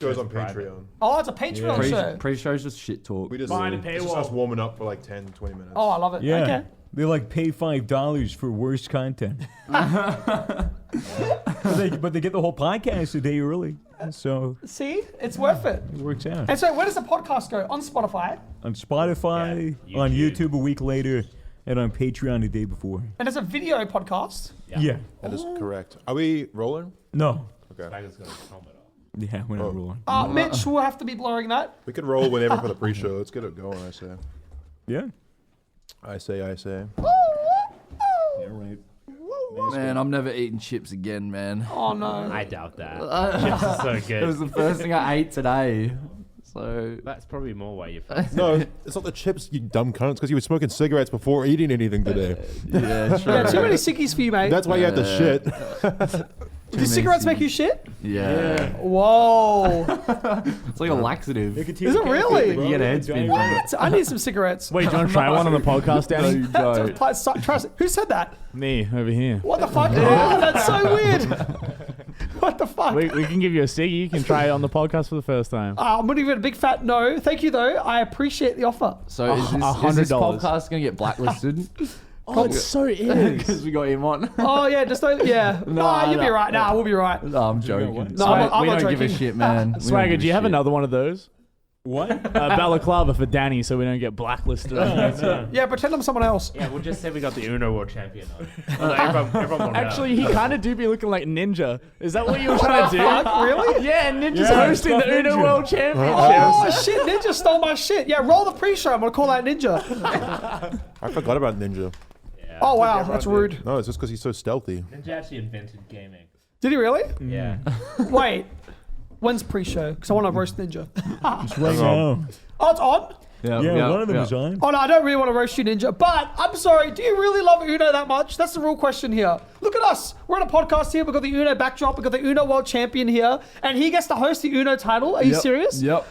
Goes on Patreon. Oh, it's a Patreon show. Pre-show's just shit talk. We just Behind a it's just paywall. us warming up for like 10, 20 minutes. Oh, I love it. Yeah. Okay. They like pay $5 for worse content. but they get the whole podcast a day early. So See? It's worth it. it works out. And so where does the podcast go? On Spotify? On Spotify, Yeah, on YouTube. YouTube a week later, and on Patreon the day before. And it's a video podcast? Yeah. That is correct. Are we rolling? No. Okay. Swagger's got his helmet on. Yeah, we're not rolling. Mitch will have to be blurring that. We could roll whenever for the pre-show. Let's get it going, I say. Yeah. I say. Yeah, right. Man, I'm never eating chips again, man. Oh, no. I doubt that. Chips are so good. It was the first thing I ate today. So That's probably more why you're fat. No, it's not the chips, you dumb cunts, because you were smoking cigarettes before eating anything today. yeah, sure. Yeah, too many sickies for you, mate. That's why you had the shit. Do cigarettes make you shit? Yeah. Whoa. It's like a laxative. Is it really? You get a head spin from it. I need some cigarettes. Wait, do you want to try one on the podcast, No, Danny? you don't. Trust it. Who said that? Me, over here. What the fuck? Oh, that's so weird. What the fuck? We can give you a ciggy. You can try it on the podcast for the first time. I'm going to give it a big fat no. Thank you, though. I appreciate the offer. So is this $100. podcast going to get blacklisted? Oh, it so is. Because we got him on. Oh, yeah, just don't, yeah. No, you'll be no. right. Nah, we'll be right. No, I'm joking. No, I'm we not don't give a joking. shit, man. We Swagger, don't do you give a have shit. another one of those? What? Balaclava for Danny so we don't get blacklisted. Yeah, pretend I'm someone else. Yeah, we'll just say we got the Uno World Champion on. Everyone will know. Actually, he kind of do be looking like Ninja. Is that what you were trying to do? Fuck, really? Yeah, Ninja's Yeah, hosting fuck the Uno Ninja. World Championships. Oh, shit. Ninja stole my shit. Yeah, roll the pre-show. I'm going to call that Ninja. I forgot about Ninja. Yeah. Oh, wow. That's rude. No, it's just because he's so stealthy. Ninja actually invented gaming. Did he really? Yeah. Wait. When's pre-show? Because I want to roast Ninja. It's right now. Oh, it's on? Yeah, one of them is on. Oh, no, I don't really want to roast you, Ninja. But I'm sorry. Do you really love Uno that much? That's the real question here. Look at us. We're on a podcast here. We've got the Uno backdrop. We've got the Uno World Champion here. And he gets to host the Uno title. Are you serious? Yep.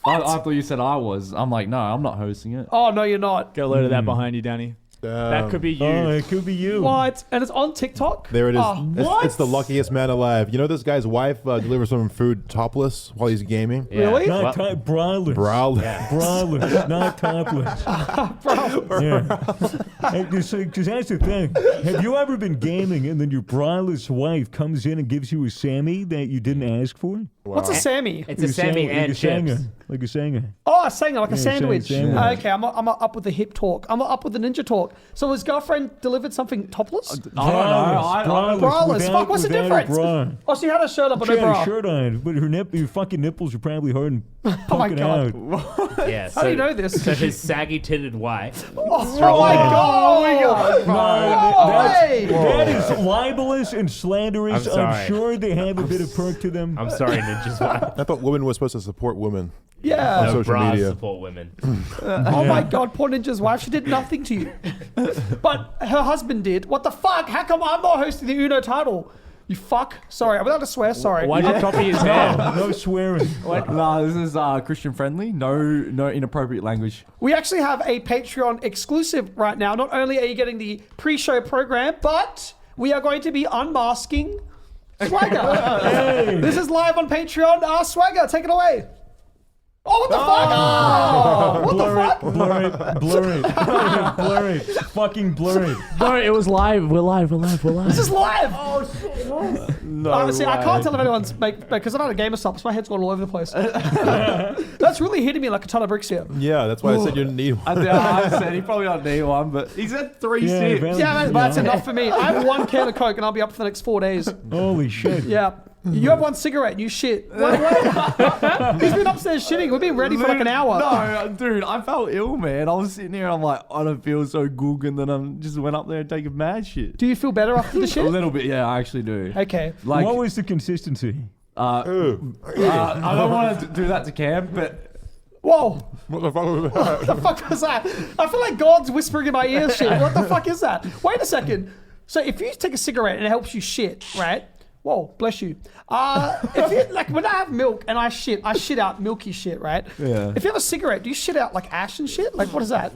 I thought you said I was. I'm like, no, I'm not hosting it. Oh, no, you're not. Get a load of that behind you, Danny. That could be you. Oh, it could be you. What? And it's on TikTok? There it is. Oh, It's the luckiest man alive. You know this guy's wife delivers some food topless while he's gaming? Yeah. Really? Not braless. Browler. Braless, not topless. Yeah. Because that's the thing. Have you ever been gaming and then your braless wife comes in and gives you a Sammy that you didn't ask for? What's a Sammy? It's a Sammy and chips. Like a Sanger. Oh, a Sanger, like a Yeah, sandwich. sandwich. Okay, I'm up with the hip talk. I'm up with the ninja talk. So his girlfriend delivered something topless? I don't know. Braless. Fuck, what's the difference? Oh, she had a shirt up, but She no had bra. a shirt on, but your fucking nipples are probably hard and my poking God. out. Yeah. How do you know this? So his saggy-titted wife. Oh my God! That is libelous and slanderous. I'm sorry. I'm sure they have a bit of perk to them. I'm sorry, Ninja's wife. I thought women were supposed to support women. Yeah. No social bras media. support women. Oh my God, poor Ninja's wife. She did nothing to you. But her husband did. What the fuck? How come I'm not hosting the Uno title? You fuck. Sorry, I'm allowed to swear. Sorry. Why'd you copy his hair? No swearing. No, this is Christian friendly. No inappropriate language. We actually have a Patreon exclusive right now. Not only are you getting the pre-show program, but we are going to be unmasking Swagger. This is live on Patreon. Swagger, take it away. Oh, what the fuck? Oh, what the fuck? Blur it. Blur it. Fucking blur it. No, it was live. We're live. This is live. Oh, shit. No. See, I can't tell if anyone's because I'm not a gamer stop, so my head's gone all over the place. That's really hitting me like a ton of bricks here. Yeah, that's why I said you didn't need one. I said he probably don't need one, but he said 3 sips. apparently, Yeah, man, but that's enough for me. I have 1 can of Coke and I'll be up for the next 4 days. Holy shit. Yeah. You have 1 cigarette and you shit. Wait. He's been upstairs shitting. We've been ready for like an hour. No, dude, I felt ill, man. I was sitting here, I'm like, I don't feel so good, and then I just went up there and take a mad shit. Do you feel better after the A shit? little bit, yeah, I actually do. Okay. Like, What was the consistency? I don't want to do that to Cam, but Whoa. What the fuck was that? What the fuck was that? I feel like God's whispering in my ear shit. What the fuck is that? Wait a second. So if you take a cigarette and it helps you shit, right? Whoa, bless you. If you like when I have milk and I shit out milky shit, right? Yeah. If you have a cigarette, do you shit out like ash and shit? Like what is that?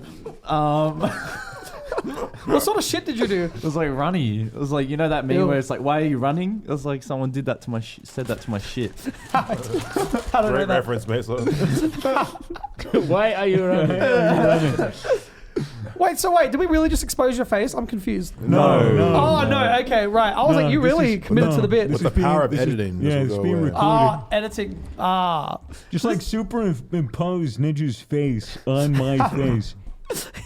What sort of shit did you do? It was like runny. It was like, you know that meme Ew. where it's like, why are you running? It was like someone did that to my said that to my shit. I don't know Great that. reference, mate. So, Why are you running? Wait, did we really just expose your face? I'm confused. No. Oh, no, okay, right. I was like, you this really is- committed to the bit. with the power of editing, Yeah, this it's will go being away. recorded. Editing. Just like superimpose Ninja's face on my face.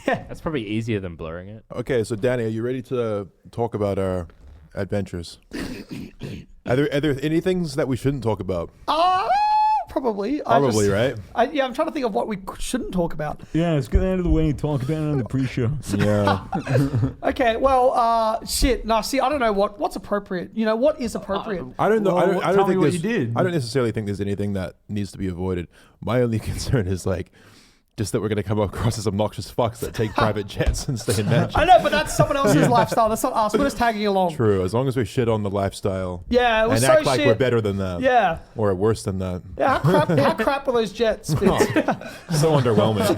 That's probably easier than blurring it. Okay, so Danny, are you ready to talk about our adventures? Are there any things that we shouldn't talk about? Probably. Probably, right? I'm trying to think of what we shouldn't talk about. Yeah, let's get out of the way and talk about it on the pre-show. Yeah. Okay, well, shit. No, see, I don't know what's appropriate. You know, what is appropriate? I don't know. Well, I don't tell me think what there's- you did. I don't necessarily think there's anything that needs to be avoided. My only concern is like just that we're going to come across as obnoxious fucks that take private jets and stay in mansions. I know, but that's someone else's lifestyle. That's not us. We're just tagging along. True, as long as we shit on the lifestyle. Yeah, it was and so act like shit. we're better than that. Yeah. Or worse than that. Yeah, how crap were those jets, Fitz? So underwhelming.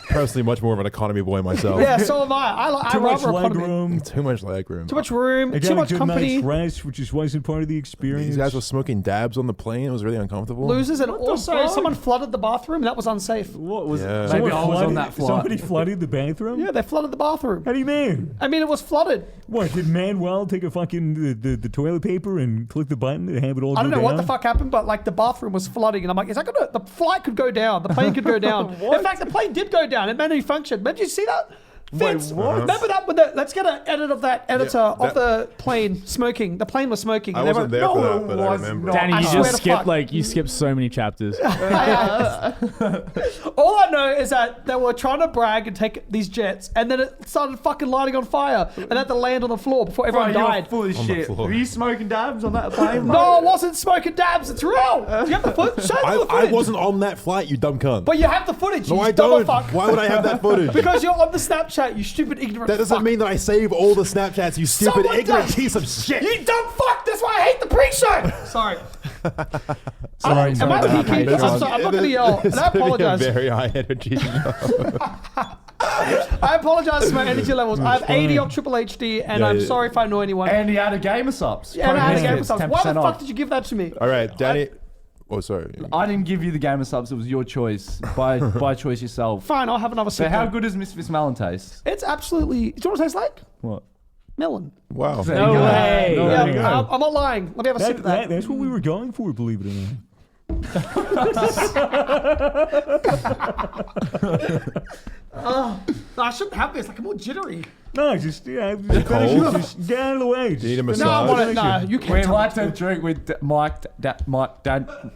Personally, much more of an economy boy myself. Yeah, so am I. I Too much rather leg economy. room. Too much leg room. Too much room, I too got a much good company. night's rest, which just wasn't part of the experience. These guys were smoking dabs on the plane. It was really uncomfortable. Losers, and also fuck? someone flooded the bathroom. That was unsafe. What was Yeah. it? Maybe I was on flooded- that flight. Somebody flooded the bathroom? Yeah, they flooded the bathroom. How do you mean? I mean, it was flooded. What, did Manuel take a fucking the toilet paper and click the button and have it all I don't go know what the down? fuck happened, but like the bathroom was flooding, and I'm like, is that gonna? The flight could go down. The plane could go down. In fact, the plane did go down. It managed to function. Remember, you see that? Fitz, what? Remember that? Let's get an edit of that editor of the plane smoking. The plane was smoking. I and they wasn't were- there for No, that, but I was remember. not. Danny, I you swear just to skipped fuck. you skipped so many chapters. All I know is that they were trying to brag and take these jets, and then it started fucking lighting on fire, and had to land on the floor before everyone Bro, you're died. full of On the shit. floor. Were you smoking dabs on that plane? No, I wasn't smoking dabs. It's real. Do you have the footage? Show me the I footage. wasn't on that flight, you dumb cunt. But you have the footage. No, you I dumb don't. fuck. Why would I have that footage? Because you're on the Snapchat, you stupid ignorant That doesn't fuck. mean that I save all the Snapchats, you stupid Someone ignorant does. piece of shit. You dumb fuck. That's why I hate the pre-show. Sorry. Sorry, Am I sorry, peaky? mate. I'm sorry. I'm not going to yell. And I It's gonna be a apologize. very high energy show. I apologize for my energy levels. I have 80 on Triple HD, and Yeah, I'm yeah. sorry if I annoy anyone. And he had a gamer subs. And I had a game of Misfits, subs. Why the 10% fuck off. did you give that to me? All right, Danny. Oh, sorry. I didn't give you the gamer subs. It was your choice. By choice yourself. Fine, I'll have another So sip. how then. good does Misfits melon taste? It's absolutely. Do you know what it tastes like? What? Melon. Wow. There No you go. way. No, Yeah, there you go. I'm not lying. Let me have a sip of that. That's what we were going for, believe it or not. I shouldn't have this. Like, I'm all jittery. No, just, yeah, cold? just get out of the way. Do you need a Just- No, I massage? want it. No, you We'd can't. like to drink with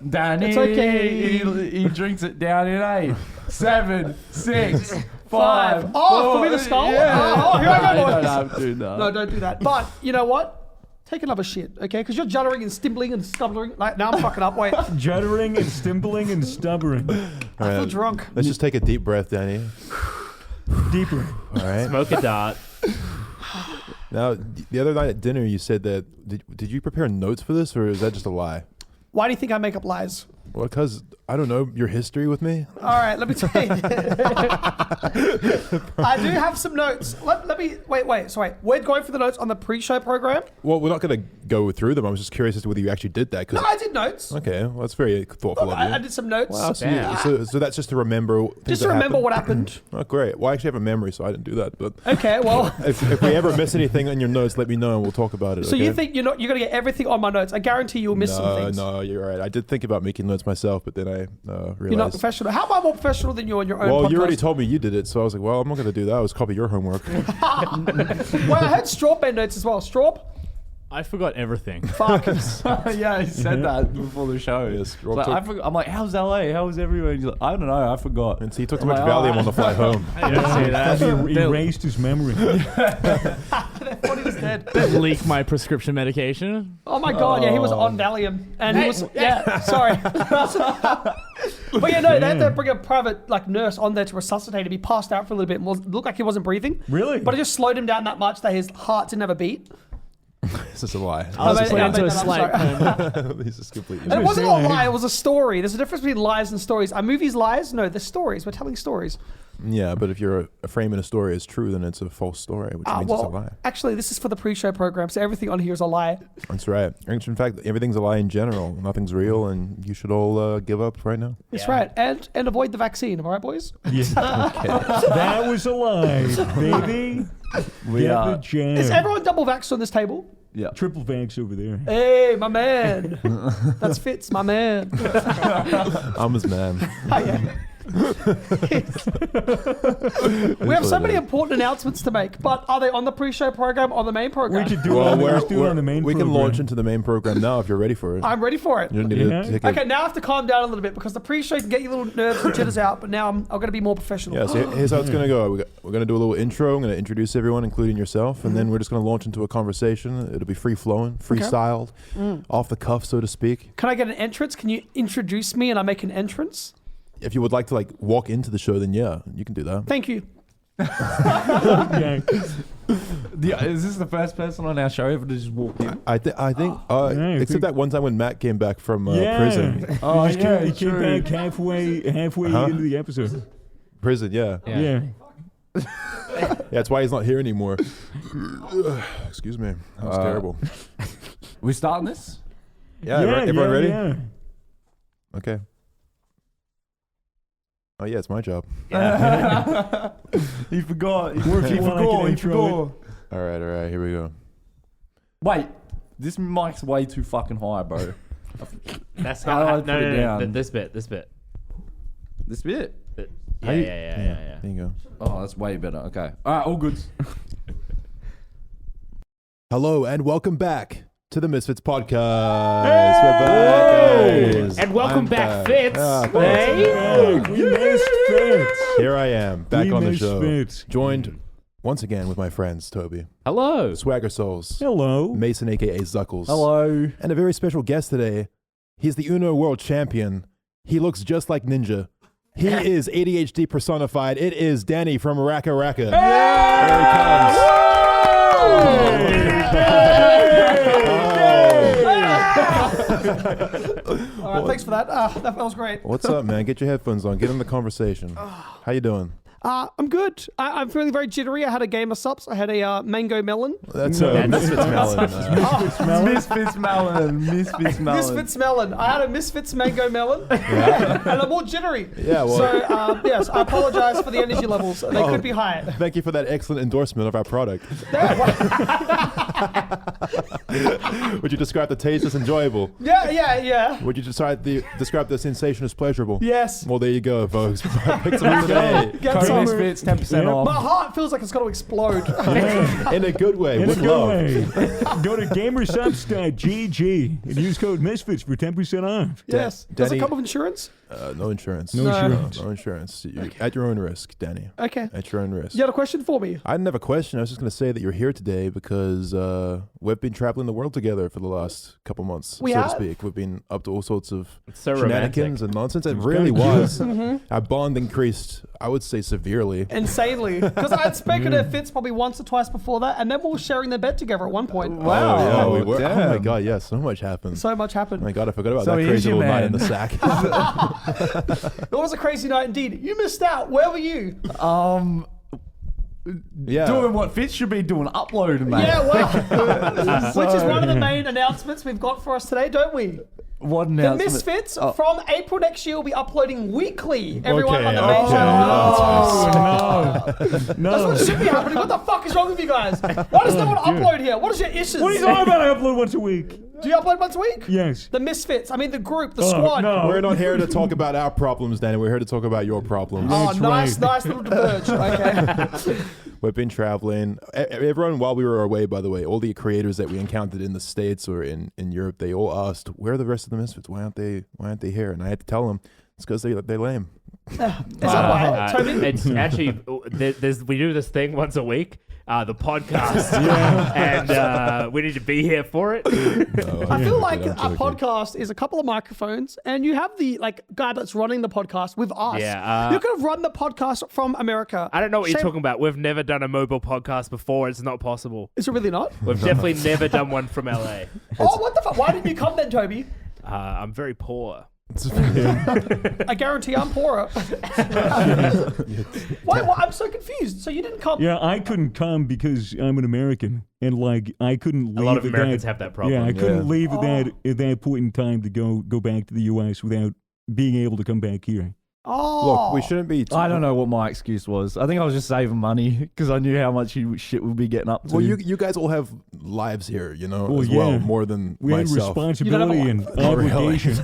Danny. It's okay. He drinks it down in 8, 7, 6, 5. Five. Oh, for me to skull? Yeah. Oh, here I go, You boys. don't have to do that. No, don't do that. But you know what? Take another shit, okay? Because you're juddering and stimbling and stumbling. Like, now I'm fucking up. Wait. Juddering and stimpling and stubbering. All I feel right, drunk. let's just take a deep breath, Danny. Deeper. All right. Smoke a dart. Now, the other night at dinner, you said that. Did you prepare notes for this, or is that just a lie? Why do you think I make up lies? Well, because I don't know your history with me. All right, let me tell you. I do have some notes. Let me wait. So we're going for the notes on the pre-show program. Well, we're not going to go through them. I was just curious as to whether you actually did that. 'cause- No, I did notes. okay, well, that's very thoughtful of you. I did some notes. Wow, so, Damn. so that's just to remember. Things Just to that remember happened? what happened. Oh, great. Well, I actually have a memory, so I didn't do that. But Okay, well. if we ever miss anything in your notes, let me know and we'll talk about it. So okay? you think you're gonna get everything on my notes? I guarantee you'll miss some things. No, you're right. I did think about making notes myself, but then I realized. You're not professional. How am I more professional than you on your own Well, podcast? you already told me you did it, so I was like, well, I'm not going to do that. I was copy your homework. Well, I had Straub made notes as well. Straub? I forgot everything. Fuck. Yeah, he said that before the show. Yes, Rob Like, took- I forgot, I'm like, how's LA? How was everywhere? He's like, I don't know. I forgot. And so he took too I'm much like, Valium oh, on the flight home. I didn't see that. He erased his memory. I thought he was dead. Don't leak my prescription medication. Oh my god, yeah, he was on Valium. And he was, yeah, sorry. But yeah, no, they had to bring a private nurse on there to resuscitate him. He passed out for a little bit and looked like he wasn't breathing. Really? But it just slowed him down that much that his heart didn't have a beat. This is a lie. I was I just made- I into made a that up, slight sorry. This is completely. And it wasn't a lie, it was a story. There's a difference between lies and stories. Are movies lies? No, they're stories. We're telling stories. Yeah, but if you're framing a story as true, then it's a false story, which means it's a lie. Actually, this is for the pre-show program, so everything on here is a lie. That's right. In fact, everything's a lie in general. Nothing's real, and you should all give up right now. That's right. And avoid the vaccine. Am I right, boys? That was a lie, baby. We Get the are. jam. Is everyone double vaxxed on this table? Yeah. Triple vax over there. Hey, my man. That's Fitz, my man. I'm his man. Oh, yeah. We have so many important announcements to make, but are they on the pre-show program or the main program? We could do it. Let's do it on the main we program. can launch into the main program now if you're ready for it. I'm ready for it. You don't need Yeah. to take a... Okay, now I have to calm down a little bit because the pre-show can get your little nerves and jitters out, but now I'm going to be more professional. Yeah, so here's how it's going to go. We're going to do a little intro. I'm going to introduce everyone, including yourself, and then we're just going to launch into a conversation. It'll be free-flowing, freestyled, off the cuff, so to speak. Can I get an entrance? Can you introduce me and I make an entrance? If you would like to walk into the show, then yeah, you can do that. Thank you. Okay. Is this the first person on our show ever to just walk in? I think, Yeah, except that one time when Matt came back from Yeah. prison. Oh, He yeah, came true. back halfway Huh? into the episode. Prison, yeah. Yeah. Yeah, that's why he's not here anymore. Excuse me. That was terrible. We starting this? Yeah, everyone ready? Yeah. Okay. Oh, yeah, it's my job. He forgot. Or if you want, I can intro All right, here we go. Wait, this mic's way too fucking high, bro. That's How do I how. put No, it no, down? no. This bit. This bit. Yeah, yeah. There you go. Oh, that's way better. Okay. All right, all good. Hello, and welcome back to the Misfits podcast. We're back, guys. And welcome I'm back, Fitz. Ah, Hey. We missed Fitz. Here I am, back We on the missed show. Fitz. Joined once again with my friends, Toby, Hello. SwaggerSouls, Hello. Mason, a.k.a. Zuckles. Hello. And a very special guest today. He's the Uno World Champion. He looks just like Ninja. He is ADHD personified. It is Danny from Raka Raka. Here he comes. All right, thanks for that. That was great. What's up, man? Get your headphones on. Get in the conversation. How you doing? I'm good. I'm feeling very jittery. I had a game of sups. I had a mango melon. That's Misfits Melon. Misfits melon. Misfits melon. Misfits melon. I had a Misfits mango melon, and I'm more jittery. Yeah, well, So yes, I apologize for the energy levels. They could be high. thank you for that excellent endorsement of our product. Would you describe the taste as enjoyable? Yeah. Would you describe the sensation as pleasurable? Yes. Well, there you go, folks. Pick some up today. Get Code some. Misfits, 10% Yeah. off. My heart feels like it's going to explode. In a good way, In a with good love. way. Go to gamersubs.gg and use code Misfits for 10% off. Yes. Does it Danny- come with insurance? No insurance. No insurance. No insurance. You're at your own risk, Danny. Okay. At your own risk. You had a question for me? I didn't have a question. I was just going to say that you're here today because we've been traveling the world together for the last couple months, We so have? to speak. We've been up to all sorts of It's so shenanigans romantic. and nonsense. It was really kinda was. Mm-hmm. Our bond increased, I would say, severely. Insanely. Because I had spoken to Fitz probably once or twice before that, and then we were sharing the bed together at one point. Wow. Oh, yeah, we were. Oh, my Damn. God, yeah, so much happened. So much happened. Oh my God, I forgot about So that he is crazy your little night in man. the sack. It was a crazy night indeed. You missed out. Where were you? Yeah. Doing what Fitz should be doing, uploading, mate. Yeah, well, which is one of the main announcements we've got for us today, don't we? What The announcement? Misfits from April next year will be uploading weekly. Everyone on the Okay, main okay. channel. No. That's what should be happening. What the fuck is wrong with you guys? Why does no one upload here? What is your issues? What are you talking about? I upload once a week. Do you upload once a week? Yes. The Misfits. I mean, the group, the Oh, squad. no. We're not here to talk about our problems, Danny. We're here to talk about your problems. Oh, That's nice, right. nice little diverge. Okay. We've been traveling. Everyone, while we were away, by the way, all the creators that we encountered in the States or in Europe, they all asked, "Where are the rest of the Misfits? Why aren't they here?" And I had to tell them it's because they're lame. Is that why? Toby? It's actually we do this thing once a week, the podcast, and we need to be here for it. I feel like I'm a joking. podcast is a couple of microphones, and you have the guy that's running the podcast with us. Yeah, you could have run the podcast from America. I don't know what you're Shame- talking about. We've never done a mobile podcast before. It's not possible. Is it really not? We've definitely never done one from LA. Oh, what the fuck? Why didn't you come then, Toby? I'm very poor. I guarantee I'm poorer. Why? I'm so confused. So you didn't come? Yeah, I couldn't come because I'm an American, and like I couldn't leave. A lot of at Americans that, have that problem. Yeah, I couldn't leave Oh. at that point in time to go back to the U.S. without being able to come back here. Oh. Look, we shouldn't be. I don't know what my excuse was. I think I was just saving money because I knew how much shit we'd be getting up to. Well, you guys all have lives here, Well, as well, yeah. more than We had myself. responsibility and Oh, really? obligation.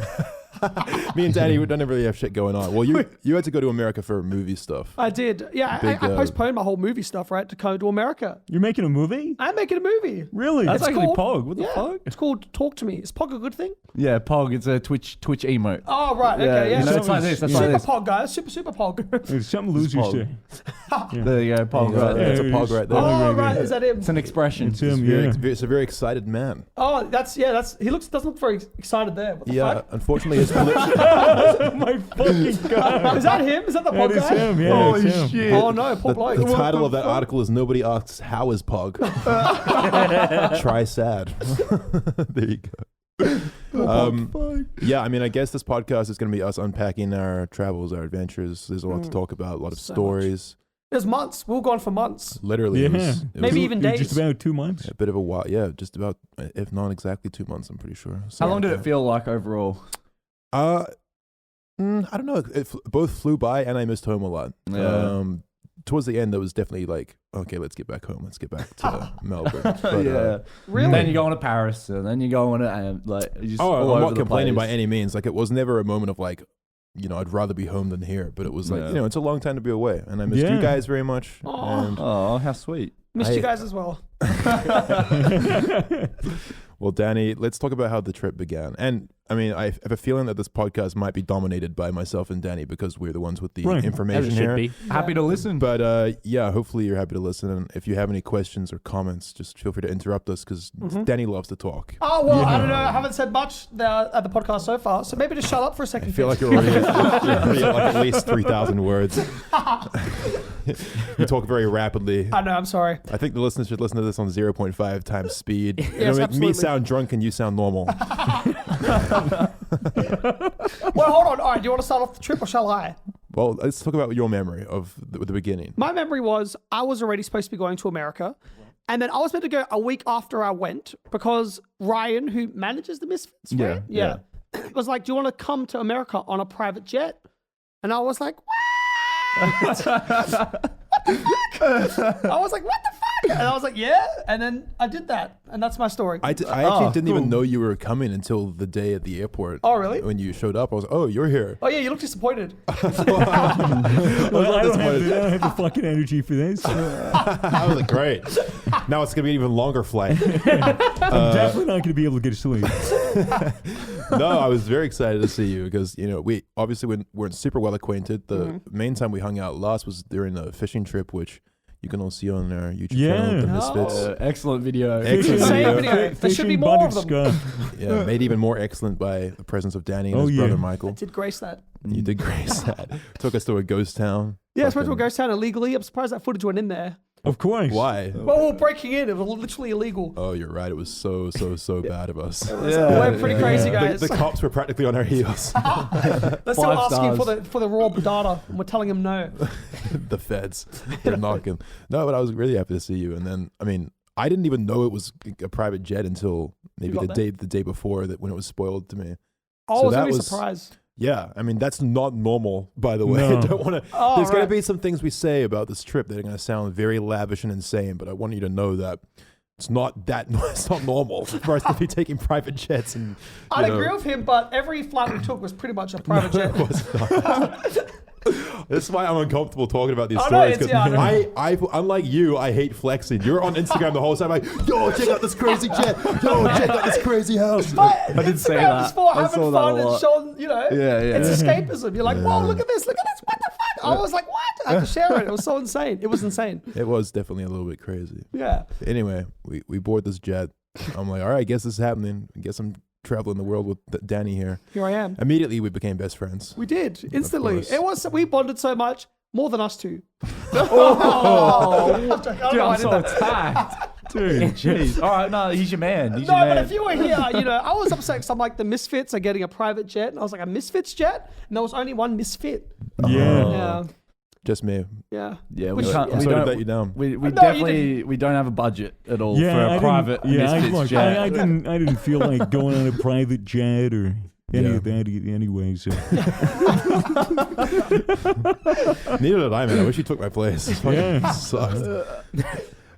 Me and Danny, we don't really have shit going on. Well, you had to go to America for movie stuff. I did. Yeah, I Big, postponed my whole movie stuff, right, to come to America. You're making a movie? I'm making a movie. Really? That's It's actually called- Pog. What the Yeah, fuck? it's called Talk to Me. Is Pog a good thing? Yeah, Pog. It's a Twitch emote. Oh, right. Okay, yeah. you know, So- it's like this. That's super like this. Pog, guys. Super Pog. There's something losers Pog. say. There you go, Pog. Yeah, Right there. that's a Yeah, pog it's- right there. Oh, right. Is that him? It's an expression. It's him, yeah. It's a very excited man. Oh, that's he doesn't look very excited there. What the Yeah, fuck? unfortunately, his political. My fucking God. Is that him? Is that the That Pog is guy? him, yeah. Holy it's him. shit. Oh no, poor bloke. The title of that article is "Nobody asks how is Pog." Try sad. There you go. Yeah, I mean, I guess this podcast is going to be us unpacking our travels, our adventures. There's a lot to talk about, a lot of So stories. There's months. We'll go on for months. Literally, it Yeah. was Maybe even days. Just about 2 months. a bit of a while. Yeah, just about, if not exactly 2 months, I'm pretty sure. How long did it feel like overall? I don't know. Both flew by, and I missed home a lot. Yeah. Towards the end, there was definitely like, okay, let's get back home. Let's get back to Melbourne. But, Yeah. Really? Then you go on to Paris, and then you go on to like. You just all I'm over not the complaining by place. any means. Like, it was never a moment of like, I'd rather be home than here. But it was like, Yeah. it's a long time to be away, and I missed you Yeah. guys very much. Aw. And Oh, how sweet! Missed you I- guys as well. well, Danny, let's talk about how the trip began. And I mean, I have a feeling that this podcast might be dominated by myself and Danny because we're the ones with the Right. As information it here. should be. Happy to listen. But yeah, hopefully you're happy to listen. And if you have any questions or comments, just feel free to interrupt us because Danny loves to talk. Oh well, I don't know. I haven't said much at the podcast so far, so maybe just shut up for a second. I feel like Fitz. you're already at like at least 3,000 words. You talk very rapidly. I know. I'm sorry. I think the listeners should listen to this on 0.5 times speed. It'll Yes, make absolutely. me sound drunk and you sound normal. Well, hold on. All right. Do you want to start off the trip or shall I? Well, let's talk about your memory of the beginning. My memory was I was already supposed to be going to America. And then I was meant to go a week after I went because Ryan, who manages the Misfits, right? Yeah. was like, do you want to come to America on a private jet? And I was like, what? What the fuck? I was like, what the fuck? And I was like, yeah. And then I did that. And that's my story. I actually didn't even know you were coming until the day at the airport. Oh, really? When you showed up, I was like, oh, you're here. Oh, yeah, you look disappointed. Well, I don't have the fucking energy for this. I was like, great. Now it's going to be an even longer flight. I'm definitely not going to be able to get to sleep. No, I was very excited to see you because, we obviously weren't super well acquainted. The main time we hung out last was during a fishing trip, which you can all see on our YouTube channel, The Yeah. Misfits. Excellent video. Excellent Same video. video. There should be more of them. Scum. Yeah, made even more excellent by the presence of Danny and Oh, his yeah. brother Michael. Did grace that. You did grace that. Took us to a ghost town. Yeah, I was supposed to Fucking- go town illegally. I'm surprised that footage went in there. Of course. Why? Well, we were breaking in. It was literally illegal. Oh, you're right. It was so bad of us. We're pretty crazy, guys. The cops were practically on our heels. They're still 5 asking stars. for the raw data, and we're telling them no. The feds. They're knocking. No, but I was really happy to see you. And then, I mean, I didn't even know it was a private jet until maybe got the day before that when it was spoiled to me. I So was that really was- surprised. Yeah, I mean that's not normal, by the way. No. I don't want to. Oh, there's going right. to be some things we say about this trip that are going to sound very lavish and insane, but I want you to know that it's not that. It's not normal for us to be taking private jets. And I'd agree with him, but every flight we took was pretty much a private jet. This is why I'm uncomfortable talking about these I know, stories. it's- yeah, I know. I, unlike you, I hate flexing. You're on Instagram the whole time, like, yo, check out this crazy jet. Yo, check out this crazy house. But I did say Instagram is that. for I having saw that fun a and lot. showing, Yeah, yeah. it's escapism. You're like, whoa, look at this, what the fuck? I was like, what? I had to share it. It was so insane. It was insane. It was definitely a little bit crazy. Yeah. Anyway, we board this jet. I'm like, all right, I guess this is happening. I guess I'm traveling the world with Danny here. Here I am. Immediately, we became best friends. We did instantly. course. We bonded so much, more than us two. Oh, I don't dude, know, I I'm did so that. attacked. Dude, jeez. All right, no, he's your man. He's your No, man. but if you were here, I was upset because I'm like, the Misfits are getting a private jet. And I was like, a Misfits jet? And there was only one Misfit. Yeah. Yeah. Just me. Yeah. Yeah, Which- we can't. yeah. We Sorry to don't. let you down. We No, you definitely we don't have a budget at all for a private Misfits look, jet. I didn't feel like going on a private jet or any of that anyway. So Neither did I, man. I wish you took my place. It fucking sucked.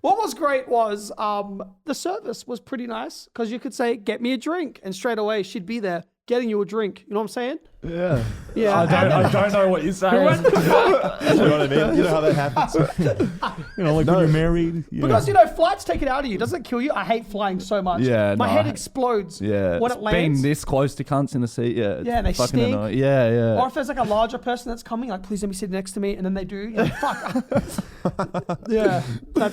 What was great was the service was pretty nice because you could say, get me a drink. And straight away, she'd be there getting you a drink. You know what I'm saying? Yeah. Yeah. I don't know what you're saying. You know what I mean? You know how that happens? like when you're married. Yeah. Because, flights take it out of you. Doesn't it kill you? I hate flying so much. Yeah, My no, head I- explodes Yeah. when it lands. Being this close to cunts in the seat, yeah. It's Yeah, and they fucking stink. annoying. Yeah, yeah. Or if there's like a larger person that's coming, like, please let me sit next to me. And then they do. You're like, fuck. Yeah. I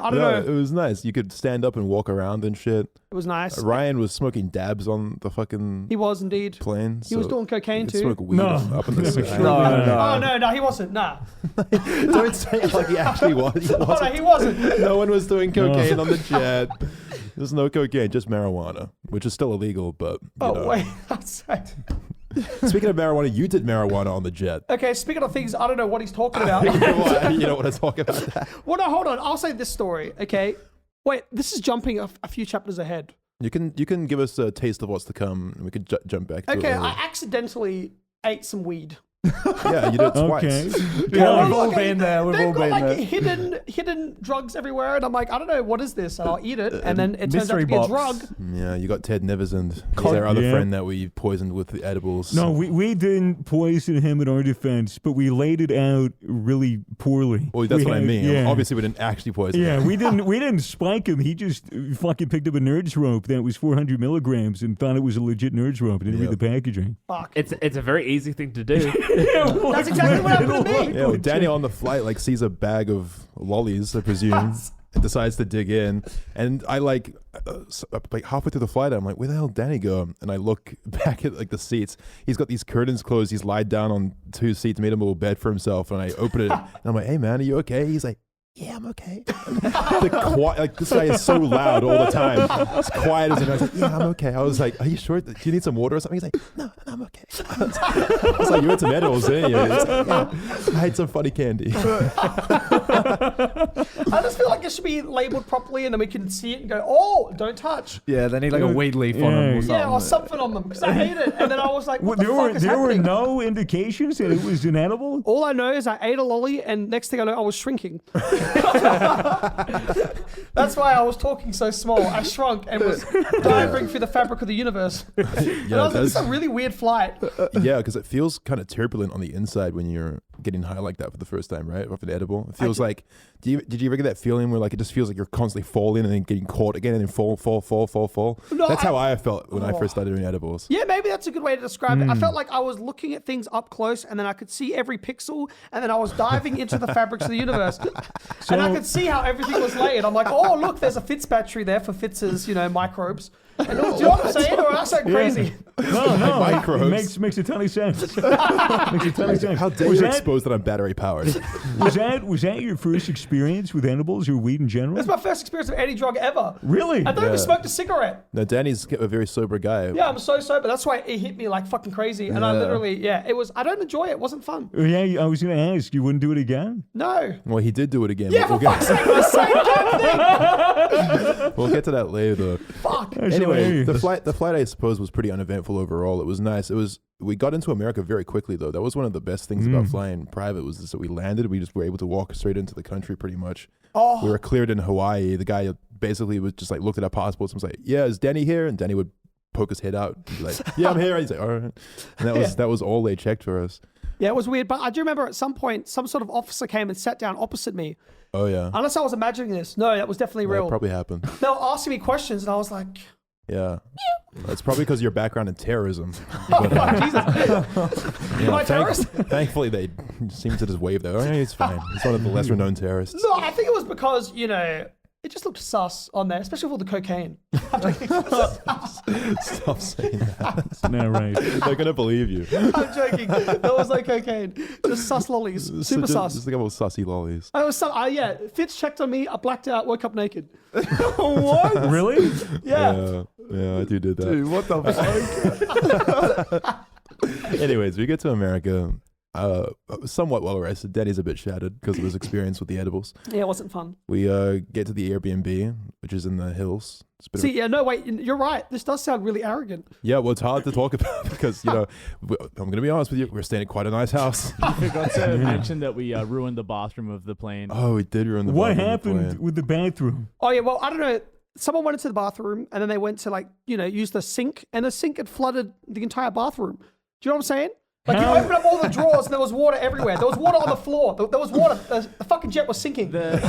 don't know. It was nice. You could stand up and walk around and shit. It was nice. Ryan was smoking dabs on the fucking He was indeed. plane. He was doing cocaine you could too. smoke weed No. up in the sky. Oh, no, he wasn't. Nah. Don't say it like he actually was. He Oh, no, wasn't. he wasn't. No one was doing cocaine on the jet. There's no cocaine, just marijuana, which is still illegal, but you know. Wait. That's right. Speaking of marijuana, you did marijuana on the jet. Okay, speaking of things, I don't know what he's talking about. You don't want to talk about that. Well, no, hold on. I'll say this story, okay? Wait, this is jumping a few chapters ahead. You can give us a taste of what's to come, and we could jump back to it Okay, later. I accidentally ate some weed. Yeah, you did it twice. Okay. Yeah, we've all been there. We've They've all got been like there. hidden drugs everywhere, and I'm like, I don't know, what is this? And I'll eat it, and then it turns out mystery to be a box. drug. Yeah, you got Ted Neversand. He's our other Yeah. friend that we poisoned with the edibles. No, we didn't poison him in our defense, but we laid it out really poorly. Well, that's We what I had- mean. Yeah. Obviously, we didn't actually poison Yeah, him. we didn't spike him. He just fucking picked up a Nerds rope that was 400 milligrams and thought it was a legit Nerds rope. Didn't read the packaging. Fuck. It's a very easy thing to do. That's exactly what happened to me. Yeah, well, Daniel on the flight sees a bag of lollies, I presume, and decides to dig in. And I like halfway through the flight, I'm like, where the hell did Danny go? And I look back at the seats. He's got these curtains closed. He's lied down on 2 seats, made him a little bed for himself. And I open it, and I'm like, hey man, are you okay? He's like, yeah, I'm okay. This guy is so loud all the time. As quiet as it is. I was like, yeah, I'm okay. I was like, are you sure? Do you need some water or something? He's like, no, I'm okay. I was like, you had some edibles, didn't you? He's like, yeah, I had some funny candy. I just feel like it should be labeled properly, and then we can see it and go, oh, don't touch. Yeah, they need like a weed leaf on them or something. Yeah, or something on them, because I hate it. And then I was like, what the there fuck is were happening? no indications that it was inedible. All I know is I ate a lolly, and next thing I know, I was shrinking. That's why I was talking so small. I shrunk and was diving through the fabric of the universe. And I was like, this is a really weird flight. Yeah, because it feels kind of turbulent on the inside when you're getting high like that for the first time, right? Off an edible. It feels like, did you ever get that feeling where it just feels like you're constantly falling and then getting caught again and then fall? No, That's how I felt when I first started doing edibles. Yeah, maybe that's a good way to describe it. I felt like I was looking at things up close, and then I could see every pixel, and then I was diving into the fabrics of the universe. And I could see how everything was laid. I'm like, oh, look, there's a Fitz battery there for Fitz's, microbes. And, do you know what I'm saying? Or am I so crazy? No, Microbes. it makes a ton of sense. Makes a ton of sense. How dare you expose that I'm battery powered? Was that your first experience with edibles or weed in general? That's my first experience of any drug ever. Really? I don't even smoked a cigarette. No, Danny's a very sober guy. Yeah, I'm so sober. That's why it hit me like fucking crazy. And I literally, it was, I don't enjoy it. It wasn't fun. Yeah, I was going to ask, you wouldn't do it again? No. Well, he did do it again. Yeah, but for fuck's sake, the same damn thing. we'll get to that later, though. Fuck. That's Anyway, hilarious. the flight I suppose was pretty uneventful overall. It was nice. We got into America very quickly though. That was one of the best things about flying private was just that we landed. We just were able to walk straight into the country pretty much. Oh. We were cleared in Hawaii. The guy basically was just looked at our passports and was like, "Yeah, is Danny here?" And Danny would poke his head out and be like, "Yeah, I'm here." And he's like, "All right." And that was all they checked for us. Yeah, it was weird. But I do remember at some point, some sort of officer came and sat down opposite me. Oh yeah, Unless I was imagining this. No, that was definitely real. that probably happened. They were asking me questions, and I was like, Yeah. That's probably because of your background in terrorism. Oh, But, Jesus. Am I a terrorist? Thankfully, they seem to just wave though. Oh, yeah, he's fine. He's one of the lesser known terrorists. No, I think it was because, it just looked sus on there, especially with all the cocaine. Stop saying that. No, right. They're going to believe you. I'm joking. There was no cocaine. Just sus lollies. Super sus. Just a couple of sussy lollies. I was yeah. Fitz checked on me. I blacked out. Woke up naked. What? Really? Yeah. Yeah, I did that. Dude, what the fuck? Anyways, we get to America. Somewhat well rested. Daddy's a bit shattered because of his experience with the edibles. Yeah, it wasn't fun. We get to the Airbnb, which is in the hills. It's a bit of See, yeah, no, wait. You're right. This does sound really arrogant. yeah, well, it's hard to talk about because, I'm going to be honest with you, we're staying at quite a nice house. I forgot to mention that we ruined the bathroom of the plane. Oh, we did ruin the What bathroom happened with the bathroom? Oh, yeah, well, I don't know. Someone went into the bathroom and then they went to use the sink, and the sink had flooded the entire bathroom. Do you know what I'm saying? Like, you open up all the drawers and there was water everywhere. There was water on the floor. There was water. The fucking jet was sinking. And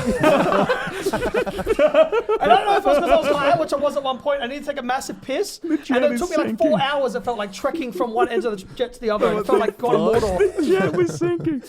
I don't know if it was because I was high, which I was at one point. I needed to take a massive piss. And it took me like 4 hours. It felt like trekking from one end of the jet to the other. It felt like going to Mordor. The jet was sinking.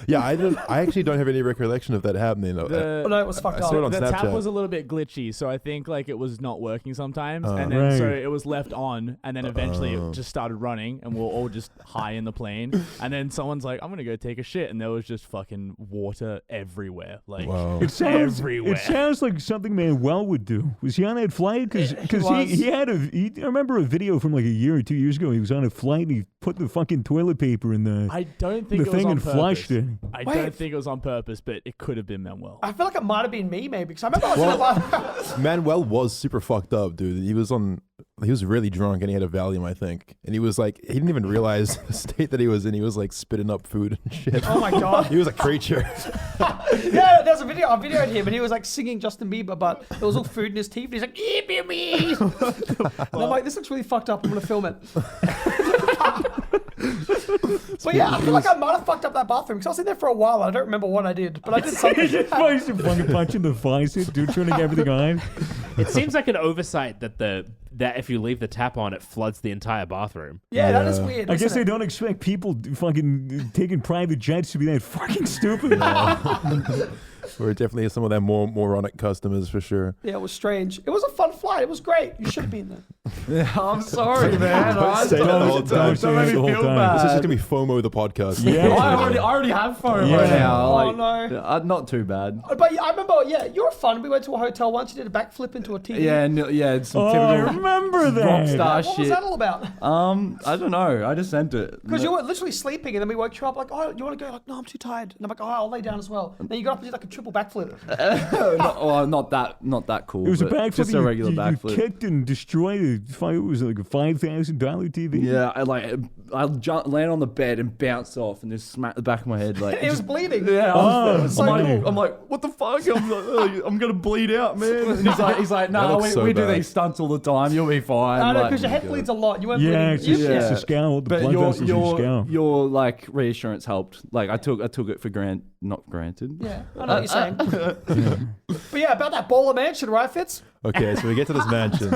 Yeah, I actually don't have any recollection of that happening. Oh, no, it was fucked I saw it up. on The tap Snapchat. was a little bit glitchy, so I think it was not working sometimes, Oh. and then so Right. it was left on, and then eventually it just started running, and we we're all just high in the plane, and then someone's like, "I'm gonna go take a shit," and there was just fucking water everywhere, like Wow. It sounds, everywhere. It sounds like something Manuel would do. Was he on that flight? Because was. he had I remember a video from like a year or 2 years ago. He was on a flight and he put the fucking toilet paper in the I don't think the it was thing on and purpose. flushed it. I Wait. don't think it was on purpose, but it could have been Manuel. I feel like it might have been me, maybe, because I remember I was in the bathroom. Manuel was super fucked up, dude. He was really drunk and he had a Valium, I think. And he was like, he didn't even realize the state that he was in. He was like spitting up food and shit. Oh my God. He was a creature. Yeah, there's a video. I videoed him and he was like singing Justin Bieber, but there was all food in his teeth. And he's like, "Eep, eep, eep." And I'm like, this looks really fucked up. I'm going to film it. But yeah, I feel like I might have fucked up that bathroom because I was in there for a while. And I don't remember what I did, but I did something. It's fucking punching the faucet, dude, turning everything on. It seems like an oversight that if you leave the tap on, it floods the entire bathroom. Yeah, that is weird. I guess isn't they it? don't expect people fucking taking private jets to be that fucking stupid. We're definitely some of them more moronic customers for sure. Yeah, it was strange. It was a fun flight. It was great. You should have been there. Yeah, I'm sorry, man. Don't say that the whole time. Don't make me feel feel bad. This is just gonna be FOMO the podcast. Yeah. I already have phone Yeah. right now. Oh, Like, no. Not too bad. But I remember, yeah, you were fun. We went to a hotel once. You did a backflip into a TV. Yeah, it's some Oh, I typical remember that. rock star What was shit. that all about? I don't know. I just sent it. Because you were literally sleeping, and then we woke you up like, "Oh, you want to go?" Like, "No, I'm too tired." And I'm like, "Oh, I'll lay down as well." And then you got up and did like a triple backflip. not that cool. It was a but backflip. just a regular you backflip. kicked and destroyed it. It was like a $5,000 TV. Yeah, I landed on the bed and bounced off and just smacked the back of my head. Like It was bleeding. Yeah, Oh, I'm like, what the fuck? I'm gonna bleed out, man. And he's like, no, looks so we do bad. these stunts all the time. You'll be fine. I know, Like, because your head bleeds a lot. You weren't Yeah, bleeding. it's Yeah. a scalp. The but blood vessels in your scalp. your like reassurance helped. Like I took it for not granted. Yeah, I know what you're saying. But yeah, about that baller mansion, right, Fitz? Okay, so we get to this mansion.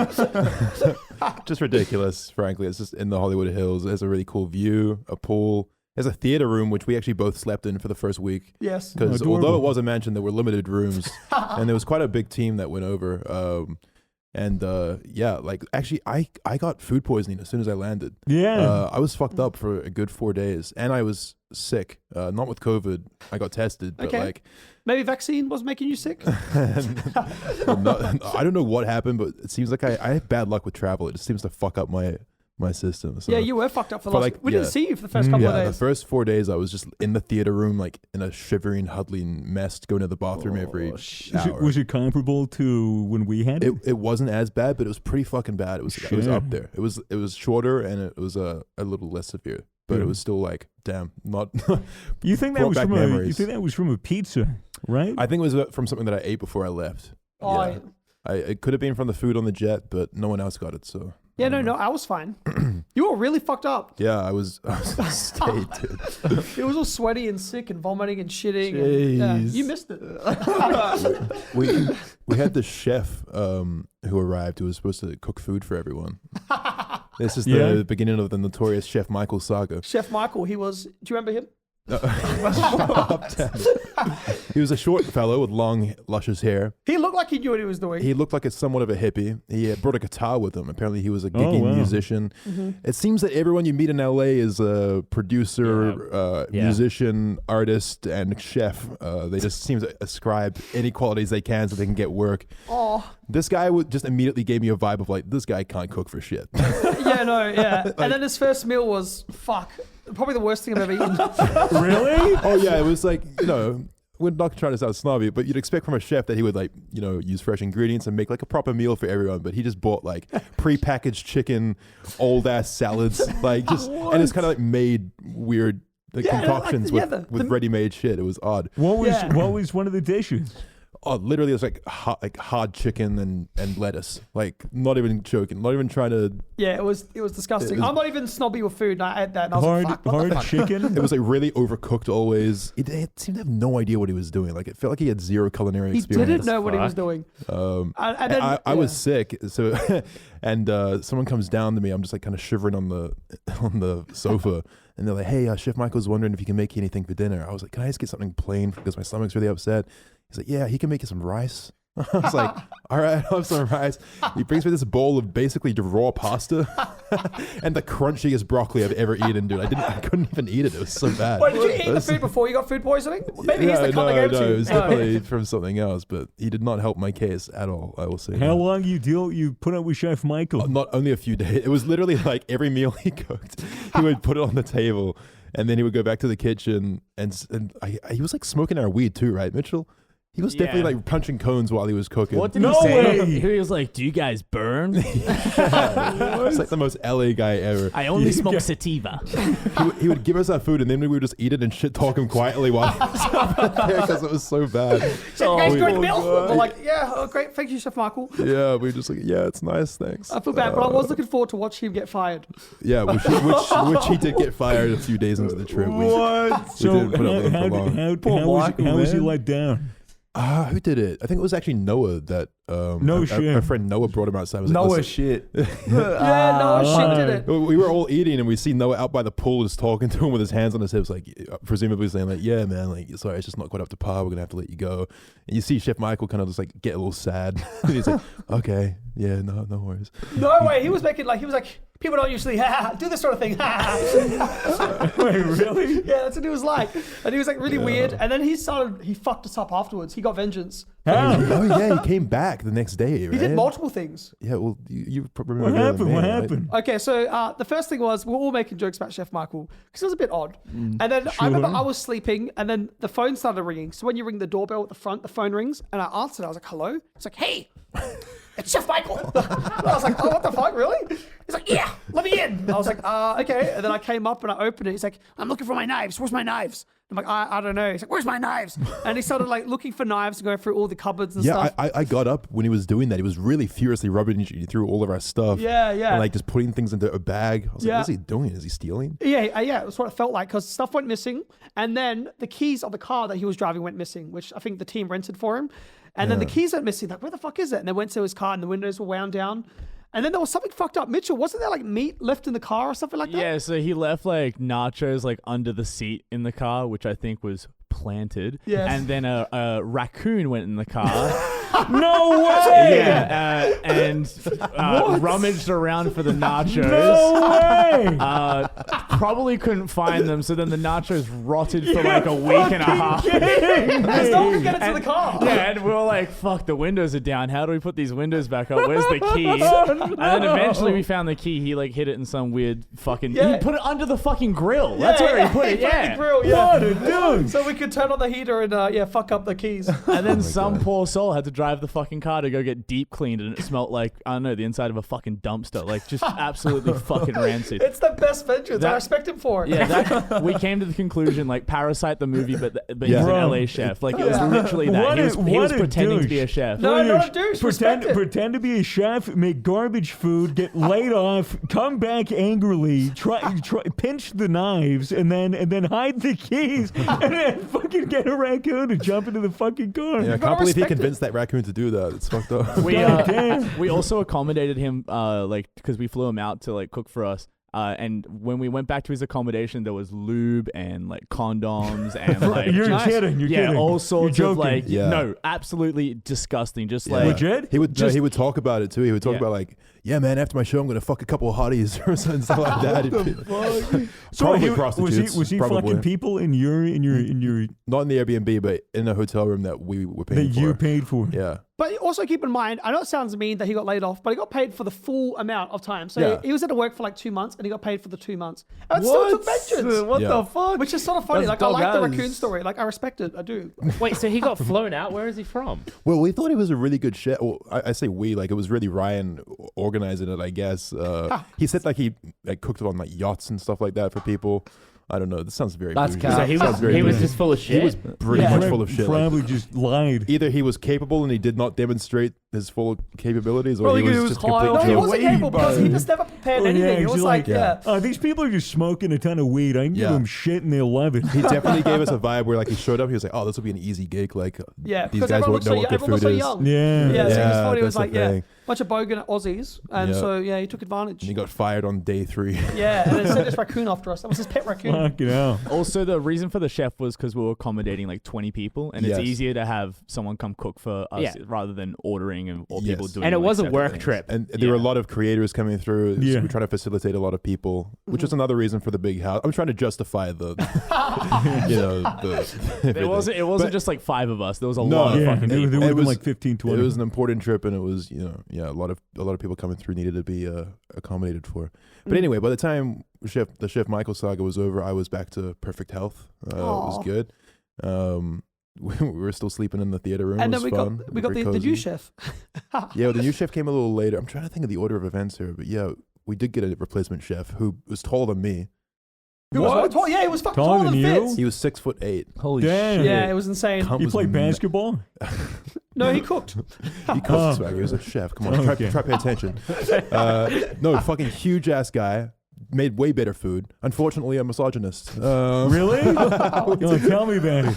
Just ridiculous, frankly. It's just in the Hollywood Hills. It has a really cool view, a pool. There's a theater room, which we actually both slept in for the first week. Yes. Because Adorable. although it was a mansion, there were limited rooms. And there was quite a big team that went over. Yeah, like actually, I got food poisoning as soon as I landed. Yeah. I was fucked up for a good 4 days. And I was sick. Not with COVID. I got tested. But Okay. like, Maybe vaccine was making you sick? I don't know what happened, but it seems like I have bad luck with travel. It just seems to fuck up my system. So Yeah, you were fucked up for the For, last... like, we didn't yeah. see you for the first couple yeah, of the days. first 4 days I was just in the theater room, like in a shivering, huddling mess, going to the bathroom every hour. Was it comparable to when we had it? It wasn't as bad, but it was pretty fucking bad. It was Sure. up there. It was shorter and it was a little less severe, but it was still like, damn, not. You think that brought was back from memories. you think that was from a pizza, right? I think it was from something that I ate before I left. Oh, Yeah. It could have been from the food on the jet, but no one else got it, so Yeah, no, I was fine. You were really fucked up. Yeah, I was state, dude. It was all sweaty and sick and vomiting and shitting. And, yeah, Jeez. you missed it. We had the chef who arrived who was supposed to cook food for everyone. This is the beginning of the notorious Chef Michael saga. Chef Michael, he was. Do you remember him? He was a short fellow with long, luscious hair. He looked like he knew what he was doing. He looked like somewhat of a hippie. He brought a guitar with him. Apparently, he was a gigging musician. Mm-hmm. It seems that everyone you meet in LA is a producer, musician, artist, and chef. They just seem to ascribe any qualities they can so they can get work. Oh. This guy just immediately gave me a vibe of like, this guy can't cook for shit. And then his first meal was, probably the worst thing I've ever eaten. Really? Oh yeah, it was like, we're not trying to sound snobby, but you'd expect from a chef that he would like, use fresh ingredients and make like a proper meal for everyone. But he just bought like prepackaged chicken, old ass salads, like just, and it's kind of like made weird concoctions with ready-made shit. It was odd. What was one of the dishes? Oh, literally, it was like hard chicken and lettuce. Like, not even joking. Not even trying to. Yeah, it was disgusting. I'm not even snobby with food, and I ate that, and I was like, fuck, what the hard fuck? chicken. It was like really overcooked always. He seemed to have no idea what he was doing. Like, it felt like he had zero culinary He experience. didn't know what he was doing. And then, I was sick, so and someone comes down to me. I'm just like kind of shivering on the sofa, and they're like, "Hey, Chef Michael's wondering if you can make anything for dinner." I was like, "Can I just get something plain because my stomach's really upset?" He's like, "Yeah, he can make you some rice." I was like, "All right, I'll have some rice." He brings me this bowl of basically raw pasta and the crunchiest broccoli I've ever eaten, dude. I couldn't even eat it. It was so bad. Wait, did you eat the food before you got food poisoning? Maybe he's the kind that gave it to you. It was definitely from something else, but he did not help my case at all, I will say. How long you put up with Chef Michael? Not only a few days. It was literally like every meal he cooked, he would put it on the table, and then he would go back to the kitchen, and he was like smoking our weed too, right, Mitchell? He was definitely like punching cones while he was cooking. What did he say? He was like, "Do you guys burn?" It's like the most LA guy ever. I only smoke sativa. He would give us our food, and then we would just eat it and shit talk him quietly while he was over there because it was so bad. So you guys enjoyed the meal? We're like, yeah, great. Thank you, Chef Michael. Yeah, we were just like, yeah, it's nice, thanks. I feel bad, but I was looking forward to watching him get fired. Yeah, which he did get fired a few days into the trip. What? We didn't put up with him for long. How was he let down? Who did it? I think it was actually Noah that shit. our friend Noah brought him outside. Was like, Noah "Listen." shit. Noah shit did it. We were all eating and we see Noah out by the pool just talking to him with his hands on his hips, like presumably saying like, "Yeah, man, like sorry, it's just not quite up to par. We're gonna have to let you go." And you see Chef Michael kind of just like get a little sad. And he's like, "Okay, yeah, no worries." No way. He was making like people don't usually do this sort of thing. Wait, really? Yeah, that's what he was like. And he was like really weird. And then he fucked us up afterwards. He got vengeance. Oh yeah, he came back the next day. Right? He did multiple things. Yeah, well, you probably What remember happened? me, What right? happened? Okay, so the first thing was we were all making jokes about Chef Michael because it was a bit odd. And then I remember I was sleeping and then the phone started ringing. So when you ring the doorbell at the front, the phone rings and I answered. I was like, "Hello?" It's like, "Hey, it's Chef Michael." I was like, "Oh, what the fuck, really?" He's like, "Yeah, let me in." I was like, "Okay." And then I came up and I opened it. He's like, "I'm looking for my knives. Where's my knives?" I'm like, I don't know. He's like, "Where's my knives?" And he started like looking for knives and going through all the cupboards and stuff. I got up when he was doing that. He was really furiously rubbing through all of our stuff. Yeah. And like just putting things into a bag. I was like, Yeah. "What's he doing? Is he stealing?" Yeah, that's what it felt like because stuff went missing. And then the keys of the car that he was driving went missing, which I think the team rented for him. And then the keys went missing. Like, where the fuck is it? And they went to his car and the windows were wound down. And then there was something fucked up. Mitchell, wasn't there like meat left in the car or something like that? Yeah, so he left like nachos like under the seat in the car, which I think was planted. Yes. And then a raccoon went in the car. No way! Yeah, and rummaged around for the nachos. No way! Probably couldn't find them, so then the nachos rotted for like a week and a half. Because no one could get into the car. Yeah, and we were like, "Fuck, the windows are down. How do we put these windows back up? Where's the key?" And then eventually we found the key. He like hid it in some weird fucking. Yeah. He put it under the fucking grill. That's where he put it. He put it in Yeah. the grill, yeah. What a dude! So we could turn on the heater and fuck up the keys. And then some poor soul had to drive the fucking car to go get deep cleaned, and it smelled like, I don't know, the inside of a fucking dumpster. Like just absolutely fucking rancid. It's the best vengeance. I respect him for it. Yeah, we came to the conclusion like Parasite the movie, but he's an Bro. LA chef. Like it was literally that. What He was what a pretending to douche. be a chef. No, not a douche. Respect it. Pretend to be a chef, make garbage food, get laid off, come back angrily, try pinch the knives, and then hide the keys, and then fucking get a raccoon to jump into the fucking car. Yeah, I can't believe he convinced that raccoon to do that. It's fucked up. We also accommodated him like because we flew him out to like cook for us. And when we went back to his accommodation, there was lube and like condoms and like You're kidding. You're kidding. all sorts You're of like Yeah. no, absolutely disgusting. Just Yeah. like Legit? He would talk about it too. He would talk Yeah. about like, yeah, man, after my show, I'm gonna fuck a couple of hotties or something stuff like that. So Probably he, prostitutes. was he probably. fucking people in your Not in the Airbnb, but in a hotel room that we were that paying for. you paid for? Yeah. But also keep in mind, I know it sounds mean that he got laid off, but he got paid for the full amount of time. So Yeah. he was at work for like 2 months, and he got paid for the 2 months. And it still took vengeance. What Yeah. the fuck? Which is sort of funny. That's Like, I like the dog raccoon ass. story. Like, I respect it. I do. Wait, so he got flown out? Where is he from? Well, we thought he was a really good chef. Well, I say we, like it was really Ryan organizing it, I guess. He said like he like cooked on like yachts and stuff like that for people. I don't know. This sounds very That's bougie. cap. So he Sounds was very bougie. just full of shit. He was pretty Yeah. much full of shit. Like, Probably just lied. either he was capable and he did not demonstrate his full capabilities, or Probably he 'cause was he was just high complete on No, he joke. wasn't weed, capable because he bro. just never prepared Oh, yeah, anything. It he's was like, like, yeah. These people are just smoking a ton of weed. I can give Yeah. them shit and they'll love it. He definitely gave us a vibe where like he showed up, he was like, oh, this will be an easy gig. Like Yeah, these because guys everyone won't looks know so, what good everyone looks food so is. young. Yeah. Yeah, so he just thought he that's was the like, yeah, thing. bunch of bogan Aussies. And Yeah. so, yeah, he took advantage. And he got fired on day 3. Yeah, and then sent this raccoon after us. That was his pet raccoon. Fucking hell. Also, the reason for the chef was because we were accommodating like 20 people, and it's Yes. easier to have someone come cook for us Yeah. rather than ordering and or people Yes. doing. And it like, was a separate work things. trip. And there were a lot of creators coming through. Yeah. So we're trying to facilitate a lot of people, which is another reason for the big house. I'm trying to justify the, It wasn't But- just like 5 of us. There was a No. lot of Yeah, fucking there people. would have been was- like 15, 20. It was an important trip, and it was a lot of people coming through needed to be accommodated for. But anyway, by the time the Chef Michael saga was over, I was back to perfect health. It was Aw. good. We were still sleeping in the theater room. And it then was fun. we got Very the new cozy. chef. Yeah, the new chef came a little later. I'm trying to think of the order of events here, but yeah, we did get a replacement chef who was taller than me. He was tall. Yeah, he was fucking Taller taller than than you? Fitz. He was 6'8". Holy Damn. shit. Yeah, it was insane. Cunt You was play ma- basketball? No, he cooked. He cooked swag. He was a chef. Come on, Okay. try pay attention. No, fucking huge ass guy. Made way better food. Unfortunately, a misogynist. Really? Tell me about it.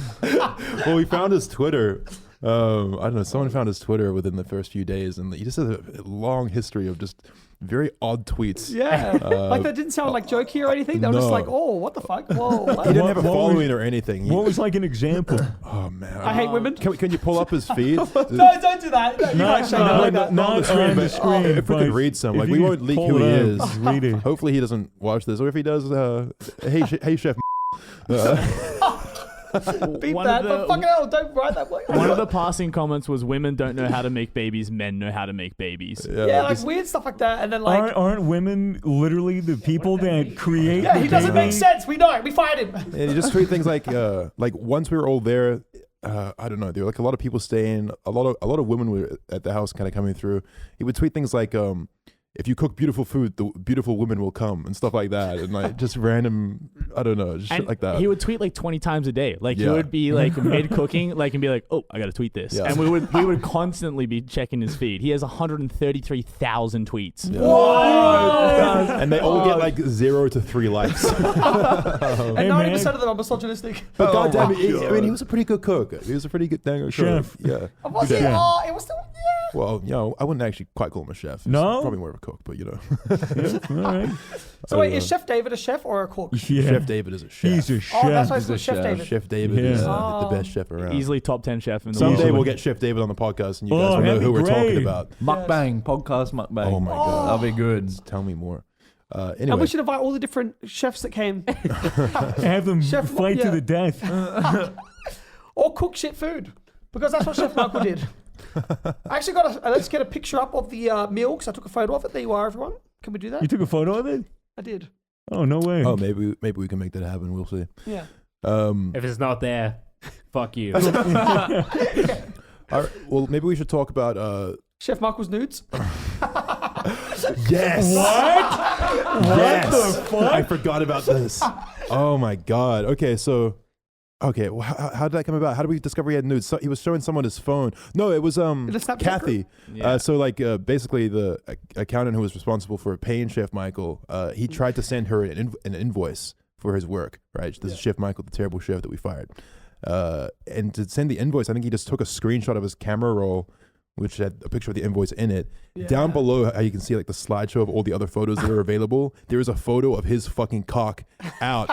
Well, we found his Twitter. I don't know. Someone found his Twitter within the first few days, and he just has a long history of just very odd tweets. Yeah. Like that didn't sound like jokey or anything. They were just no. like, oh, what the fuck? Whoa. He What? didn't have a What was- following or anything. He- What was like an example? oh man, I hate women. Can you pull up his feed? No, don't do that. No, you Not- can't say that like that. not on the screen, if we but could read some, if like you we could won't leak pull who he it is. out, read it. Hopefully he doesn't watch this, or if he does, hey chef. Beat One that. of the- But fucking hell, don't write that way. One of the passing comments was women don't know how to make babies, men know how to make babies. Yeah, like just- weird stuff like that. And then like, Aren't women literally the people that create yeah, the he doesn't baby? make sense. We know it. We fired him. and he just tweet things like once we were all there, I don't know, there were like a lot of people staying, a lot of women were at the house kind of coming through. He would tweet things like if you cook beautiful food, the beautiful women will come and stuff like that, and like just random, I don't know, just And shit like that. he would tweet like 20 times a day. Like he Yeah. would be like mid cooking, like and be like, "Oh, I got to tweet this," Yeah. and we would constantly be checking his feed. He has 133,000 tweets. Yeah. And they all get like 0 to 3 likes. And Hey, 90% man. of them are misogynistic. But Oh goddamn, my I mean, he was a pretty good cook. He was a pretty good dang cook. Chef. Yeah. Was it? Yeah. Oh, it was still. Yeah. Well, I wouldn't actually quite call him a chef. He's No? probably more of a cook, but All right. So wait, is Chef David a chef or a cook? Yeah. Chef David is a chef. He's a chef. Oh, that's why it's He's a called Chef chef. David. Chef David Yeah. is Oh. the best chef around. Easily top 10 chef in the Someday world. we'll get Chef David on the podcast, and you Oh, guys will know that'd who be we're talking great. about. Mukbang, podcast mukbang. Oh my god, That'll be good. tell me more. And Anyway, we should invite all the different chefs that came, Have them Chef- fight yeah. to the death. or cook shit food, because that's what Chef Michael did. I actually got let's get a picture up of the meal because I took a photo of it. There you are, everyone. Can we do that? You took a photo of it? I did. Oh, no way. oh maybe we can make that happen. We'll see. Yeah. If it's not there, fuck you. All right, well, maybe we should talk about Chef Michael's nudes. Yes. What? Yes. What the fuck? I forgot about this. Oh my god. Okay, so well, how did that come about? How did we discover he had nudes? So he was showing someone his phone. No, it was the Snapchat Kathy. Yeah. So like basically the accountant who was responsible for paying Chef Michael, he tried to send her an invoice for his work. Right, this is Chef Michael, the terrible chef that we fired. And to send the invoice, I think he just took a screenshot of his camera roll, which had a picture of the invoice in it. Yeah. Down below, how you can see like the slideshow of all the other photos that are available. There is a photo of his fucking cock out.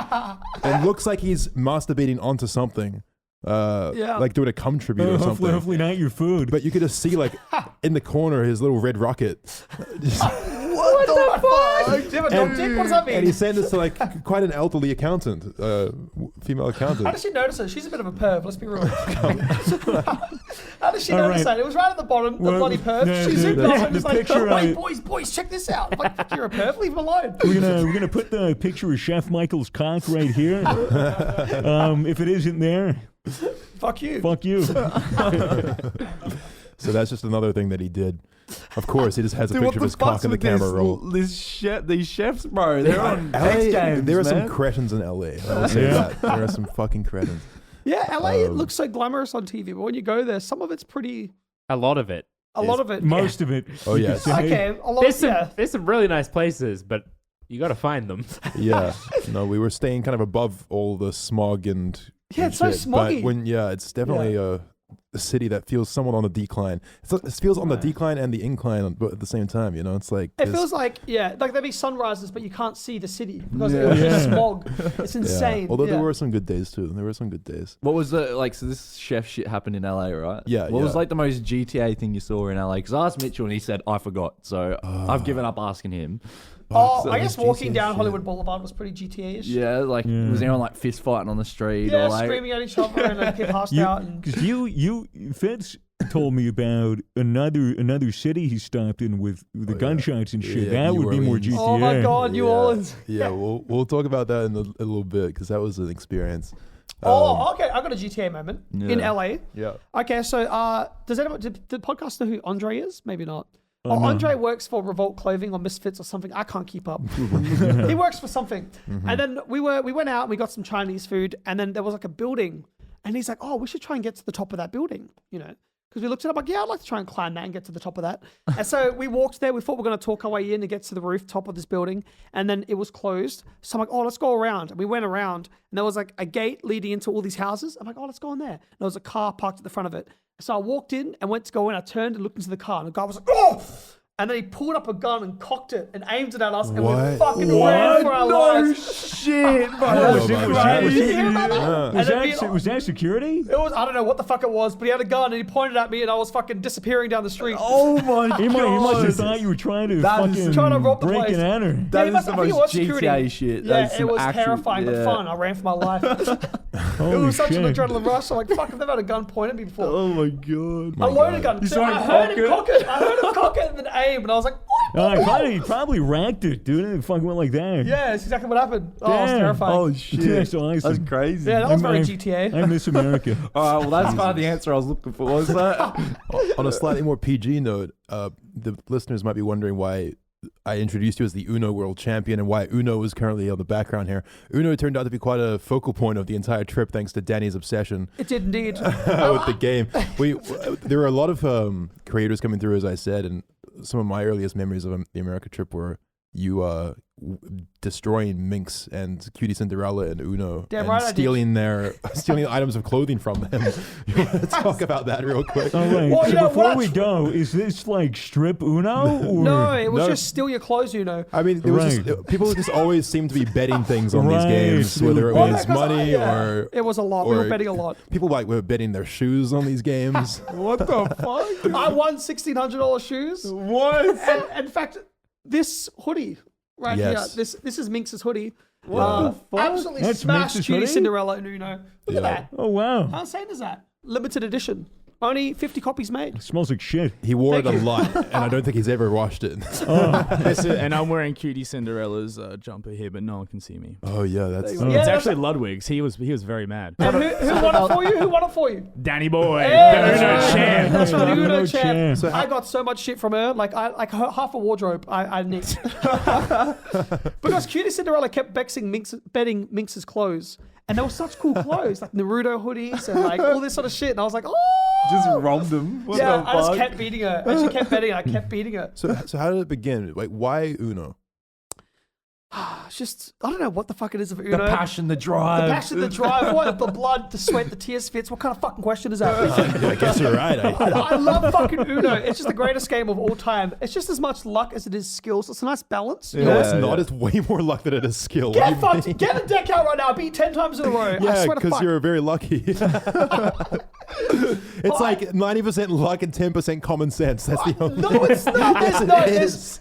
It looks like he's masturbating onto something, like doing a cum tribute or something. Hopefully not your food. But you could just see like in the corner his little red rocket. What the fuck? Do you have a dog dick? What does that mean? And he sent this to like quite an elderly accountant, female accountant. How does she notice it? She's a bit of a perv, let's be real. How does she notice that? It was right at the bottom, the bloody perv. She zoomed up and was like, boys, check this out. I'm like, fuck, you're a perv, leave him alone. We're gonna put the picture of Chef Michael's cock right here. If it isn't there, fuck you. fuck you. So that's just another thing that he did. Of course, he just has a Dude, picture of his cock in the camera roll. These chefs, bro, they're on LA, X Games, there are man. some cretins in LA. I will say that. There are some fucking cretins. Yeah, LA looks so glamorous on TV, but when you go there, some of it's pretty. A lot of it. A lot of it. Most of it. Oh, yes. Okay, a lot. There's some really nice places, but you got to find them. Yeah. No, we were staying kind of above all the smog and It's so shit. smoggy. But it's definitely a city that feels somewhat on the decline. It feels on the decline and the incline at the same time. You know, it's like It feels like there'd be sunrises, but you can't see the city because it's just smog. It's insane. Yeah. Although there were some good days too. There were some good days. What was so this chef shit happened in LA, right? Yeah. What was like the most GTA thing you saw in LA? Because I asked Mitchell and he said, I forgot. So I've given up asking him. Oh, I guess walking down Hollywood Boulevard was pretty GTA-ish. Yeah, was anyone like fist fighting on the street? Yeah, or like screaming at each other and like, get passed out. Because you Fitz told me about another city he stopped in with the gunshots and shit. Yeah, that New would be more Orleans. GTA. Oh my God, New Orleans. Yeah, we'll talk about that in a little bit because that was an experience. Okay, I got a GTA moment in LA. Yeah. Okay, so does anyone did the podcast know who Andre is? Maybe not. No. Andre works for Revolt Clothing or Misfits or something. I can't keep up. He works for something. And then we went out and we got some Chinese food and then there was like a building and he's like, oh, we should try and get to the top of that building, you know. Because we looked at it, I'm like, yeah, I'd like to try and climb that and get to the top of that. And so we walked there. We thought we were going to talk our way in and get to the rooftop of this building. And then it was closed. So I'm like, oh, let's go around. And we went around and there was like a gate leading into all these houses. I'm like, oh, let's go in there. And there was a car parked at the front of it. So I walked in and went to go in. I turned and looked into the car and the guy was like, oh! And then he pulled up a gun and cocked it and aimed it at us and we fucking ran for our lives. shit, bro. Was that security? It was, I don't know what the fuck it was, but he had a gun and he pointed at me and I was fucking disappearing down the street. Oh my God. He must have thought you were trying to Trying to rob the break place. and enter. That Yeah, is the I think it was most security. GTA shit. Yeah, That is it some was actual- terrifying but fun. I ran for my life. It was such an adrenaline rush. I'm like, fuck, I've never had a gun pointed at me before. Oh my God. A loaded gun. You So saw I him heard him cock cock it. I heard him cock it and then aim and I was like, He probably racked it, dude. It fucking went like that. yeah, that's exactly what happened. Oh, it was Damn. terrifying. Oh shit. That's awesome. That's crazy. Yeah, that was very I'm- GTA. I miss America. All right, well, that's kind of the answer I was looking for. What was that? On a slightly more PG note, the listeners might be wondering why I introduced you as the Uno World Champion and why Uno is currently on the background here. Uno turned out to be quite a focal point of the entire trip thanks to Danny's obsession It did indeed. with the game. There were a lot of creators coming through, as I said, and some of my earliest memories of the America trip were you destroying Minx and Cutie Cinderella and Uno Damn and right I did. stealing items of clothing from them. You want to talk about that real quick? Oh, wait. Well, so you know, before what we go, is this like strip Uno? Or? No, it was No. just steal your clothes, you know. I mean, there was just, people just always seem to be betting things on these games, whether it was money or It was a lot. We or- were betting a lot. people were betting their shoes on these games. What the fuck? I won $1,600 shoes. What? And in fact, this hoodie right Yes. here, this is Minx's hoodie. What the fuck? Absolutely That's smashed Minx's Cutie hoodie? Cinderella and Uno. Look at that. Oh, wow. How insane is that? Limited edition. Only 50 copies made. It smells like shit. He wore it Thank a you. lot, and I don't think he's ever washed it. And I'm wearing Cutie Cinderella's jumper here, but no one can see me. Oh yeah, that's. Yeah, It's that's actually Ludwig's. He was very mad. And who won it for you? Who won it for you? Danny boy, Hey! the Uno champ. That's right, Uno Uno champ. champ. I got so much shit from her. Like half a wardrobe I nicked. Because Cutie Cinderella kept betting Minx's clothes. And they were such cool clothes, like Naruto hoodies and like all this sort of shit. And I was like, oh! Just robbed him. What Yeah, the I just fuck? kept beating her. And she kept betting, I kept beating her. So how did it begin? Like, why Uno? It's just, I don't know what the fuck it is of The Uno. passion, the The drive. passion, the drive, what? The blood, the sweat, the tears, Fitz. What kind of fucking question is that? I guess you're right. I love fucking Uno. It's just the greatest game of all time. It's just as much luck as it is skill. So it's a nice balance. You No, know? it's Yeah, not. yeah. It's way more luck than it is skill. Get fucked. Get the deck out right now. I beat 10 times in a row. I Yeah, swear to because fuck. you're very lucky. It's like 90% luck and 10% common sense. That's the only. No, it's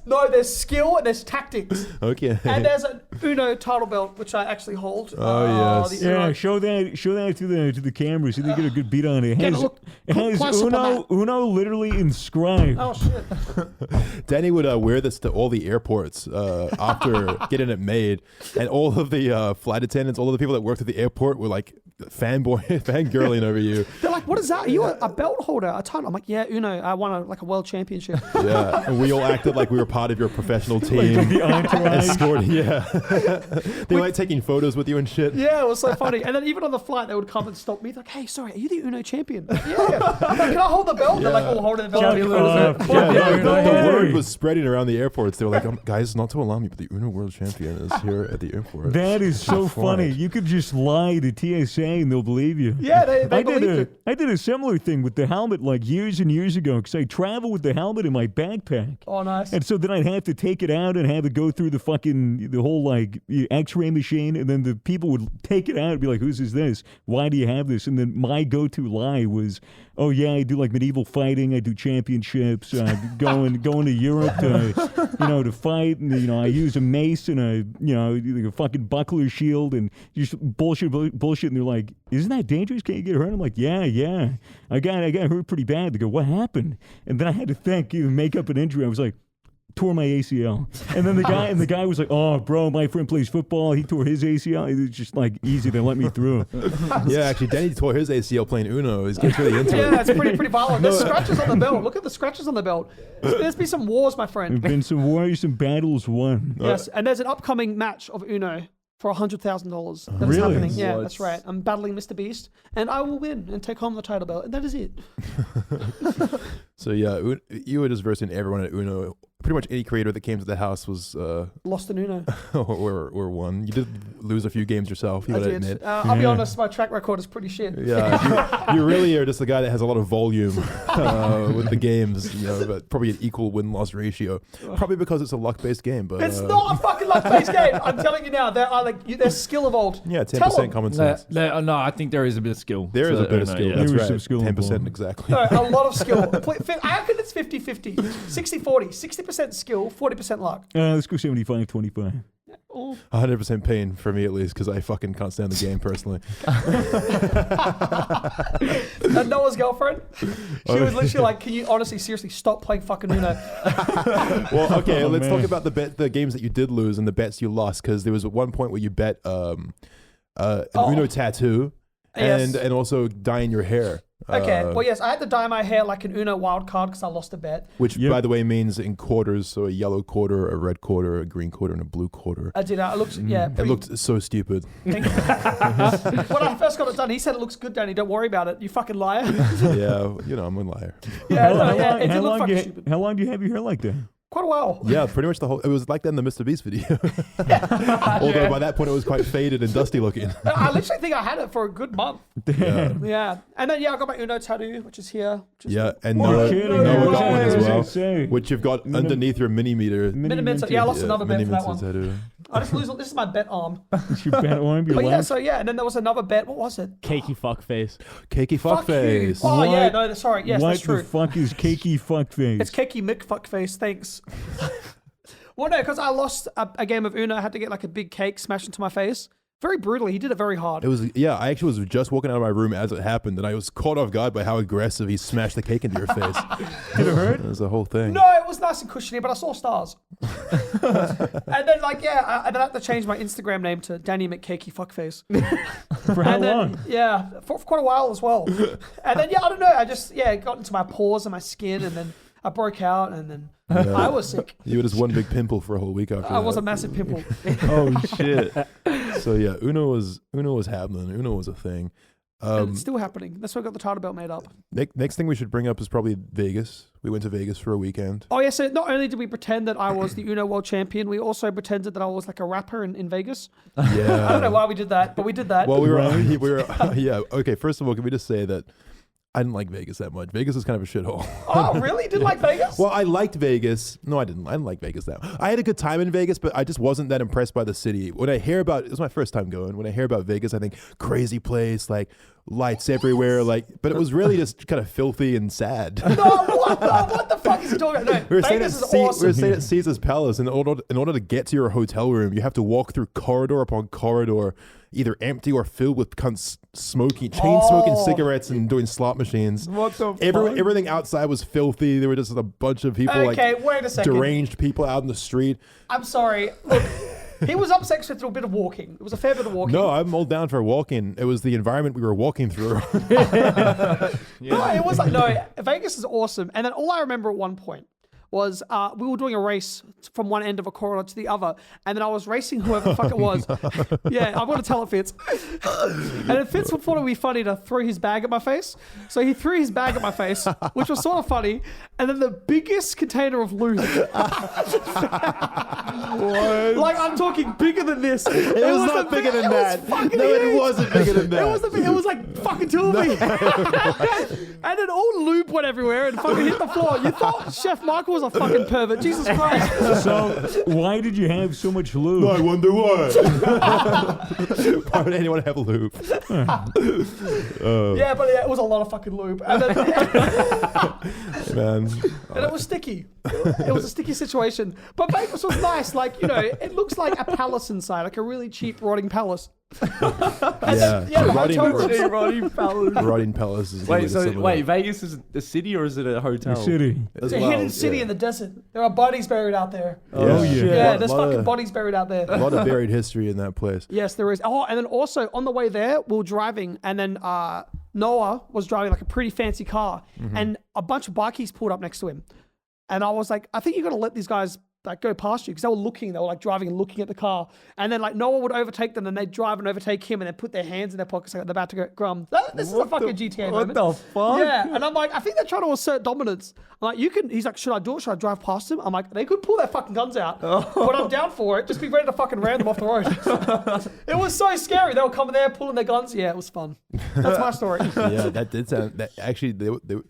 not. There's skill and there's tactics. Okay. And there's an Uno title belt, which I actually hold. Oh, yes. the Uno. Yeah, show that to the camera so they get a good beat on it. Get a It look has close up on Uno literally inscribed. Oh, shit. Danny would wear this to all the airports after getting it made, and all of the flight attendants, all of the people that worked at the airport were like fangirling over you. They're like, what is that? Are you a belt holder? A title? I'm like, yeah, Uno. I won a world championship. Yeah, and we all acted like we were part of your professional team. The entourage. Escorting, yeah. They were like taking photos with you and shit. Yeah, it was so funny. And then even on the flight, they would come and stop me. They're like, hey, sorry, are you the Uno champion? Yeah. Like, can I hold the belt? They're like, all holding the belt. Shut taking up. photos. Yeah, the Hey. word was spreading around the airports. They were like, guys, not to alarm you, but the Uno world champion is here at the airport. That is so That's funny. right. You could just lie to TSA and they'll believe you. Yeah, they believed it. I did a similar thing with the helmet like years and years ago because I travel with the helmet in my backpack. Oh, nice. And so then I'd have to take it out and have it go through the whole like X-ray machine, and then the people would take it out and be like, "Whose is this? Why do you have this?" And then my go-to lie was, "Oh yeah, I do like medieval fighting. I do championships. Going to Europe to fight. And I use a mace and a fucking buckler shield and just bullshit. And they're like, "Isn't that dangerous? Can't you get hurt?" I'm like, "Yeah. I got hurt pretty bad." They go, "What happened?" And then I had to think, make up an injury. I was like, tore my ACL. And then the guy was like, "Oh, bro, my friend plays football. He tore his ACL." It was just like easy to let me through. Yeah, actually, Danny tore his ACL playing Uno. He's getting really into it. Yeah, it's pretty violent. There's scratches on the belt. Look at the scratches on the belt. There's been some wars, my friend. There's been some wars, some battles won. Yes, and there's an upcoming match of Uno for $100,000. That's Really? happening. Yeah, What? that's right. I'm battling Mr. Beast, and I will win and take home the title belt, and that is it. So yeah, you were just versing everyone at Uno. Pretty much any creator that came to the house was Lost in Uno. or won. You did lose a few games yourself. You I gotta did. admit. I'll be Yeah. honest, my track record is pretty shit. Yeah, you really are just the guy that has a lot of volume with the games, but probably an equal win-loss ratio. Probably because it's a luck-based game, but It's not a fucking luck-based game. I'm telling you now. There's skill involved. yeah, Tell 'em. 10% common sense. No, I think there is a bit of skill. There is to a bit of Uno, skill. yeah. That's There is right. some skill 10% involved. exactly. No, a lot of skill. I reckon it's 50-50. 60-40. 60% skill, 40% luck. Let's go 75-25. Oh. 100% pain for me at least because I fucking can't stand the game personally. And Noah's girlfriend, she was literally like, "Can you honestly, seriously, stop playing fucking Uno?" Well, okay, Oh, let's man. talk about the games that you did lose and the bets you lost because there was at one point where you bet an Uno tattoo Yes. and also dyeing your hair. Okay, well, yes, I had to dye my hair like an Uno wild card because I lost a bet. Which, Yep. by the way, means in quarters, so a yellow quarter, a red quarter, a green quarter, and a blue quarter. I did. It looked, yeah. It looked so stupid. When I first got it done, he said it looks good, Danny. Don't worry about it. You fucking liar. Yeah, I'm a liar. Yeah, no, yeah. It did look fucking long stupid. how long do you have your hair like that? Quite a while. Yeah, pretty much the whole. It was like that in the Mr. Beast video. Although by that point it was quite faded and dusty looking. I literally think I had it for a good month. Yeah, Yeah. And then, I got my Uno tattoo, which is here. yeah, and Oh, Noah, kidding. Noah got one as What does well, it say? which you've got underneath your mini meter. Miniminter. Yeah, I lost another bet mini for that meter one. tattoo. I just lose. This is my bet arm. You bet on your But yeah, left? and then there was another bet. What was it? Cakey fuckface. Cakey Fuck you. fuckface. Oh, What? yeah, no, sorry. Yes, what that's true. the fuck is cakey fuckface? It's cakey McFuckface, thanks. Well, no, because I lost a game of Uno. I had to get like a big cake smashed into my face. very brutally. He did it very hard. It was, yeah, I actually was just walking out of my room as it happened, and I was caught off guard by how aggressive he smashed the cake into your face. Did it hurt? It was the whole thing. No, it was nice and cushiony, but I saw stars. And then, like, I had to change my Instagram name to Danny McCakey Fuckface. For how And then, long? yeah, for quite a while as well. And then, yeah, I don't know. I just, it got into my pores and my skin, and then I broke out, and then I was sick. You were just one big pimple for a whole week after I was that. a massive pimple. Oh shit. So yeah, Uno was happening. Uno was a thing. And it's still happening. That's why I got the title belt made up. Next thing we should bring up is probably Vegas. We went to Vegas for a weekend. Oh, yeah, so not only did we pretend that I was the Uno World Champion, we also pretended that I was like a rapper in Vegas. Yeah. I don't know why we did that, but we did that. Well, we were yeah. Okay, first of all, can we just say that I didn't like Vegas that much. Vegas is kind of a shithole. Oh, really? You didn't like Vegas? Well, I liked Vegas. No, I didn't. I didn't like Vegas that much. I had a good time in Vegas, but I just wasn't that impressed by the city. When I hear about, it was my first time going. When I hear about Vegas, I think crazy place, like lights everywhere, like. But it was really just kind of filthy and sad. No, what the fuck is he talking about? No, Vegas is awesome. We were staying at Caesar's Palace, and in order to get to your hotel room, you have to walk through corridor upon corridor, either empty or filled with cunts smoking cigarettes and doing slot machines. What the fuck? Everything outside was filthy. There were just a bunch of people, Okay, wait a second. deranged people out in the street. I'm sorry. Look, he was upset because we through a bit of walking. It was a fair bit of walking. No, I'm all down for walking. It was the environment we were walking through. No, it was like, no, Vegas is awesome. And then all I remember at one point was we were doing a race from one end of a corridor to the other, and then I was racing whoever the fuck it was. Yeah, I'm going to tell it Fitz. And then Fitz thought it would be funny to throw his bag at my face. So he threw his bag at my face, which was sort of funny. And then the biggest container of lube. Like, I'm talking bigger than this. It was not bigger than that. No, it wasn't bigger than that. It was like fucking two of me. And then all lube went everywhere and fucking hit the floor. You thought Chef Michael was a fucking pervert. Jesus Christ. So, why did you have so much lube? I wonder why. Why would anyone have lube? Yeah, but it was a lot of fucking lube. And then, Man. and it was sticky. It was a sticky situation. But Vegas was nice. Like, you know, it looks like a palace inside, like a really cheap rotting palace. Yeah, the hotel rooms. Rotting Palace is Vegas is a city or is it a hotel? The city. It's a hidden city in the desert. There are bodies buried out there. Oh, yeah. Yeah, there's Lot fucking of- bodies buried out there. A lot of buried history in that place. Yes, there is. Oh, and then also on the way there, we were driving, and then Noah was driving like a pretty fancy car, and a bunch of bikies pulled up next to him. And I was like, I think you got to let these guys like go past you, because they were like driving and looking at the car. And then like Noah would overtake them, and they'd drive and overtake him, and then put their hands in their pockets like they're about to go grum. This is a fucking GTA What moment. the fuck? Yeah, and I'm like, I think they're trying to assert dominance. I'm like, you can. He's like, should I do it? Should I drive past him? I'm like, they could pull their fucking guns out, but I'm down for it. Just be ready to fucking ram them off the road. It was so scary. They were coming there, pulling their guns. Yeah, it was fun. That's my story. Yeah, that did sound. That actually,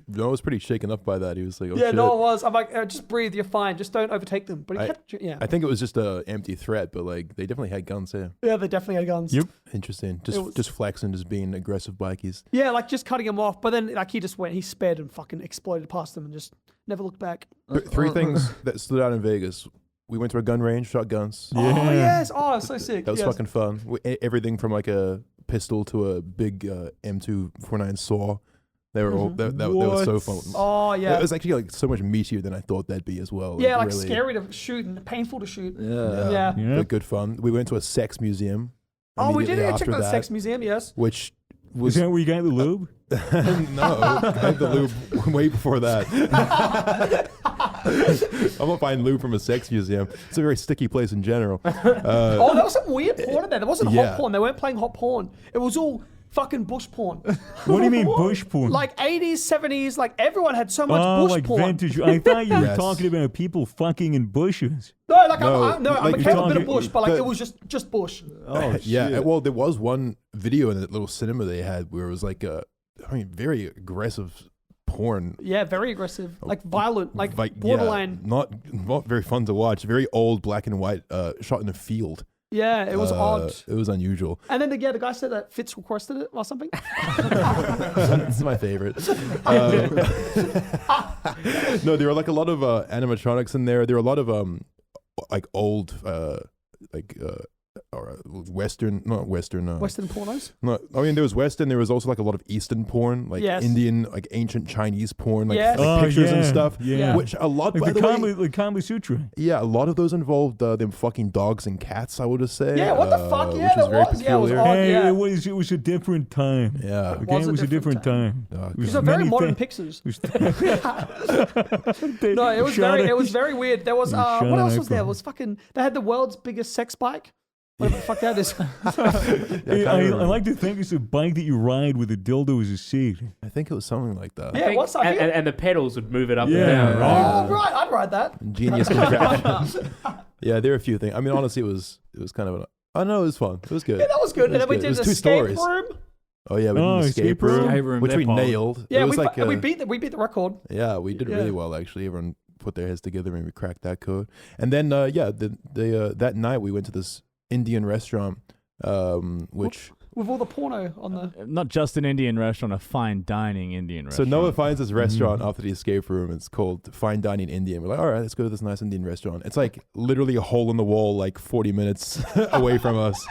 Noah was pretty shaken up by that. He was like, "Oh Yeah, shit." Noah was. I'm like, just breathe. You're fine. Just don't overtake them. But he kept. Yeah. I think it was just a empty threat, but like they definitely had guns there. Yeah, they definitely had guns. Yep. Interesting. It was- Just flexing, just being aggressive bikies. Yeah, like just cutting him off. But then like he just went. He sped and fucking exploded past them and just never looked back. Three things that stood out in Vegas. We went to a gun range, shot guns. Oh yes. Oh, so sick. That was Yes. fucking fun. Everything from like a pistol to a big M249 saw. They were all that was so fun. Oh yeah. It was actually like so much meatier than I thought that'd be as well. Yeah, like really, scary to shoot and painful to shoot. Yeah. Yeah. Yeah. but good fun. We went to a sex museum. Oh, we did immediately check after out the sex museum. Yes. which Is was that where you got the lube? no, I had the lube way before that. I'm not buying lube from a sex museum. It's a very sticky place in general. Oh, there was some weird porn in there. There wasn't Yeah. hot porn. They weren't playing hot porn. It was all fucking bush porn. What do you mean bush porn? Like 80s, 70s, like everyone had so much Oh, bush like porn. vintage. I thought you were Yes. talking about people fucking in bushes. No, like No, I'm like okay you're with a bit of talking- bush, but like but- it was just bush. Oh, Yeah, shit. well, there was one video in that little cinema they had where it was like very aggressive porn. Yeah, very aggressive, like violent, like Yeah, borderline. not very fun to watch. Very old, black and white, shot in a field. Yeah, it was odd. It was unusual. And then the guy said that Fitz requested it or something. It's my favorite. No, there were like a lot of animatronics in there. There were a lot of like old Western, not Western. Western pornos. No, I mean there was Western. There was also like a lot of Eastern porn, like Yes. Indian, like ancient Chinese porn, like, Yes. like pictures and yeah, stuff. yeah. Which a lot, by Like the way, the Kama Sutra. yeah, a lot of those involved them fucking dogs and cats. I would just say. Yeah, what the fuck? Which Yeah, was there very was. Yeah, it was peculiar. odd. Hey, yeah. it was a different time. Yeah. Okay, was it a was a different different time. Dog. These are very Many modern thi- pictures. They No, it was shot very, it was very weird. There was, shot what else an was there? It icon. was fucking, they had the world's biggest sex bike. Whatever the fuck that is. I like to think it's a bike that you ride with a dildo as a seat. I think it was something like that. Yeah, what's that? and the pedals would move it up Yeah, and down. right. Oh, right. I'd ride that. Genius contraption. Yeah, there are a few things. I mean, honestly, it was kind of. I know it was fun. It was good. Yeah, that was good. It And then we good. did It was the 2 escape stories. room. Oh yeah, we did the escape room, Escape room, which we they're nailed. Yeah, it was we beat the record. Yeah, we did really well actually. Everyone put their heads together and we cracked that code. And then that night we went to this Indian restaurant, which With all the porno on the. Not just an Indian restaurant, a fine dining Indian so restaurant. Noah finds this restaurant after the escape room. It's called Fine Dining Indian. We're like, all right, let's go to this nice Indian restaurant. It's like literally a hole in the wall, like 40 minutes away from us.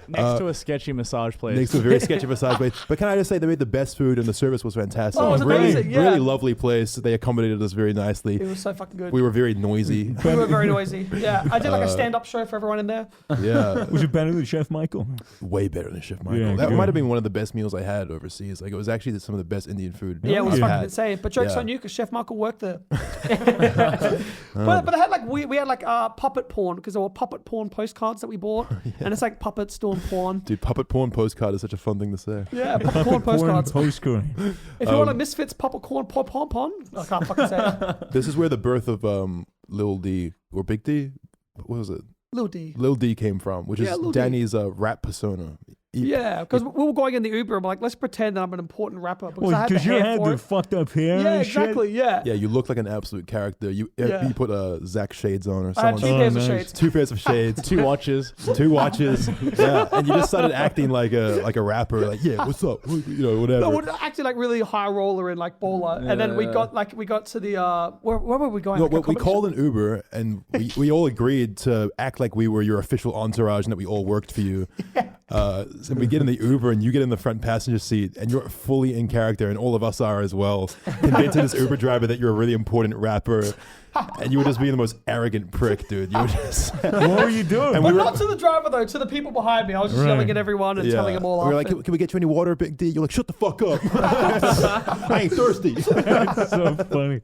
next to a sketchy massage place. Next to a very sketchy massage place. But can I just say they made the best food and the service was fantastic. Oh, it was really, amazing, yeah. really lovely place. They accommodated us very nicely. It was so fucking good. We were very noisy. We were very noisy. Yeah, I did like a stand-up show for everyone in there. Yeah. Was it better than Chef Michael? Way better than Chef Michael. Yeah, that good. might have been one of the best meals I had overseas. Like it was actually some of the best Indian food. Yeah, it was I've fucking had. insane. But jokes Yeah. on you, because Chef Michael worked there. But I had like we had like puppet porn, because there were puppet porn postcards that we bought, and it's like puppets doing porn. Dude, puppet porn postcard is such a fun thing to say. Yeah, puppet porn postcards. Postcard. If you want a Misfits puppet corn pom pom, I can't fucking say it. This is where the birth of Lil D or Big D, what was it? Lil D. Lil D came from, which Yeah, is Lil D. Danny's rap persona. Yeah, because we were going in the Uber and we're like, let's pretend that I'm an important rapper because I had the Because you hair had for the it. fucked up hair Yeah, and shit. exactly. Yeah. Yeah, you look like an absolute character. You Yeah. you put Zach shades on or I had something. two pairs of nice. shades. 2 pairs of shades, 2 watches. 2 watches. Yeah, and you just started acting like a rapper. Like, yeah, what's up? You know, whatever. No, we're acting like really high roller and like baller, and then we got to the where were we going? No, Like a we comedy called show? an Uber and we all agreed to act like we were your official entourage and that we all worked for you. So we get in the Uber and you get in the front passenger seat and you're fully in character and all of us are as well. Convincing this Uber driver that you're a really important rapper. And you were just being the most arrogant prick, dude. You were just. What were you doing? And But we were- not to the driver though, to the people behind me. I was just Right. yelling at everyone and telling them all We were off. like, can we get you any water, Big D? You're like, shut the fuck up. I ain't thirsty. That's so funny.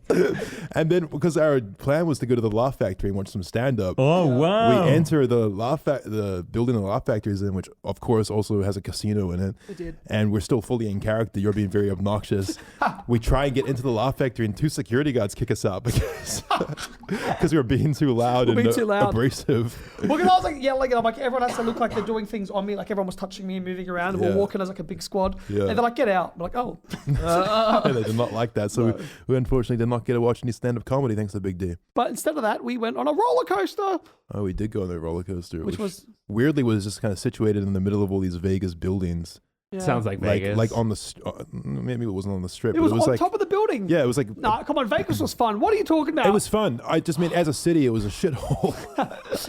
And then, because our plan was to go to the Laugh Factory and watch some stand-up. Oh, wow. We enter the the building the Laugh Factory is in, which of course also has a casino in it. It did. And we're still fully in character. You're being very obnoxious. We try and get into the Laugh Factory, and 2 security guards kick us out because we were being too loud We're and being too loud. abrasive. Well, because I was like yelling, and I'm like, everyone has to look like they're doing things on me, like everyone was touching me and moving around, and we're Yeah. walking as like a big squad. Yeah. And they're like, get out. I'm like, oh. And they did not like that. So we unfortunately did not get to watch any stand-up comedy thanks to Big D. But instead of that, we went on a roller coaster, Oh, we did go on the roller coaster, which was weirdly was just kind of situated in the middle of all these Vegas buildings. yeah. Sounds like Vegas. Like on the maybe it wasn't on the strip. It but was, it was on like top of the building. yeah, it was like Nah, come on, Vegas was fun. What are you talking about? it was fun. I just mean as a city, it was a shithole.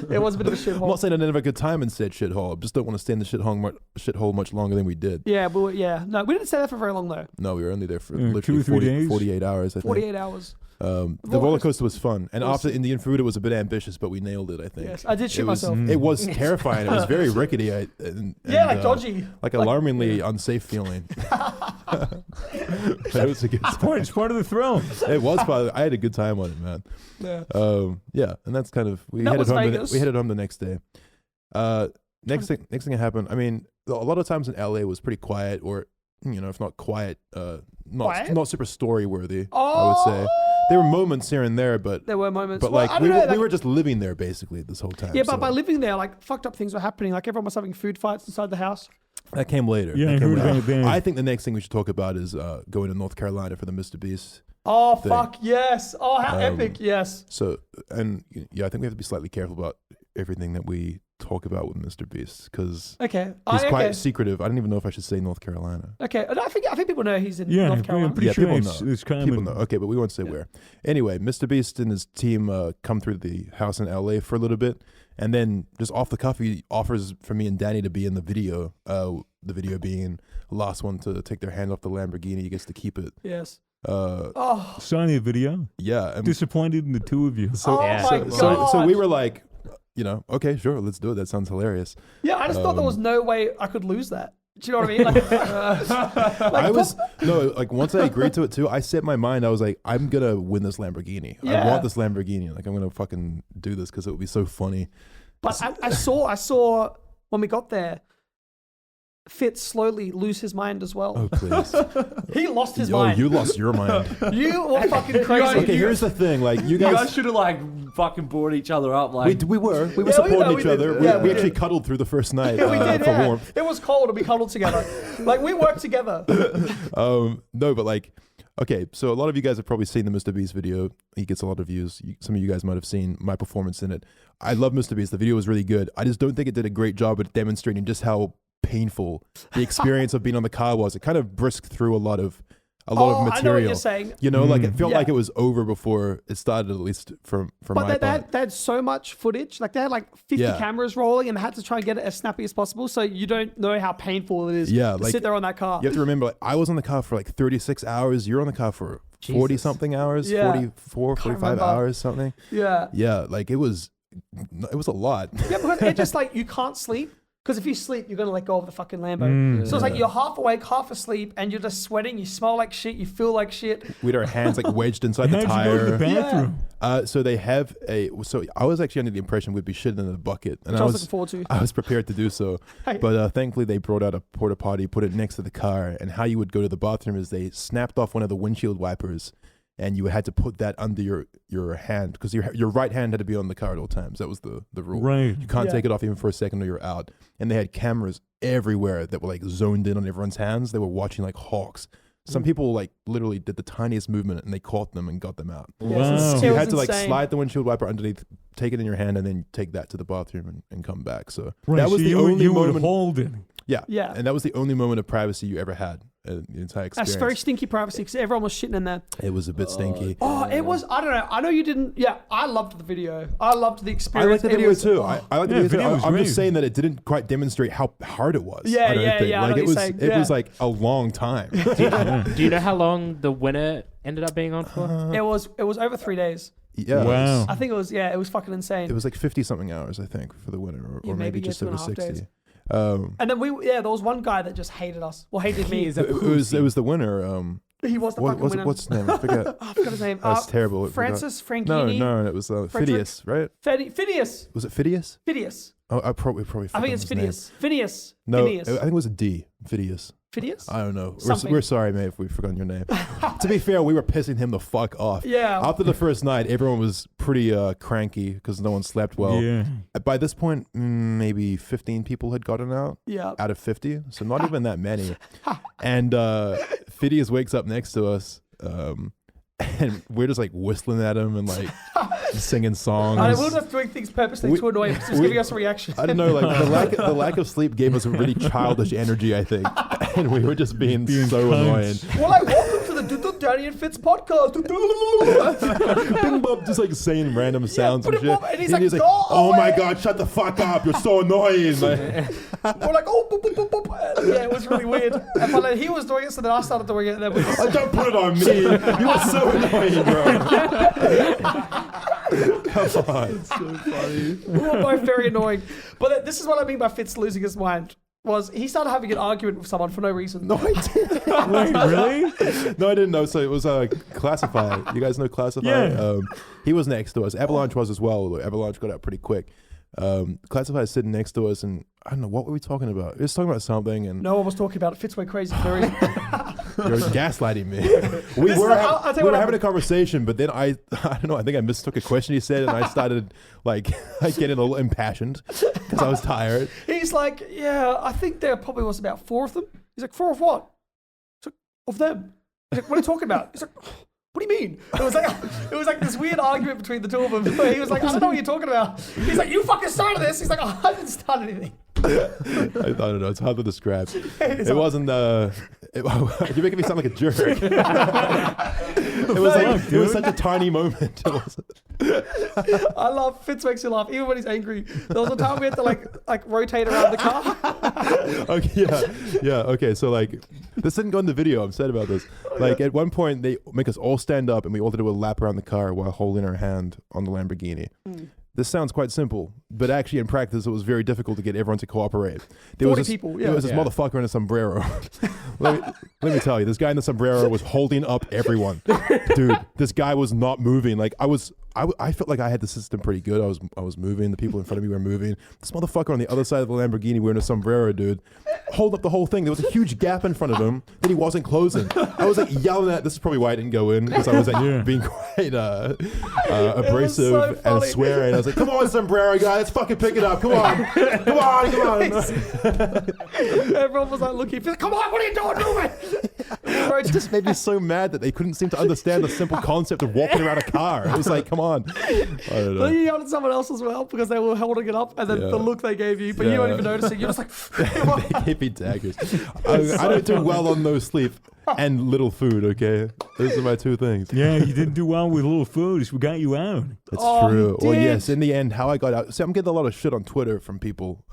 It was a bit of a shithole. I'm not saying I didn't have a good time in said shithole. I just don't want to stay in the shithole much longer than we did. Yeah, but no, we didn't stay there for very long though. No, we were only there for Yeah, literally 2 or 3 days? 48 hours. I think. 48 hours. The roller coaster was fun, and was- after Indian food, it was a bit ambitious, but we nailed it. I think. Yes, I did shit It was, myself. It was terrifying. It was very rickety. Yeah, like dodgy. Like alarmingly unsafe feeling. That was a good time. It's part of the thrill. It was fun. I had a good time on it, man. Yeah. Yeah, and that's kind of we That headed was home. Vegas. We headed home the next day. Next thing that happened. I mean, a lot of times in LA was pretty quiet, or if not quiet, Quiet? not super story worthy. I Oh, would say there were moments here and there, but there were moments. but Well, like I we don't know, were, we were just living there basically this whole time. Yeah, but so by living there, like fucked up things were happening. Like everyone was having food fights inside the house. that came later. Yeah, That I came heard later. about that. I think the next thing we should talk about is going to North Carolina for the Mr. Beast. Oh Thing. fuck yes! Oh how Um, epic! Yes. So, and yeah, I think we have to be slightly careful about everything that we talk about with Mr. Beast because Okay. he's quite Okay. secretive. I don't even know if I should say North Carolina. Okay. And I think people know he's in Yeah, North Carolina. I'm pretty Yeah, sure people it's, know. it's common. People know. Okay, but we won't say where. Anyway, Mr. Beast and his team come through the house in LA for a little bit, and then just off the cuff, he offers for me and Danny to be in the video. The video being the last one to take their hand off the Lamborghini. He gets to keep it. Yes. Uh, Saw the video. yeah. And Disappointed in the two of you. Oh Yeah. my god. so we were like, okay, sure, let's do it. That sounds hilarious. Yeah, I just thought there was no way I could lose that. Do you know what I mean? Like, I was once I agreed to it too, I set my mind. I was like, I'm gonna win this Lamborghini. I Yeah. want this Lamborghini. Like I'm gonna fucking do this because it would be so funny. but I saw when we got there, Fitz slowly lose his mind as well. Oh please. He lost his Oh, mind. you lost your mind. You were fucking crazy. Okay, here's the thing. Like you You guys guys, should have like fucking brought each other up. Like we were Yeah, we supporting know, each we did. other. Yeah, we we actually did. cuddled through the first night Yeah, we did. for Yeah. warmth. It was cold and we cuddled together. Like we worked together. No, but like, okay, so a lot of you guys have probably seen the Mr. Beast video. He gets a lot of views. Some of you guys might have seen my performance in it. I love Mr. Beast. The video was really good. I just don't think it did a great job at demonstrating just how painful the experience of being on the car was. It kind of brisked through a lot of I know what material. you're saying. You know, like it felt Yeah. like it was over before it started, at least from my But part. they had so much footage. Like they had like 50 Yeah. cameras rolling and they had to try and get it as snappy as possible. So you don't know how painful it is Yeah, to like, sit there on that car. You have to remember, like, I was on the car for like 36 hours. You're on the car for 40 something hours, Yeah. 44, 45 remember. hours, something. Yeah. Yeah, like it was a lot. Yeah, because it just like you can't sleep. Because if you sleep, you're gonna let go of the fucking Lambo. So it's like you're half awake, half asleep, and you're just sweating. You smell like shit. You feel like shit. We had our hands like wedged inside the How'd you go to the tire. bathroom? So they have so I was actually under the impression we'd be shitting in a bucket, and Which I was looking forward to. I was prepared to do so, Hey. but thankfully they brought out a porta potty, put it next to the car, and how you would go to the bathroom is they snapped off one of the windshield wipers, and you had to put that under your hand because your right hand had to be on the car at all times. That was the rule. Right. You can't Yeah. take it off even for a second or you're out. And they had cameras everywhere that were like zoned in on everyone's hands. They were watching like hawks. Some people like literally did the tiniest movement and they caught them and got them out. Yeah, Wow. So it you was had to like insane. slide the windshield wiper underneath, take it in your hand, and then take that to the bathroom and come back. So Right, that was so the you, only you would moment. hold it. Yeah, Yeah. and that was the only moment of privacy you ever had in the entire experience. That's very stinky privacy because everyone was shitting in there. It was a bit stinky. Oh, it was. I don't know. I know you didn't. Yeah, I loved the video. I loved the I experience. like the It video was- too. oh. I like the Yeah, video too. video was I'm great. just saying that it didn't quite demonstrate how hard it was. Yeah, I don't yeah, think. yeah, I know Like what it you're was, saying. it was Yeah. like a long time. Do you know how long the winner ended up being on for? It was over 3 days. Yeah. Wow. I think it was. Yeah, it was fucking insane. It was like 50 something hours, I think, for the winner, or Yeah, maybe maybe, just yeah, over 2.5 days. 60. And then there was one guy that just hated us. Well, hated me. He is a It was the winner. He was the fucking winner. What's his name? I forget. Oh, I forgot his name. That's terrible. I forgot. Francis Franchini. No, it was Phineas, right? Phineas. Was it Phineas? Phineas. Oh, I probably. I think forgot it's his name. Phineas. Phineas. No, Phineas. I think it was a D. Phineas. Phineas? I don't know. Something. We're sorry, mate, if we've forgotten your name. To be fair, we were pissing him the fuck off. Yeah. After the first night, everyone was pretty cranky because no one slept well. Yeah. By this point, maybe 15 people had gotten out. Yeah. Out of 50, so not even that many. And Phineas wakes up next to us, and we're just like whistling at him and like singing songs. I will just doing things purposely to annoy him. He's we- giving us a reaction. I don't know, like the lack of sleep gave us a really childish energy, I think, and we were just being so annoying. cunts. Well, like, welcome to the Danny and Fitz podcast. Bing bop, just like saying random sounds and but it shit. won't- and he's like, like, "Go "Oh my away." god, shut the fuck up! You're so annoying!" Like, We're like, oh, boop, boop, boop, boop. Yeah, it was really weird. And but then he was doing it, so then I started doing it. And then we just, oh, don't put it on me. You are so annoying, bro. Come on. we were both very annoying. But this is what I mean by Fitz losing his mind. Was he started having an argument with someone for no reason? No, I didn't. Wait, really? No, I didn't know. So it was Classified. You guys know Classified? Yeah. He was next to us. Avalanche was as well. Avalanche got out pretty quick. Classified is sitting next to us, and I don't know, what were we talking about? We were just talking about something, and No one was talking about it. Fitz went crazy for no reason. you're gaslighting me. We Listen, were, I'll tell you we what were having happened. a conversation, but then I don't know, I think I mistook a question he said, and I started like getting a little impassioned because I was tired. He's like, yeah, I think there probably was about 4 of them. He's like, 4 of what? He's like, of them. He's like, what are you talking about? He's like, What do you mean? It was like this weird argument between the two of them where he was like, I don't know what you're talking about. He's like, you fucking started this. He's like, oh, I didn't start anything. I don't know. It's hard to describe. It wasn't. You're making me sound like a jerk. It was such a tiny moment. It was. I love Fitz makes you laugh even when he's angry. There was a time we had to like rotate around the car. Okay, yeah. Okay, so like this didn't go in the video. I'm sad about this. Like at one point they make us all stand up and we all had to do a lap around the car while holding our hand on the Lamborghini. This sounds quite simple, but actually in practice it was very difficult to get everyone to cooperate. There 40 was this, people, There was this motherfucker in a sombrero. let me tell you, this guy in the sombrero was holding up everyone. Dude, this guy was not moving. Like I felt like I had the system pretty good. I was moving. The people in front of me were moving. This motherfucker on the other side of the Lamborghini wearing a sombrero, dude, hold up the whole thing. There was a huge gap in front of him that he wasn't closing. I was like yelling at. This is probably why I didn't go in, because I was like being quite abrasive so and swearing. I was like, "Come on, sombrero guy, let's fucking pick it up. Come on, come on, come on." Everyone was like looking. Come on, what are you doing? Move it. It just made me so mad that they couldn't seem to understand the simple concept of walking around a car. It was like, come on. I don't know. Then you yelled at someone else as well because they were holding it up, and then the look they gave you, but you weren't even noticing. You're just like, they gave me daggers. I don't do well on no sleep and little food, okay? Those are my two things. Yeah, you didn't do well with little food. So we got you out. That's Oh, true. he Well, did. yes, in the end, how I got out. See, I'm getting a lot of shit on Twitter from people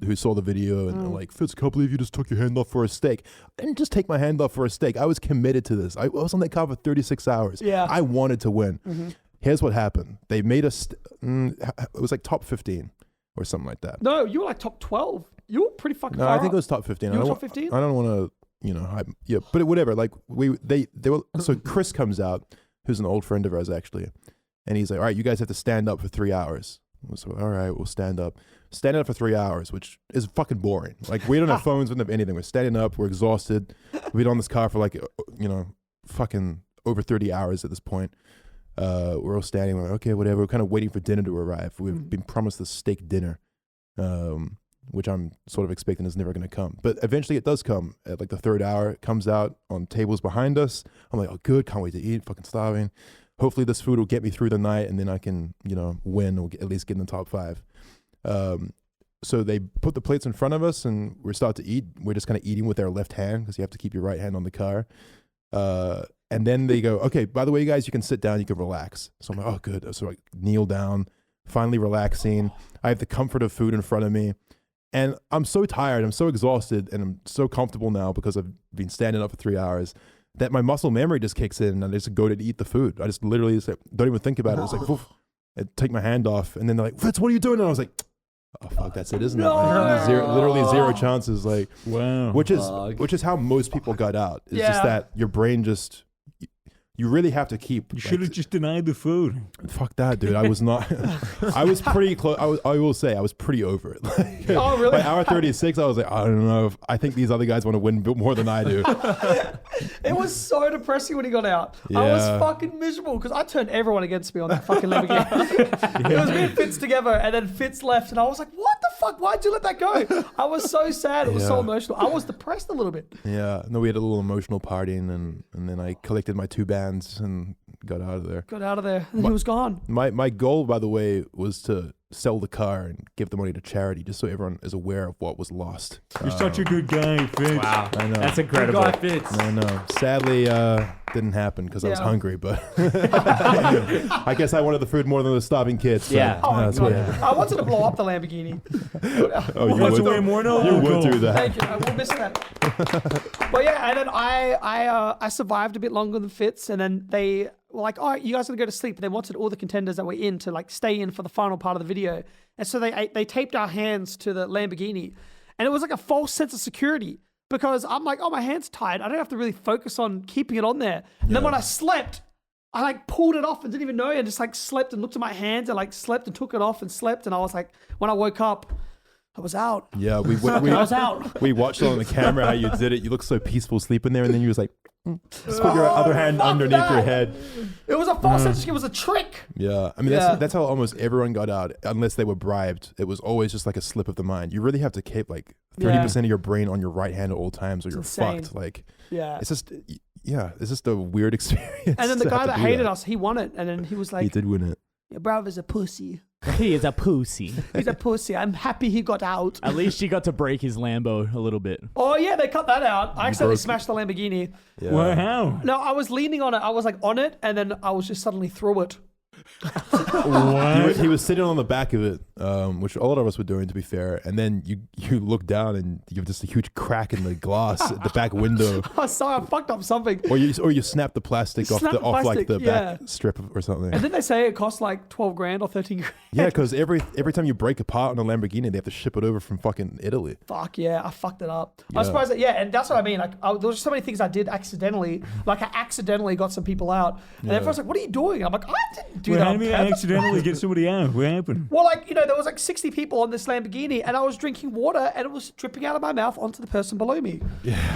who saw the video and are like, Fitz, can't believe you just took your hand off for a steak. I didn't just take my hand off for a steak. I was committed to this. I was on that car for 36 hours. Yeah. I wanted to win. Here's what happened. They made us, it was like top 15 or something like that. no, you were like top 12. You were pretty fucking No, far I think up. it was top 15. You were I don't top 15? I don't want to, but whatever. Like they were. So Chris comes out, who's an old friend of ours actually, and he's like, "All right, you guys have to stand up for 3 hours." So all right, we'll stand up. Standing up for 3 hours, which is fucking boring. Like we don't have phones, we don't have anything. We're standing up. We're exhausted. We've been on this car for like, fucking over 30 hours at this point. We're all standing. We're like, okay, whatever. We're kind of waiting for dinner to arrive. We've been promised this steak dinner. Which I'm sort of expecting is never going to come. But eventually it does come. At like the third hour, it comes out on tables behind us. I'm like, oh, good, can't wait to eat, fucking starving. Hopefully this food will get me through the night and then I can, win or at least get in the top 5. So they put the plates in front of us and we start to eat. We're just kind of eating with our left hand because you have to keep your right hand on the car. And then they go, okay, by the way, you guys, you can sit down, you can relax. So I'm like, oh, good. So I kneel down, finally relaxing. I have the comfort of food in front of me. And I'm so tired, I'm so exhausted, and I'm so comfortable now because I've been standing up for 3 hours that my muscle memory just kicks in and I just go to eat the food. I just literally just don't even think about it. It's like, poof, I take my hand off and then they're like, Fitz, what are you doing? And I was like, oh, fuck, that's it, isn't it? Like, literally zero chances. Like, Wow. which is how most people got out. It's just that your brain just, you really have to keep. You should have just denied the food. Fuck that, dude. I was not. I was pretty close. I will say I was pretty over it. Like, Oh, really? By hour 36, I was like, I don't know. I think these other guys want to win more than I do. It was so depressing when he got out. I was Yeah. fucking miserable because I turned everyone against me on that fucking Lamborghini. It was me and Fitz together, and then Fitz left, and I was like, what the fuck? Why'd you let that go? I was so sad. It was so Yeah. emotional. I was depressed a little bit. Yeah. No, we had a little emotional partying, and then I collected my 2 bands and got out of there. Got out of there, and he was gone. My goal, by the way, was to sell the car and give the money to charity, just so everyone is aware of what was lost. You're such a good guy, Fitz. Wow, I know. that's Good incredible. guy, Fitz. I know. Sadly, didn't happen because I was Yeah. hungry, but I guess I wanted the food more than the starving kids. So Yeah. Oh, that's God. what happened. I wanted to blow up the Lamborghini. Oh, you Wants would, away more no you would local. do that. Thank you. I will miss that. But yeah, and then I survived a bit longer than Fitz, and then they were like, "All right, you guys are gonna go to sleep." But they wanted all the contenders that were in to like stay in for the final part of the video, and so they taped our hands to the Lamborghini, and it was like a false sense of security because I'm like, "Oh, my hand's tied. I don't have to really focus on keeping it on there." And then when I slept, I like pulled it off and didn't even know it. I just like slept and looked at my hands and like slept and took it off and slept, and I was like, when I woke up, I was out. Yeah, we I was out. we watched it on the camera how you did it. You looked so peaceful sleeping there, and then you was like, just put your other hand fuck underneath your that. head. It was a false sense. It was a trick. Yeah, I mean Yeah. that's how almost everyone got out, unless they were bribed. It was always just like a slip of the mind. You really have to keep like 30% of your brain on your right hand at all times, or you're insane. fucked. Like Yeah. it's just yeah, it's just a weird experience. And then the to guy have to that do hated us, he won it. And then he was he like, did win it. your brother's a pussy. He is a pussy. He's a pussy. I'm happy he got out. At least he got to break his Lambo a little bit. Oh, yeah, they cut that out. I accidentally broke- smashed the Lamborghini. Yeah. Well, how? No, I was leaning on it. I was like on it, and then I was just suddenly through it. He was sitting on the back of it, which a lot of us were doing, to be fair. And then you look down and you have just a huge crack in the glass at the back window, I'm sorry, I fucked up something. or you snap the plastic off Snap the like plastic, the yeah. back strip or something. And then they say it costs like 12 grand or 13 grand. Yeah, because every time you break a part on a Lamborghini, they have to ship it over from fucking Italy. Fuck yeah, I fucked it up. I Yeah. was surprised that, yeah, and that's what I mean. Like, there was so many things I did accidentally. Like, I accidentally got some people out. And everyone's like, what are you doing? I'm like, I didn't do Well, that how on do you purpose. accidentally get somebody out? What happened? Well, like, there was like 60 people on this Lamborghini, and I was drinking water, and it was dripping out of my mouth onto the person below me.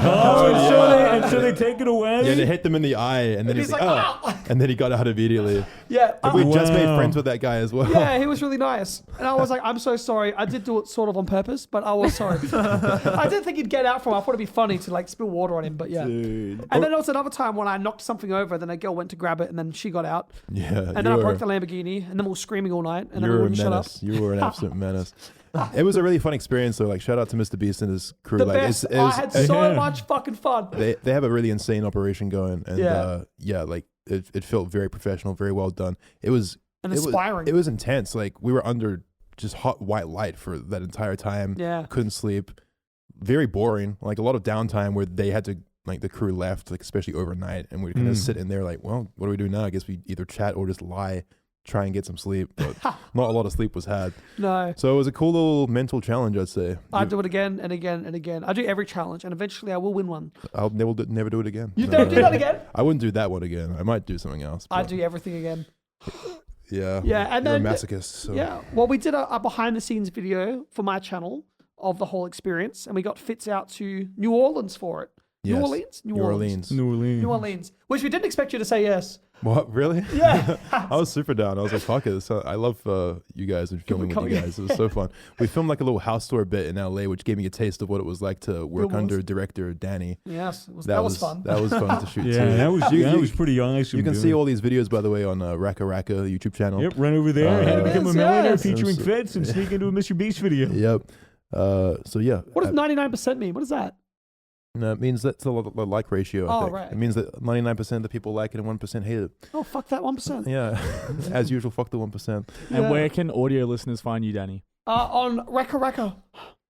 Oh, and so they take it away? Yeah, they hit them in the eye, and then And he's he's like, like, oh. "Ow." And then he got out immediately. Yeah. And we just made Wow. friends with that guy as well. Yeah, he was really nice. And I was like, I'm so sorry. I did do it sort of on purpose, but I was sorry. I didn't think he'd get out from it. I thought it'd be funny to like spill water on him, but yeah. Dude. And then there was another time when I knocked something over, then a girl went to grab it, and then she got out. Yeah. And then I broke the Lamborghini, and then we were screaming all night, and then we You're a wouldn't shut up. menace. You were an absolute menace. It was a really fun experience, though. Like, shout out to Mr. Beast and his crew. The like, best. it I was- had so much fucking fun. they have a really insane operation going, and Yeah. like it felt very professional, very well done. It was And it was- inspiring. It was intense. Like, we were under just hot white light for that entire time. Yeah. Couldn't sleep. Very boring. Like, a lot of downtime where they had to, like, the crew left, like, especially overnight, and we're gonna sit in there like, well, what do we do now? I guess we either chat or just lie, try and get some sleep. But not a lot of sleep was had. No. So it was a cool little mental challenge, I'd say. I do it again and again and again. I do every challenge, and eventually I will win one. I'll never do it again. You don't do that again? I wouldn't do that one again. I might do something else. I but do everything again. Yeah. Yeah, and you're then- a masochist. So. Yeah. Well, we did a behind the scenes video for my channel of the whole experience, and we got Fitz out to New Orleans for it. Yes. New Orleans? New Orleans. New Orleans. New Orleans. Which we didn't expect you to say yes. What? Really? Yeah. I was super down. I was like, fuck it. So I love you guys and filming with come you here? guys. It was so fun. We filmed like a little house tour bit in LA, which gave me a taste of what it was like to work was. under director Danny. Yes. That was fun. That was fun to shoot Yeah, too. that was You- was pretty awesome. You can dude. see all these videos, by the way, on Raka Raka YouTube channel. Yep, run over there. How to become a Yes, millionaire yes. featuring Fitz and sneak into a Mr. Beast video. Yep. So yeah. What does 99% mean? What is that? No, it means that's the like ratio. I Oh, think. right. It means that 99% of the people like it and 1% hate it. Oh, fuck that 1%. Yeah. As usual, fuck the 1%. And Yeah. where can audio listeners find you, Danny? On Raka Raka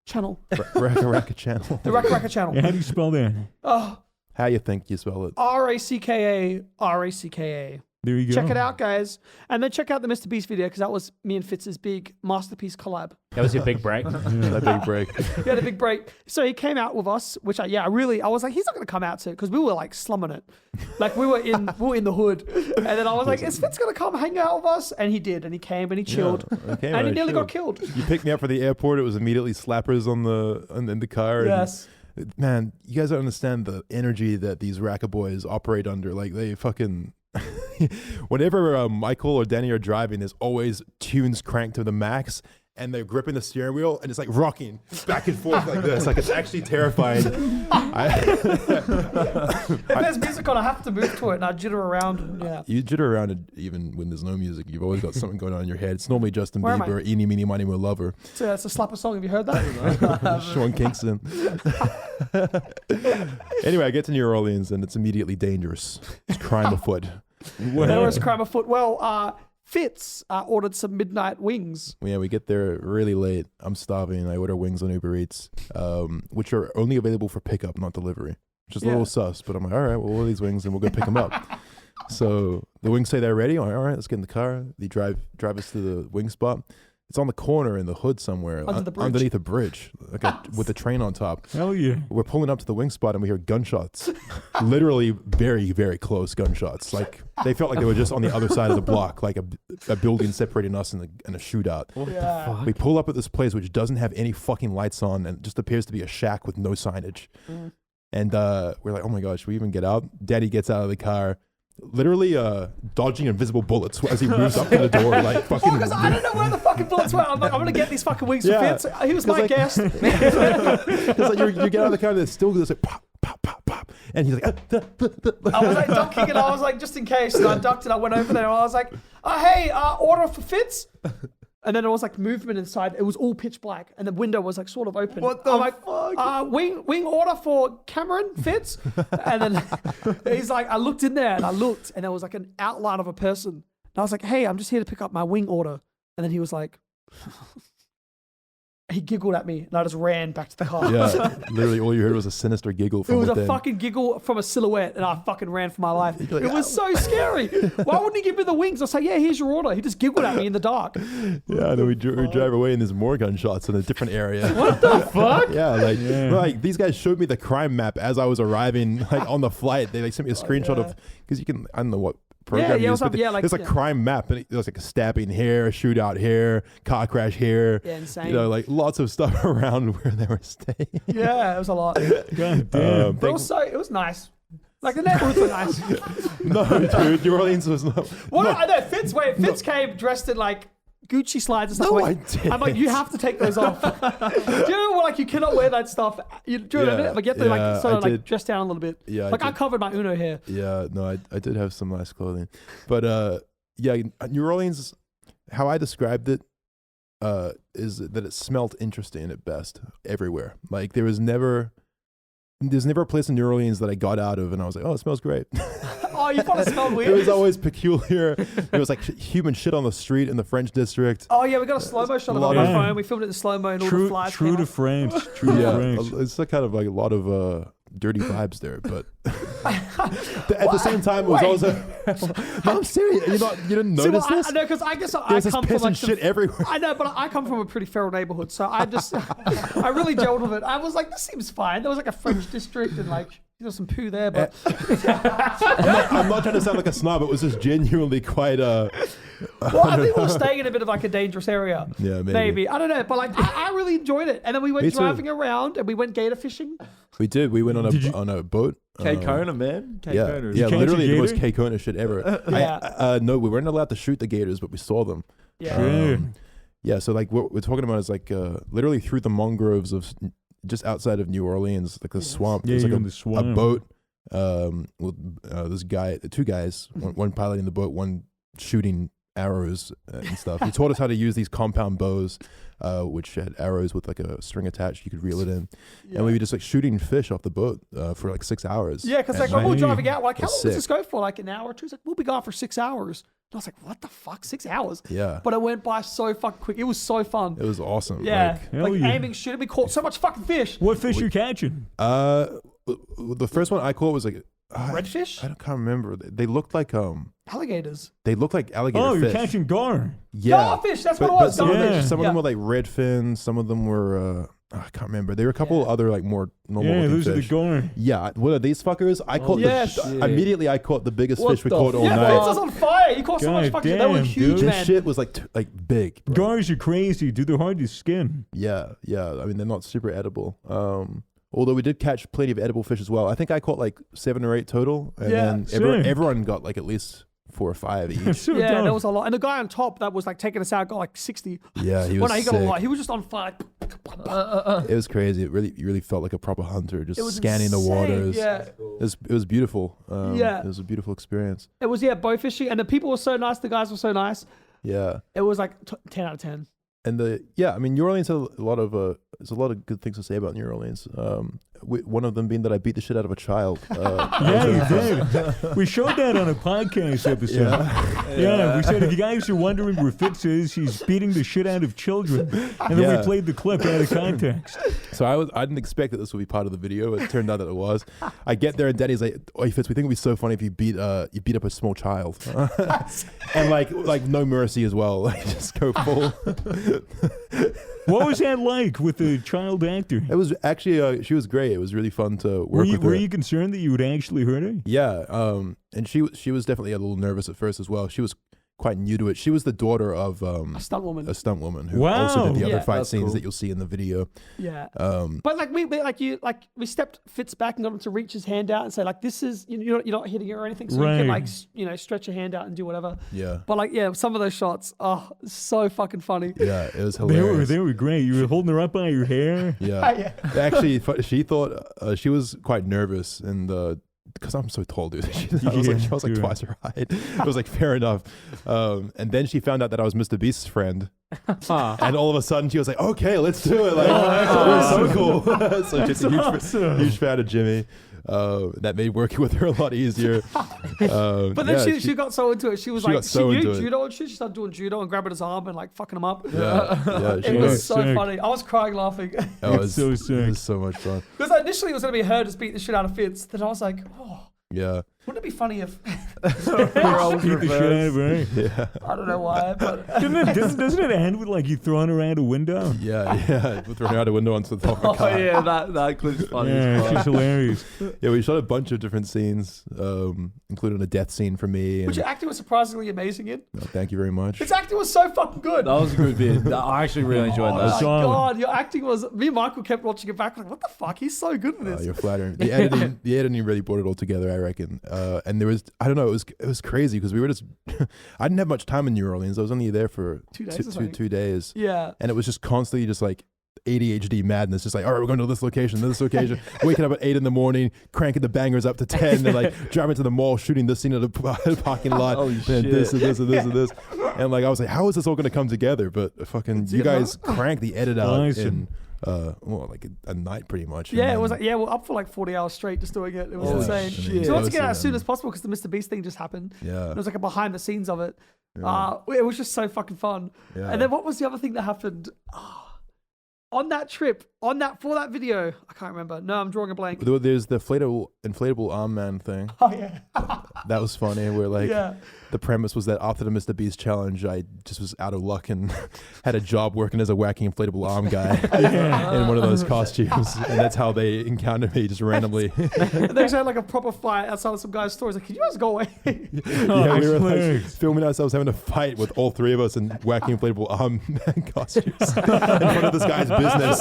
channel. Raka Raka channel. The Raka Raka channel. Yeah, how do you spell that? Oh, How you think you spell it? RACKA, RACKA. There you go. Check it out, guys. And then check out the Mr. Beast video, because that was me and Fitz's big masterpiece collab. That was your big break. That big break. He had a big break. So he came out with us, which I was like, he's not going to come out soon, because we were like slumming it. Like we were in the hood. And then I was like, is Fitz going to come hang out with us? And he did. And he came and he chilled. Yeah, okay, and he man, nearly chill. got killed. You picked me up for the airport. It was immediately slappers in the car. Yes. And, man, you guys don't understand the energy that these Raka boys operate under. Like, they fucking... Whenever Michael or Danny are driving, there's always tunes cranked to the max, and they're gripping the steering wheel, and it's like rocking back and forth like this. Like, it's actually terrifying. If there's music on, I have to move to it, and I jitter around. And, yeah. You jitter around it even when there's no music. You've always got something going on in your head. It's normally Justin Where am I? Bieber, Eeny, Meeny, Miny, Mo Lover, It's a slapper song. Have you heard that? Sean Kingston. Anyway, I get to New Orleans, and it's immediately dangerous. It's crime afoot. There was crime afoot. Well, Fitz ordered some midnight wings. Yeah, we get there really late. I'm starving. I order wings on Uber Eats, which are only available for pickup, not delivery. Which is a little sus, but I'm like, all right, well, all these wings, and we'll go pick them up. So the wings say they're ready. I'm like, all right, let's get in the car. They drive us to the wing spot. It's on the corner in the hood somewhere, Under the bridge. underneath a bridge, like with a train on top. Hell yeah. We're pulling up to the wing spot and we hear gunshots. Literally very, very close gunshots. Like, they felt like they were just on the other side of the block, like a building separating us and a shootout. Yeah. We pull up at this place which doesn't have any fucking lights on and just appears to be a shack with no signage. And we're like, oh my gosh, should we even get out? Daddy gets out of the car, literally dodging invisible bullets as he moves up to the door, like fucking. Because I don't know where the fucking bullets were. I'm like, I'm going to get these fucking wings for Yeah. Fitz. He was my like- guest. Because like you get out of the car and it's still just like pop, pop, pop, pop. And he's like, I was like ducking it. I was like, just in case. And I ducked it. I went over there and I was like, hey, order for Fitz. And then there was like movement inside. It was all pitch black. And the window was like sort of open. What the I'm like, fuck? Wing order for Cameron Fitz. And then he's like, I looked in there and I looked and there was like an outline of a person. And I was like, hey, I'm just here to pick up my wing order. And then he was like, he giggled at me and I just ran back to the car. yeah, literally all you heard was a sinister giggle It from was within. a fucking giggle from a silhouette, and I fucking ran for my life. like, It was so scary. Why wouldn't he give me the wings? I was like, yeah, here's your order. He just giggled at me in the dark. Yeah, and then we drive away and there's more gunshots in a different area. What the fuck? Yeah, like these guys showed me the crime map as I was arriving, like on the flight. They like sent me a screenshot of, because you can, I don't know what program Yeah, you use, what's up? but Yeah, like, there's a yeah. crime map, and there's like a stabbing here, a shootout here, car crash here. Yeah, insane. You know, like lots of stuff around where they were staying. Yeah, it was a lot. God damn. But also, it was nice. Like the neighborhoods were nice. No, dude, New Orleans was not. Well, no, I know Fitz came dressed in like Gucci slides and stuff. No, like, I didn't. I'm like, you have to take those off. Do you know like you cannot wear that stuff? Do you remember it? Like you have to Yeah, like sort of I like did. dress down a little bit. Yeah, like I did. covered my Uno hair. Yeah, no, I did have some nice clothing, but yeah, New Orleans, how I described it, is that it smelled interesting at best everywhere. Like there's never a place in New Orleans that I got out of and I was like, oh, it smells great. Oh, you thought it smelled It weird? was always peculiar. There was like human shit on the street in the French district. Oh yeah, we got a slow-mo shot of it on my Yeah. phone. We filmed it in slow-mo and all the flies True came to up. French. True to Yeah, French. it's a kind of like a lot of dirty vibes there, but at the same time, it was Wait. also. No, I'm serious. You didn't See, notice well, this? I know because I guess I There's this come piss from like and shit everywhere. I know, but I come from a pretty feral neighborhood, so I just I really gelled with it. I was like, this seems fine. There was like a French district and like some poo there, but I'm not trying to sound like a snob. It was just genuinely quite. well, I think we were staying in a bit of like a dangerous area. Yeah, maybe. I don't know, but like I really enjoyed it. And then we went Me too. driving around and we went gator fishing. We did. We went on Did you- a boat. K-Kona, man. Yeah, K-Kona. yeah, catch a literally the most gator? K-Kona shit ever. Yeah. No, we weren't allowed to shoot the gators, but we saw them. Yeah. Sure. Yeah, so like what we're talking about is like literally through the mangroves of just outside of New Orleans, like the swamp. Yeah, There's like you're in the a swamp. boat. With this guy, two guys, one piloting the boat, one shooting arrows and stuff. He taught us how to use these compound bows, which had arrows with like a string attached. You could reel it in, and we were just like shooting fish off the boat for like 6 hours. Yeah, because at like when we were night. driving out, we're like, how It's long does this sick. go for? Like an hour or two? He's like, we'll be gone for 6 hours. And I was like, what the fuck, 6 hours? Yeah, But it went by so fucking quick. It was so fun. it was awesome. Yeah, Hell like yeah. aiming, shooting. We caught so much fucking fish. What fish you catching? The first one I caught was like Redfish? I can't remember. They looked like Alligators. alligator Oh, you're fish. catching gar. Yeah, Starfish, that's but what it was. some of them, Yeah. some of them Yeah. were like red fin. Some of them were I can't remember. There were a couple other like more normal Yeah, looking those are the fish. gar. Yeah, what are these fuckers? I caught yes. immediately. I caught the biggest What fish we the caught all Yeah, night. Fitz was on fire. You caught so much God fucking. They were damn, huge, dude. This man. shit was like big. bro. Gars are crazy, dude. They're hard to skin. Yeah. I mean, they're not super edible. Although we did catch plenty of edible fish as well. I think I caught like 7 or 8 total, and Yeah. then Sick. everyone got like at least 4 or 5 each. So Yeah, dope. there was a lot. And the guy on top that was like taking us out got like 60. Yeah, he Well, was no, he got a sick. lot. He was just on fire. It was crazy. You really felt like a proper hunter, just It was scanning the insane, waters. Yeah, It was beautiful. Yeah. It was a beautiful experience. it was bow fishing, and the people were so nice. The guys were so nice. Yeah. It was like 10 out of 10. And I mean, New Orleans has a lot of there's a lot of good things to say about New Orleans. One of them being that I beat the shit out of a child. Yeah, you did. We showed that on a podcast episode. Yeah, we said if you guys are wondering where Fitz is, he's beating the shit out of children. And then Yeah. we played the clip out of context. So I didn't expect that this would be part of the video. It turned out that it was. I get there and Danny's like, "Oi, Fitz, we think it'd be so funny if you beat up a small child," and like no mercy as well. Like just go full. What was that like with the child actor? It was actually she was great. It was really fun to work with her. Were you concerned that you would actually hurt her? Yeah, and she was definitely a little nervous at first as well. She was quite new to it. She was the daughter of A stunt woman. who also did the Wow. other Yeah. fight That's scenes cool. that you'll see in the video. Yeah. Um, But we stepped Fitz back and got him to reach his hand out and say like, this is you're not hitting it or anything, so you can Right. like stretch your hand out and do whatever. yeah, But like some of those shots, so fucking funny. yeah, it was They were hilarious. they were great. You were holding her up by your hair. Yeah, actually, she thought she was quite nervous, and because I'm so tall, dude. She was like Yeah. twice her height. It was like fair enough. And then she found out that I was Mr. Beast's friend, and all of a sudden she was like, "Okay, let's do it!" Like, it was so cool. So she's a huge fan of Jimmy. That made working with her a lot easier. But then she got so into it. She was she like, got so she into knew it. judo and shit. She started doing judo and grabbing his arm and like fucking him up. yeah, It was so Sick. funny. I was crying laughing. It was so It sick. was so much fun. Because initially it was going to be her just beating the shit out of Fitz. Then I was like, Yeah, wouldn't it be funny if... Roles Beat the shit out of her. yeah, I don't know why, but... Doesn't it end with like you throwing her out a window? yeah. Throwing out a window onto the top of the Oh car. yeah, that clip's funny. Yeah, as she's fuck. hilarious. Yeah, we shot a bunch of different scenes, including a death scene for me. Which And your acting was surprisingly amazing in. thank you very much. His acting was so fucking good. That was a good bit. I actually really enjoyed Oh that. my Solid. god, your acting was... Me and Michael kept watching it back like, what the fuck? He's so good in this. You're flattering. The editing really brought it all together, I reckon. And there was, I don't know, it was crazy because we were just, I didn't have much time in New Orleans. I was only there for 2 days or something. 2 days. Yeah. And it was just constantly just like ADHD madness. Just like, all right, we're going to this location, waking up at 8 in the morning, cranking the bangers up to 10, and like driving to the mall, shooting this scene at the parking lot, Holy and shit. this and this and this and this. And like, I was like, how is this all going to come together? But fucking, you guys cranked the edit out in, like a night pretty much. Yeah, And it was then- like, we're up for like 40 hours straight just doing it. It was Yeah, insane. shit. So let's get Yeah. out as soon as possible because the Mr. Beast thing just happened. Yeah. It was like a behind the scenes of it. Yeah. It was just so fucking fun. Yeah. And then what was the other thing that happened? On that trip, for that video, I can't remember. No, I'm drawing a blank. There's the inflatable arm man thing. Oh yeah. That was funny. Where like Yeah. the premise was that after the Mr. Beast challenge, I just was out of luck and had a job working as a wacky inflatable arm guy in one of those costumes, and that's how they encountered me just randomly. And they actually had like a proper fight outside of some guy's store. He's like, can you guys go away? Yeah, we were like hilarious. filming ourselves having a fight with all three of us in wacky inflatable arm man costumes in front of this guy's business.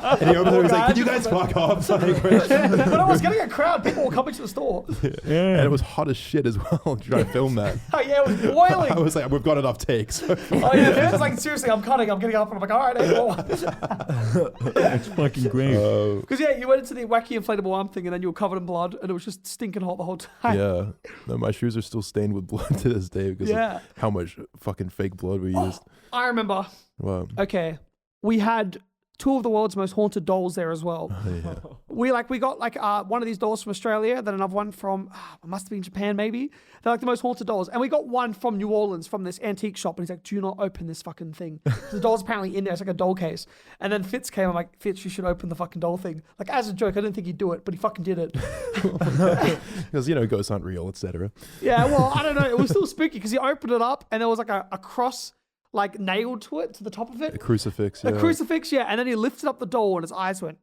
And he opens it and he's like, "Can you guys fuck off?" Like, But I was getting a crowd. People were coming to the store. Yeah. and it was hot as shit as well trying to film that. Oh yeah, it was boiling. I was like, "We've got enough takes." Oh yeah, it was like seriously, I'm cutting. I'm getting up, and I'm like, all right, That's fucking great. because you went into the wacky inflatable arm thing, and then you were covered in blood, and it was just stinking hot the whole time. Yeah, no, my shoes are still stained with blood to this day because Yeah. of how much fucking fake blood we used. I remember. Wow. Okay, we had two of the world's most haunted dolls there as well. Yeah. We got one of these dolls from Australia, then another one from it must have been Japan maybe. They're like the most haunted dolls, and we got one from New Orleans from this antique shop, and he's like, "Do not open this fucking thing." The doll's apparently in there. It's like a doll case. And then Fitz came. I'm like, "Fitz, you should open the fucking doll thing." Like as a joke, I didn't think he'd do it, but he fucking did it. Because ghosts aren't real, etc. Yeah, well, I don't know. It was still spooky because he opened it up, and there was like a cross like nailed to it to the top of A it. crucifix. A Yeah. crucifix, yeah. And then he lifted up the doll, and his eyes went.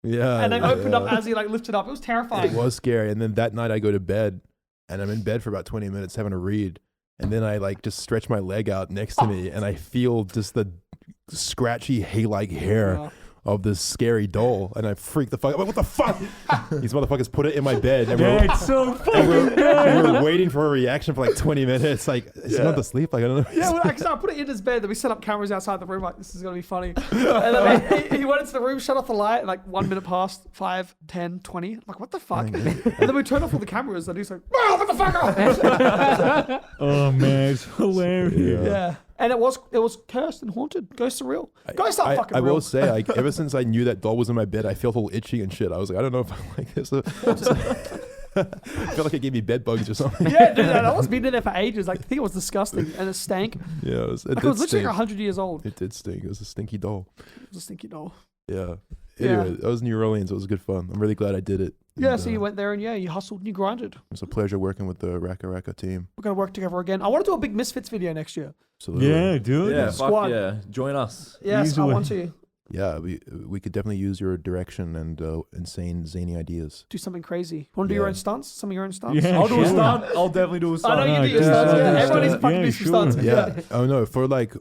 Yeah. And they opened up yeah. as he like lifted up. It was terrifying. It was scary. And then that night I go to bed, and I'm in bed for about 20 minutes having to read, and then I like just stretch my leg out next to me, and I feel just the scratchy hay-like hair of this scary doll, and I freak the fuck out. What the fuck? These motherfuckers put it in my bed, and Yeah, it's so fucking we were waiting for a reaction for like 20 minutes. Like, is he not to sleep? Like, I don't know. Yeah, well, I put it in his bed. Then we set up cameras outside the room. Like, this is gonna be funny. And then he went into the room, shut off the light. And like 1 minute passed, 5, 10, 20. I'm like, what the fuck? And then we turned off all the cameras, and he's like, "Oh, what the fuck?" Off? Oh man, it's hilarious. Yeah. And it was cursed and haunted. Ghosts are real. Ghosts aren't fucking I real. will say, like, ever since I knew that doll was in my bed, I felt all itchy and shit. I was like, I don't know if I like this. I felt like it gave me bed bugs or something. Yeah, dude, I was been in there for ages. Like, I think it was disgusting, and it stank. Yeah, it was, Like, it was literally 100 years old. It did stink. It was a stinky doll. It was a stinky doll. Yeah. Yeah. Anyway, I was in New Orleans. It was good fun. I'm really glad I did it. Yeah, And, so you went there and you hustled and you grinded. It was a pleasure working with the Raka Raka team. We're gonna work together again. I want to do a big Misfits video next year. Absolutely. Yeah, dude. Yeah, Squad. fuck yeah. Join us. Yes, Easily. I want to. Yeah, we could definitely use your direction and insane, zany ideas. Do something crazy. Want to do your Yeah. own stunts? Some of your own stunts? Yeah, I'll do a sure. stunt. I'll definitely do a I stunt. know you Oh, do your yeah, stunts. I'll Yeah, do everyone needs to stunt. fucking Yeah, do some sure. stunts. Yeah. Oh no, for like,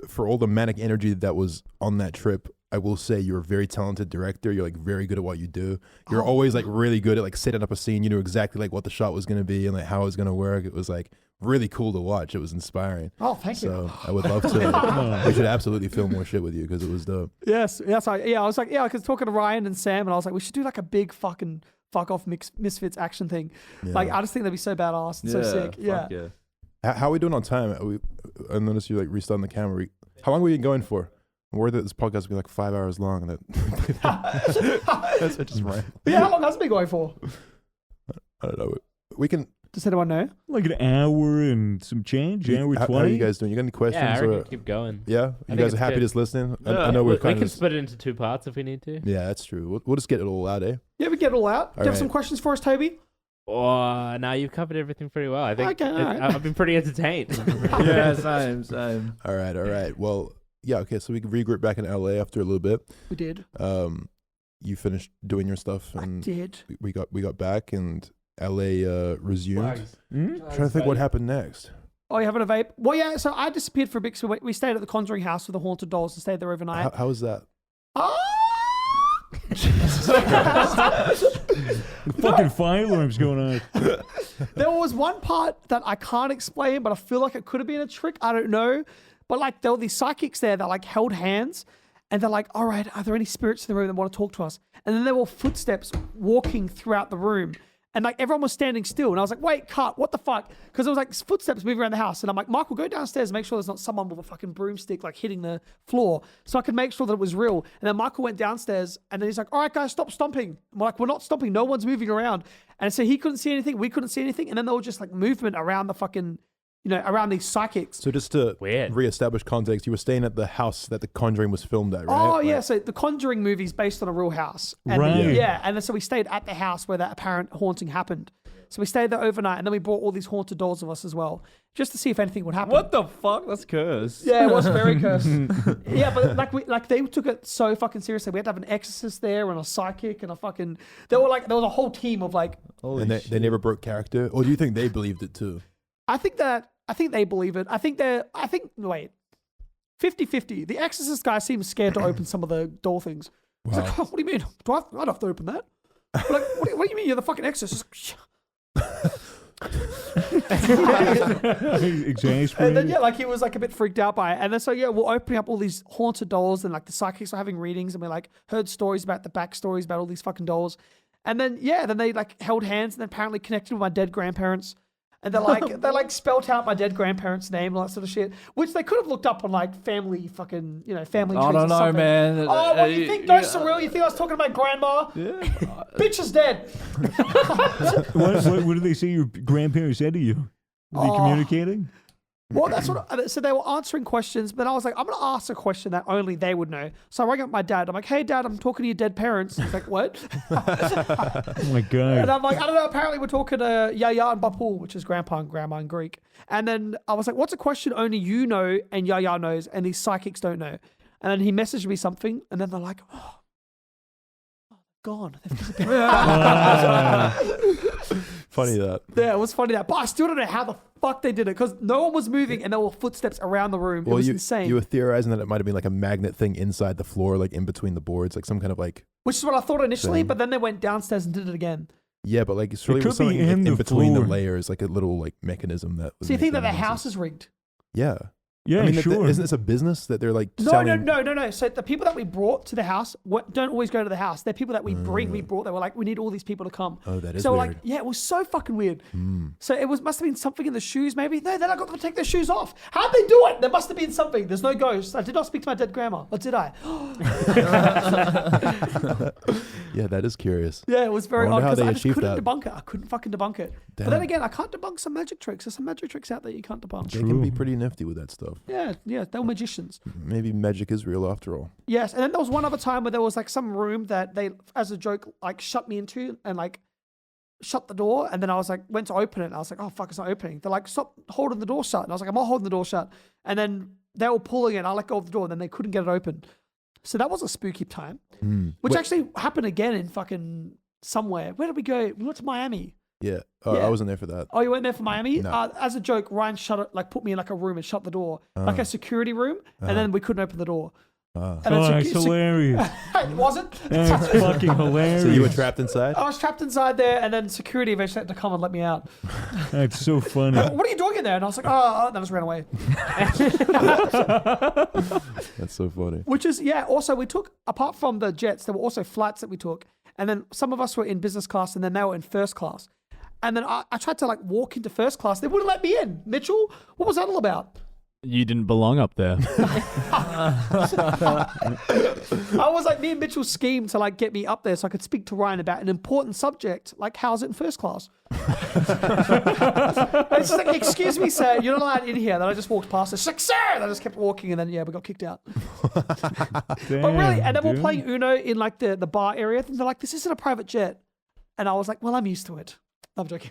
for all the manic energy that was on that trip, I will say you're a very talented director. You're like very good at what you do. You're always like really good at like setting up a scene. You knew exactly like what the shot was going to be and like how it was going to work. It was like really cool to watch. It was inspiring. Oh, thank you. So I would love to. We should absolutely film more shit with you because it was dope. Yes. I was like, I was talking to Ryan and Sam, and I was like, we should do like a big fucking fuck off Misfits action thing. Yeah. Like, I just think that'd be so badass and so sick. Yeah. fuck yeah. How are we doing on time? I noticed you like restarting the camera. How long were you going for? I'm worried that this podcast will be like 5 hours long. And that's just right. But yeah, how long has it been going for? I don't know. We can. Does anyone know? Like an hour and some change. Hour How 20. are you guys doing? You got any questions? Yeah, I or, reckon keep going. yeah, I you think guys it's are happy good. just listening. I Yeah. know we we're kind can of. split it into 2 parts if we need to. Yeah, that's true. We'll just get it all out, eh? Yeah, we get it all out. Do you have right. some questions for us, Toby? Oh, now you've covered everything pretty well. I think Okay, all right. I've been pretty entertained. Yeah, same. All right. Well, yeah, okay. So we can regroup back in LA after a little bit. We did. You finished doing your stuff, I and did. we got back, and LA resumed. Hmm? Trying to think what happened next. Oh, you having a vape? Well, yeah, so I disappeared for a bit. So we stayed at the Conjuring house with the haunted dolls and stayed there overnight. How was that? Ah! Fucking fire alarms going on. There was one part that I can't explain, but I feel like it could have been a trick. I don't know. But like there were these psychics there that like held hands and they're like, all right, are there any spirits in the room that want to talk to us? And then there were footsteps walking throughout the room. And like everyone was standing still. And I was like, wait, cut, what the fuck? Because there was like footsteps moving around the house. And I'm like, Michael, go downstairs and make sure there's not someone with a fucking broomstick like hitting the floor. So I could make sure that it was real. And then Michael went downstairs and then he's like, all right, guys, stop stomping. I'm like, we're not stomping. No one's moving around. And so he couldn't see anything. We couldn't see anything. And then there was just like movement around the fucking, around these psychics. So just to Weird. reestablish context, you were staying at the house that The Conjuring was filmed at, right? Oh, Like- yeah. So the Conjuring movie is based on a real house. And Right. Yeah. And then so we stayed at the house where that apparent haunting happened. So we stayed there overnight and then we brought all these haunted dolls with us as well, just to see if anything would happen. What the fuck? That's cursed. Yeah, it was very cursed. Yeah, but they took it so fucking seriously. We had to have an exorcist there and a psychic and a fucking. There was a whole team of like. Holy And they shit. never broke character? Or do you think they believed it too? I think they believe it. Wait. 50-50. The exorcist guy seems scared to open some of the door things. He's like, oh, what do you mean? I don't have to open that. Like, what do you mean you're the fucking exorcist? Exasperated. And then like he was like a bit freaked out by it. And then so we're opening up all these haunted dolls and like the psychics were having readings and we like heard stories about the backstories about all these fucking dolls. And then then they like held hands and then apparently connected with my dead grandparents. And they spelt out my dead grandparents' name and all that sort of shit, which they could have looked up on like family fucking family trees. I or don't know, something. man. Oh, what you think ghosts are real? You think I was talking about grandma? Yeah. Bitch is dead. What did they say your grandparents said to you? Were they communicating? Well, that's what. So they were answering questions, but I was like, I'm gonna ask a question that only they would know. So I rang up my dad. I'm like, hey, Dad, I'm talking to your dead parents. He's like, what? Oh my And god. I'm like, I don't know. Apparently, we're talking to Yaya and Bapul, which is grandpa and grandma in Greek. And then I was like, what's a question only you know and Yaya knows and these psychics don't know? And then he messaged me something, and then they're like, oh gone. They've disappeared. Funny that. Yeah, it was funny that, but I still don't know how the fuck they did it because no one was moving and there were footsteps around the room. It was insane. You were theorizing that it might have been like a magnet thing inside the floor, like in between the boards, like some kind of like. Which is what I thought initially, Thing. but then they went downstairs and did it again. Yeah, but like surely it could was something be in in the between the floor. layers, like a little like mechanism that. Was So you think that making the noises. house is rigged? Yeah. Yeah, I mean, sure. isn't this a business that they're like No, selling? no. So the people that we brought to the house don't always go to the house. They're people that we brought. They were like, we need all these people to come. Oh, that is so weird. like, yeah, it was so fucking weird. So it must have been something in the shoes, maybe. No, then I got them to take their shoes off. How'd they do it? There must have been something. There's no ghosts. I did not speak to my dead grandma, or did I? Yeah, that is curious. Yeah, it was very I odd wonder how because they I just achieved couldn't that. debunk it. I couldn't fucking debunk it. But Damn. then again, I can't debunk some magic tricks. There's some magic tricks out there you can't debunk. They can be pretty nifty with that stuff. Yeah, they're magicians. Maybe magic is real after all. Yes, and then there was one other time where there was like some room that they, as a joke, like shut me into and like shut the door. And then I was like, went to open it. And I was like, oh fuck, it's not opening. They're like, stop holding the door shut. And I was like, I'm not holding the door shut. And then they were pulling it. And I let go of the door. And then they couldn't get it open. So that was a spooky time, Mm. which Wait, actually happened again in fucking somewhere. Where did we go? We went to Miami. yeah. Oh, Yeah. I wasn't there for that. Oh, you went there for Miami? No. As a joke, Ryan put me in like a room and shut the door, like a security room, and then we couldn't open the door. And Oh, then it's hilarious. it wasn't. That's fucking hilarious. So you were trapped inside? I was trapped inside there, and then security eventually had to come and let me out. That's so funny. What are you doing in there? And I was like, oh, and I just ran away. That's so funny. Which is, yeah, also we took, apart from the jets, there were also flights that we took. And then some of us were in business class and then they were in first class. And then I tried to like walk into first class. They wouldn't let me in. Mitchell, what was that all about? You didn't belong up there. I was like, me and Mitchell schemed to like get me up there so I could speak to Ryan about an important subject, like how's it in first class? It's just like, excuse me, sir, you're not allowed in here. Then I just walked past it. She's like, sir! And I just kept walking and then, yeah, we got kicked out. But really, and then we're playing Uno in like the bar area. And they're like, this isn't a private jet. And I was like, well, I'm used to it. I'm joking.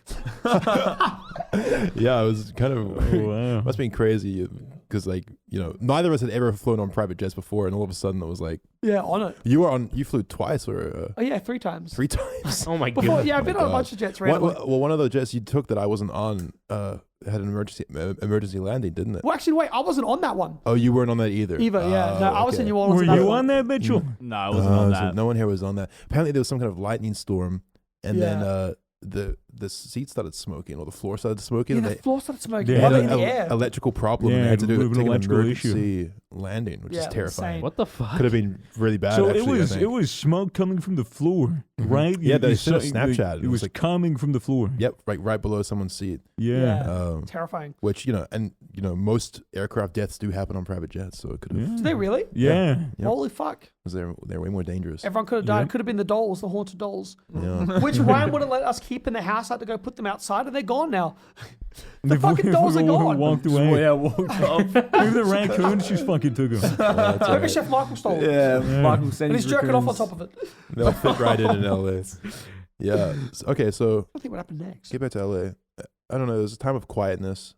Yeah, it was kind of Wow. must have been crazy because like, you know, neither of us had ever flown on private jets before, and all of a sudden it was like Yeah, on it. you flew twice or Oh, yeah, 3 times. 3 times. Oh my Before, god. yeah, I've been my on a God. bunch of jets randomly. Well, one of the jets you took that I wasn't on had an emergency landing, didn't it? Well, actually, wait, I wasn't on that one. Oh, you weren't on that either. Either, yeah. No, I was in New Orleans. Were and that you one. on that, Mitchell? No, I wasn't on So that. no one here was on that. Apparently there was some kind of lightning storm, and Yeah. then the seat started smoking, or the floor started smoking. Yeah, and the they floor started smoking. They they Well, had in an the air. electrical problem, and Yeah, they had to a little take an electrical issue. emergency landing, which Yeah, is terrifying. insane. What the fuck? Could have been really bad. So actually, I think. it was smoke coming from the floor, Mhm. right? Yeah, they saw- showed a Snapchat. It was like, coming from the floor. yep, like right below someone's seat. Yeah. Terrifying. Which most aircraft deaths do happen on private jets, so it could have. Yeah. Did they really? Yeah. Yep. Holy fuck. Because they're way more dangerous. Everyone could have died. Yeah. Could have been the dolls, the haunted dolls. Yeah. Which Ryan wouldn't let us keep in the house. I had to go put them outside, and they're gone now. The They've- fucking dolls are gone. Walked away. Yeah, walked off. Maybe the raccoons just fucking took them. That's all Maybe right. Chef Michael stole it. Yeah, Yeah. Michael sent And he's his jerking off on raccoons. top of it. They'll fit right in LA. Yeah. Okay, so I think what happened next. get back to LA. I don't know. There's a time of quietness.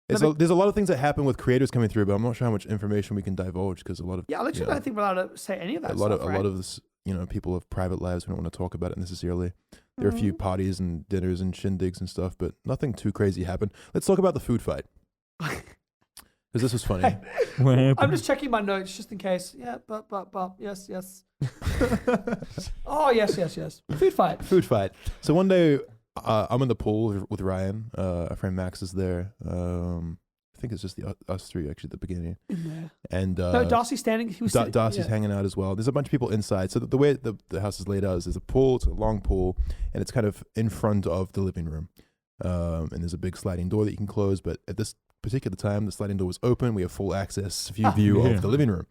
Let me- There's a lot of things that happen with creators coming through, but I'm not sure how much information we can divulge because a lot of Yeah, I literally Yeah. don't think we're allowed to say any of that a lot stuff, of right? a lot of this, people have private lives. We don't want to talk about it necessarily. There are a few parties and dinners and shindigs and stuff, but nothing too crazy happened. Let's talk about the food fight because this was funny. What happened? I'm just checking my notes just in case. Yeah, but, yes. Oh, yes. Food fight. Food fight. So one day, I'm in the pool with Ryan. Our friend Max is there. I think it's just us three actually at the beginning. In there. And No, Darcy's standing. He was sitting. Darcy's yeah. hanging out as well. There's a bunch of people inside. So the way the house is laid out is there's a pool. It's a long pool, and it's kind of in front of the living room. And there's a big sliding door that you can close. But at this particular time, the sliding door was open. We have full access view Yeah. of the living room.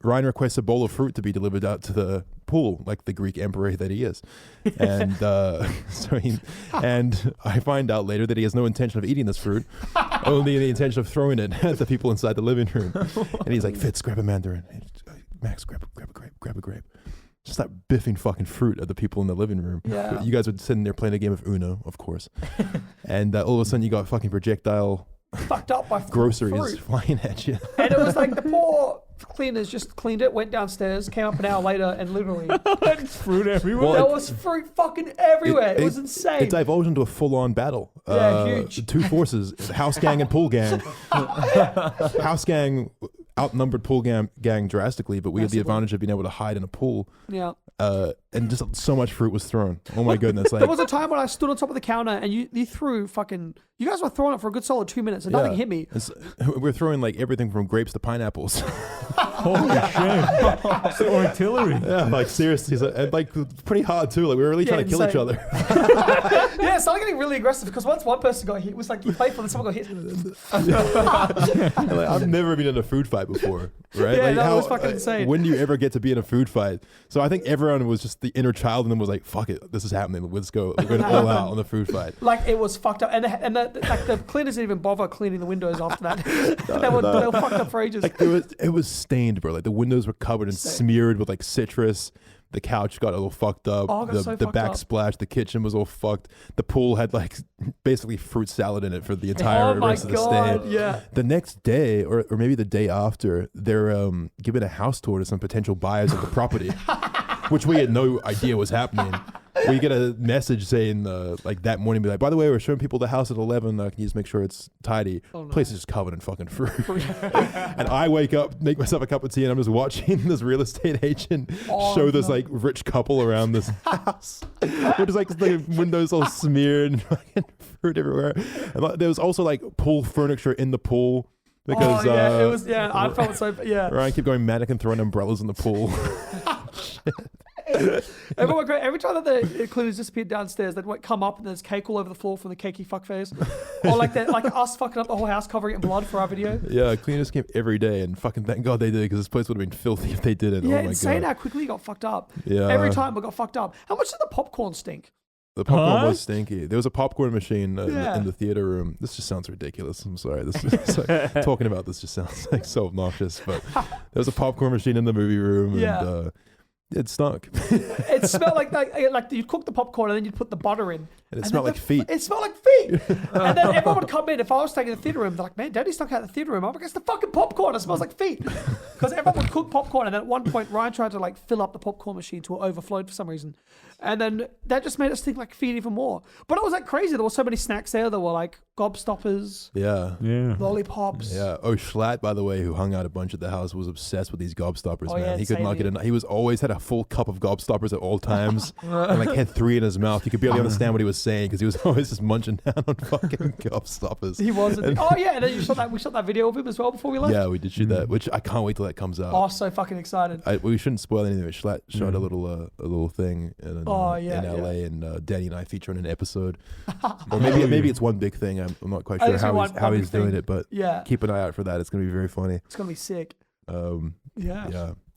Ryan requests a bowl of fruit to be delivered out to the pool, like the Greek emperor that he is. And and I find out later that he has no intention of eating this fruit, only the intention of throwing it at the people inside the living room. And he's like, Fitz, grab a mandarin. Max, grab a grape. Just start biffing fucking fruit at the people in the living room. Yeah. You guys were sitting there playing a game of Uno, of course. And all of a sudden you got fucking projectile Fucked up by groceries fruit. flying at you. And it was like the poor cleaners just cleaned it, went downstairs, came up an hour later, and literally Fruit everywhere. there was fruit fucking everywhere. It was insane. It divulged into a full-on battle. Yeah, huge. Two forces, house gang and pool gang. House gang outnumbered pool gang drastically, but we had the Massively. advantage of being able to hide in a pool. Yeah. And just so much fruit was thrown. Oh my goodness! Like There was a time when I stood on top of the counter and you threw fucking. You guys were throwing it for a good solid 2 minutes and nothing hit me. We're throwing like everything from grapes to pineapples. Holy shit. It's artillery. Yeah, like seriously, and like pretty hard too. Like we were really trying to kill each insane. other. Yeah, it started getting really aggressive because once one person got hit, it was like you played for and someone got hit. And, like, I've never been in a food fight before, right? Yeah, like, no, it was fucking insane. When do you ever get to be in a food fight? So I think everyone was just the inner child in them was like, "Fuck it, this is happening. Let's go. We're going all out on the food fight." Like it was fucked up, and the cleaners didn't even bother cleaning the windows after that. they were fucked up for ages. Like it was stained, bro. Like the windows were covered and smeared with like citrus. The couch got all fucked up. Oh, it got so the fucked up. backsplash. The kitchen was all fucked. The pool had like basically fruit salad in it for the entire rest of the stay. Yeah. The next day, or maybe the day after, they're giving a house tour to some potential buyers of the property, which we had no idea was happening. We get a message saying, like that morning, be like, by the way, we're showing people the house at 11. Can you just make sure it's tidy? Oh, no. Place is just covered in fucking fruit. And I wake up, make myself a cup of tea, and I'm just watching this real estate agent show this like rich couple around this house. Which is like the windows all smeared and fucking fruit everywhere. And like, there was also like pool furniture in the pool. Because it was, I felt so, Ryan kept going manic and throwing umbrellas in the pool. Every time that the cleaners disappeared downstairs, they'd come up and there's cake all over the floor from the cakey fuckface. Or like us fucking up the whole house, covering it in blood for our video. Yeah, cleaners came every day, and fucking thank God they did, because this place would have been filthy if they didn't. Yeah, oh my insane God. how quickly it got fucked up. Yeah. Every time we got fucked up. How much did the popcorn stink? The popcorn Huh? was stinky. There was a popcorn machine in the theater room. This just sounds ridiculous. I'm sorry. Talking about this just sounds like so obnoxious. But there was a popcorn machine in the movie room, and it stunk. It smelled like you'd cook the popcorn and then you'd put the butter in. And it smelled like feet. It smelled like feet. And then everyone would come in. If I was staying in the theater room, they're like, man, Daddy stuck out the theater room. I'm like, it's the fucking popcorn. It smells like feet. Because everyone would cook popcorn. And then at one point, Ryan tried to like fill up the popcorn machine till it overflowed for some reason. And then that just made us think like feet even more. But it was like crazy. There were so many snacks there. There were like gobstoppers, Yeah. lollipops. Yeah. Oh, Schlatt, by the way, who hung out a bunch at the house, was obsessed with these gobstoppers, man. yeah, He could not same get here. enough. He was always had a full cup of gobstoppers at all times, and like had 3 in his mouth. You could barely understand what he was saying because he was always just munching down on fucking gobstoppers. He was. And then we shot that video of him as well before we left. Yeah, we did shoot that, which I can't wait till that comes out. Oh, so fucking excited. We shouldn't spoil anything. But Schlatt shot a little thing in LA, and Danny and I feature on an episode. Or maybe it's one big thing. I'm not quite I sure think it's how one he's big doing thing. it, but Yeah. keep an eye out for that. It's gonna be very funny. It's going to be sick. Yeah,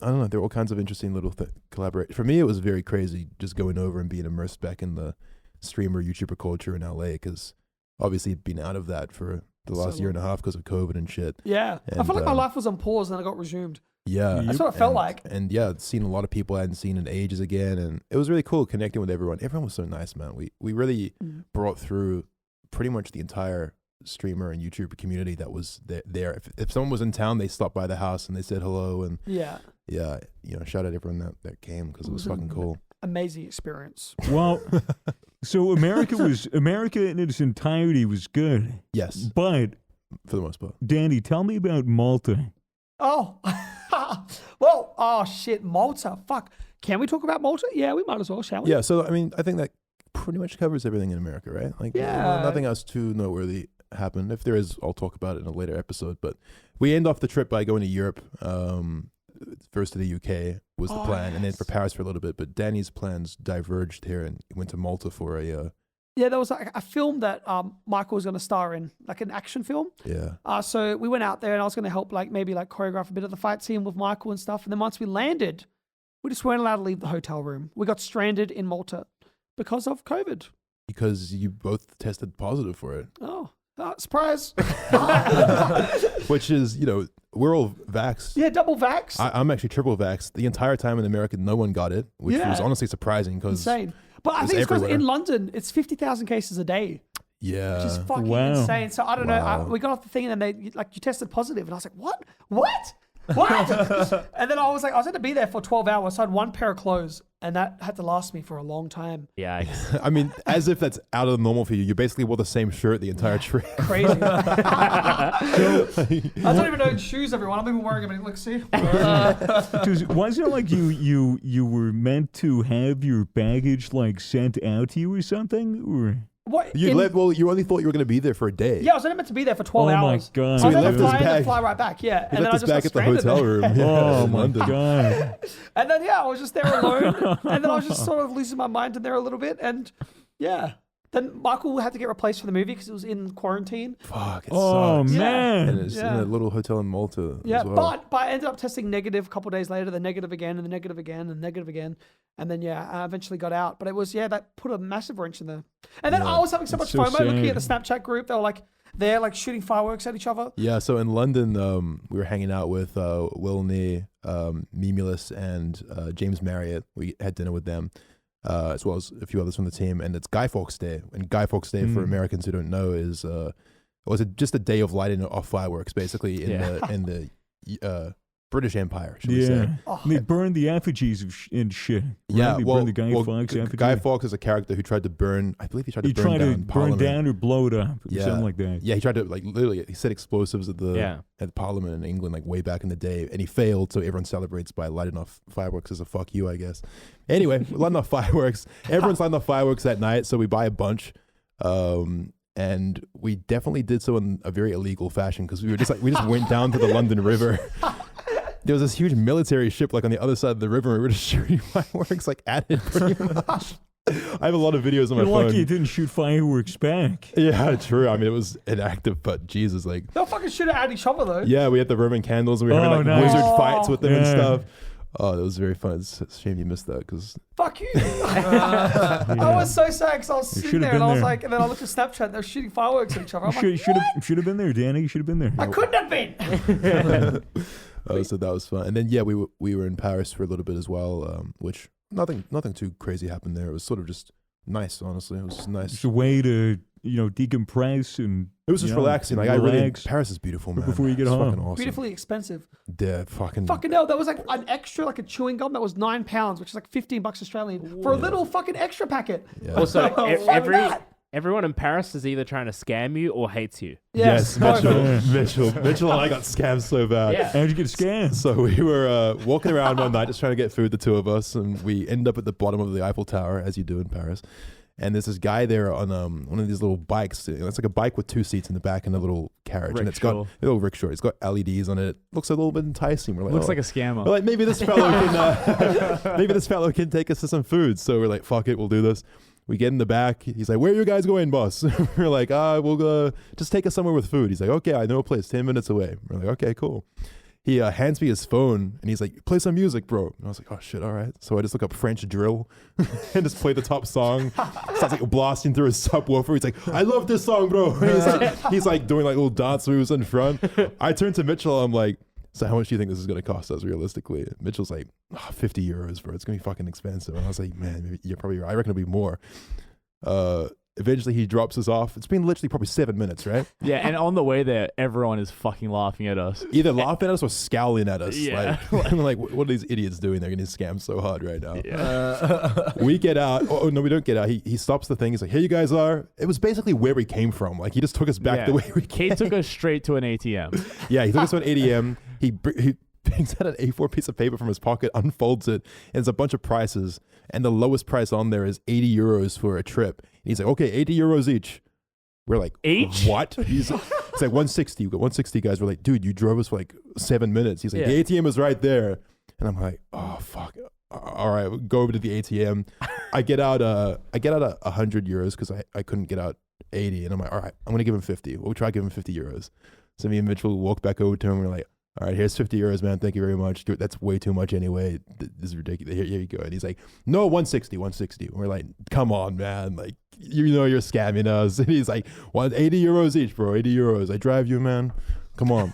I don't know. There were all kinds of interesting little collaborate. For me, it was very crazy just going over and being immersed back in the streamer YouTuber culture in LA, because obviously been out of that for the last So year and a half because of COVID and shit. Yeah. I And, felt like my life was on pause and then I got resumed. Yeah, That's what it felt like. And yeah, seen a lot of people I hadn't seen in ages again, and it was really cool connecting with everyone. Everyone was so nice, man. We really brought through pretty much the entire streamer and YouTuber community that was there. If someone was in town, they stopped by the house and they said hello, and Yeah. shout out everyone that came, because it was fucking cool. Amazing experience. Well, so America in its entirety was good. Yes, But for the most part. Danny, tell me about Malta. Oh. Well, oh shit, Malta. Fuck. Can we talk about Malta? Yeah, we might as well, shall we? Yeah, so I mean, I think that pretty much covers everything in America, right? Like, Yeah. nothing else too noteworthy happened. If there is, I'll talk about it in a later episode. But we end off the trip by going to Europe. First to the UK was the plan, and then for Paris for a little bit. But Danny's plans diverged here, and he went to Malta for a Yeah, there was like a film that Michael was going to star in, like an action film. So we went out there and I was going to help maybe choreograph a bit of the fight scene with Michael and stuff. And then once we landed, we just weren't allowed to leave the hotel room. We got stranded in Malta because of COVID. because you both tested positive for it. Oh, surprise. Which is, we're all vaxxed. Yeah, double vax. I'm actually triple vaxxed. The entire time in America, no one got it, which was honestly surprising because Insane. But I think it's because in London, it's 50,000 cases a day. Yeah. Which is fucking Wow. insane. So I don't know. We got off the thing and then you tested positive. And I was like, what? What? And then I was had to be there for 12 hours. So I had one pair of clothes and that had to last me for a long time. Yeah. I mean, as if that's out of the normal for you. You basically wore the same shirt the entire trip. Crazy. I don't even know shoes, everyone. I've been wearing them. Look, see? Wasn't it like you were meant to have your baggage sent out to you or something? Or What? You only thought you were going to be there for a day. Yeah, I was only meant to be there for 12 hours. Oh my god! I was he meant to left his fly in bag. and fly right back. Yeah. He And then left I us just back got at the stranded hotel there. room. Oh in my London. god! And then, I was just there alone. And then I was just sort of losing my mind in there a little bit. And yeah. Then Michael had to get replaced for the movie because it was in quarantine. Fuck, it Oh sucks. man! And it's in a little hotel in Malta Yeah, as well. but I ended up testing negative a couple of days later, then negative again, and then negative again, and negative again. And then, I eventually got out. But it was, that put a massive wrench in there. And then I was having so much so FOMO looking sad. at the Snapchat group. They were like, there, like shooting fireworks at each other? Yeah, so in London, we were hanging out with Will Nee, Memulus, and James Marriott. We had dinner with them, as well as a few others from the team. And it's Guy Fawkes Day. And Guy Fawkes Day, for Americans who don't know, is just a day of lighting off fireworks, basically in the British Empire, should we say. Oh. They burned the effigies and shit. Right? Yeah, They burned the Guy Fawkes effigy. Guy Fawkes is a character who tried to burn. I believe he tried to burn tried down to burn Parliament. down or blow it up, or something like that. Yeah, he tried to literally. He set explosives at the Parliament in England way back in the day, and he failed. So everyone celebrates by lighting off fireworks as a fuck you, I guess. Anyway, we're lighting off fireworks. Everyone's lighting off fireworks that night, so we buy a bunch. And we definitely did so in a very illegal fashion because we just went down to the London River. There was this huge military ship on the other side of the river, and we were just shooting fireworks at it pretty much. I have a lot of videos on my You're phone. lucky it didn't shoot fireworks back. Yeah, true. I mean, it was inactive, but Jesus, They'll fucking shoot it at each other though. Yeah, we had the Roman candles, and we were having nice. wizard fights with them and Yeah. stuff. Oh, that was very fun. It's a shame you missed that because Fuck you. I was so sad because I was sitting should've there and been I was there. like, and then I looked at Snapchat, they're shooting fireworks at each other. I'm You like, should have been there, Danny. You should have been there. I couldn't have been. so that was fun. And then we were in Paris for a little bit as well, which nothing too crazy happened there. It was sort of just nice, honestly. It was just nice. It's a way to decompress and. It was just relaxing. Paris is beautiful, man. Before you get It's home. fucking awesome. Beautifully expensive. Yeah, fucking hell, that was like an extra, like a chewing gum that was £9, which is like $15 Australian for a little fucking extra packet. Yeah. Also, Fuck that. everyone in Paris is either trying to scam you or hates you. Yes, Mitchell and I got scammed so bad. Yeah. How'd you get scammed? So we were walking around one night just trying to get food, the two of us, and we end up at the bottom of the Eiffel Tower, as you do in Paris. And there's this guy there on one of these little bikes. It's like a bike with two seats in the back and a little carriage. And it's got a little rickshaw. It's got LEDs on it. Looks a little bit enticing. We're like, Looks like a scammer. we're like, maybe this fellow can take us to some food. So we're like, fuck it, we'll do this. We get in the back. He's like, where are you guys going, boss? We're like, we'll go. Just take us somewhere with food. He's like, okay, I know a place 10 minutes away. We're like, okay, cool. He hands me his phone and he's like, play some music, bro. And I was like, oh shit, all right. So I just look up French drill and just play the top song. Sounds like blasting through his subwoofer. He's like, I love this song, bro. He's like doing little dance moves in front. I turn to Mitchell. I'm like, so how much do you think this is going to cost us realistically? And Mitchell's like, 50 euros, bro. It's going to be fucking expensive. And I was like, man, maybe you're probably right. I reckon it'll be more. Eventually he drops us off. It's been literally probably 7 minutes, right? Yeah, and on the way there, everyone is fucking laughing at us. Either laughing at us or scowling at us. Yeah. Like what are these idiots doing? They're getting scammed so hard right now. Yeah. We get out. Oh, no, we don't get out. He stops the thing. He's like, here you guys are. It was basically where we came from. Like, he just took us back the way we came. He took us straight to an ATM. Yeah, he took us to an ATM. He takes out an A4 piece of paper from his pocket, unfolds it, and it's a bunch of prices. And the lowest price on there is 80 euros for a trip. And he's like, okay, 80 euros each. We're like, each? What? He's like 160. We got 160 guys. We're like, dude, you drove us for 7 minutes. He's like, the ATM is right there. And I'm like, oh fuck. All right, we'll go over to the ATM. I get out 100 euros because I couldn't get out 80. And I'm like, all right, I'm gonna give him 50. We'll try to give him 50 euros. So me and Mitchell walk back over to him. We're like, all right, here's 50 euros, man. Thank you very much. Dude, that's way too much anyway. This is ridiculous. Here you go. And he's like, no, 160. And we're like, come on, man. Like, you're scamming us. And he's like, 80 euros each, bro. 80 euros. I drive you, man. Come on.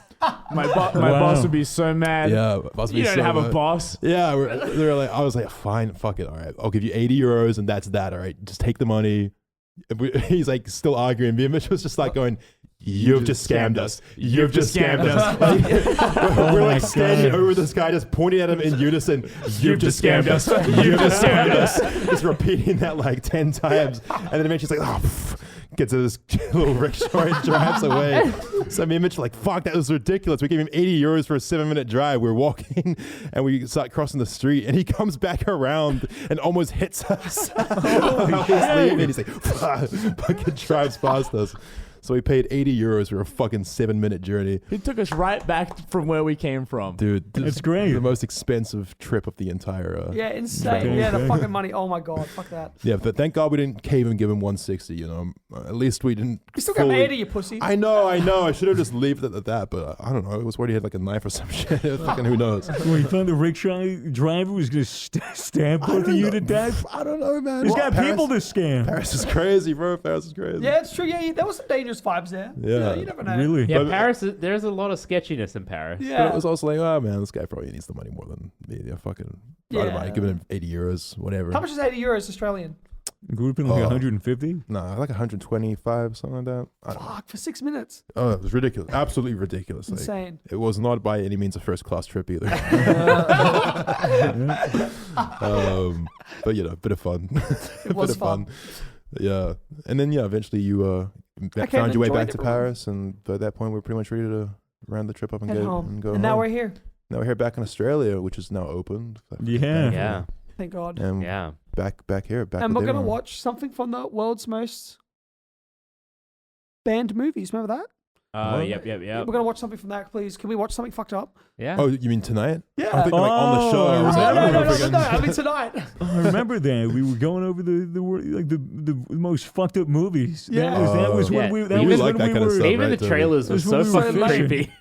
My boss would be so mad. Yeah. You don't have a boss. Yeah. I was like, fine, fuck it. All right. I'll give you 80 euros and that's that. All right. Just take the money. He's like still arguing. Me and Mitch was just like going, You've just scammed us. You've just scammed us. We're standing over this guy, just pointing at him in unison. You've just scammed us. You've just scammed us. Just repeating that 10 times. And then eventually he's like, gets in this little rickshaw and drives away. So me and Mitch are like, fuck, that was ridiculous. We gave him 80 euros for a 7-minute drive. We're walking and we start crossing the street and he comes back around and almost hits us. He's like, fucking drives past us. So we paid 80 euros for a fucking 7-minute journey. He took us right back from where we came from. Dude, that's great. The most expensive trip of the entire... yeah, insane. Yeah, the fucking money. Oh my God, fuck that. Yeah, but thank God we didn't cave and give him 160, At least we didn't... You still got 80, you pussy. I know. I should have just left it at that, but I don't know. It was where he had a knife or some shit. Fucking who knows? When he found the rickshaw driver was going to stab both of you to death. I don't know, man. He's got people to scam. Paris is crazy, bro. Paris is crazy. Yeah, it's true. Yeah, there was some dangerous dangerous vibes there. Yeah. You never know. Really? Yeah, But- Paris. There's a lot of sketchiness in Paris. But Yeah. it was also like, oh man, this guy probably needs the money more than me. Yeah, fucking, I don't Yeah. mind giving him 80 euros, whatever. How much is 80 euros Australian? It would have been like 150. No, like 125, something like that. I don't know. Fuck, for 6 minutes. Oh, it was ridiculous. Absolutely ridiculous. Like, Insane. it was not by any means a first class trip either. But a bit of fun. It was fun. Yeah. And then, eventually you came found your way and back joined to everyone. Paris. And by that point, we were pretty much ready to round the trip up and Head go home. and go And now home. we're here. Now we're here back in Australia, which is now open. Yeah. Yeah. Thank God. And Yeah. back here. Back And with we're going to everyone. watch something from the world's most banned movies. Remember that? Yep. We're going to watch something from that, please. Can we watch something fucked up? Yeah. Oh, you mean tonight? Yeah. I think like on the show. Oh, I was like, No, I don't know if we're no. gonna- I mean tonight. I remember that we were going over the most fucked up movies. Yeah. That was Yeah. when we. You That was like when that we kind of were. stuff. Even right, the Toby? trailers were That's so when we were fucking fishing. creepy.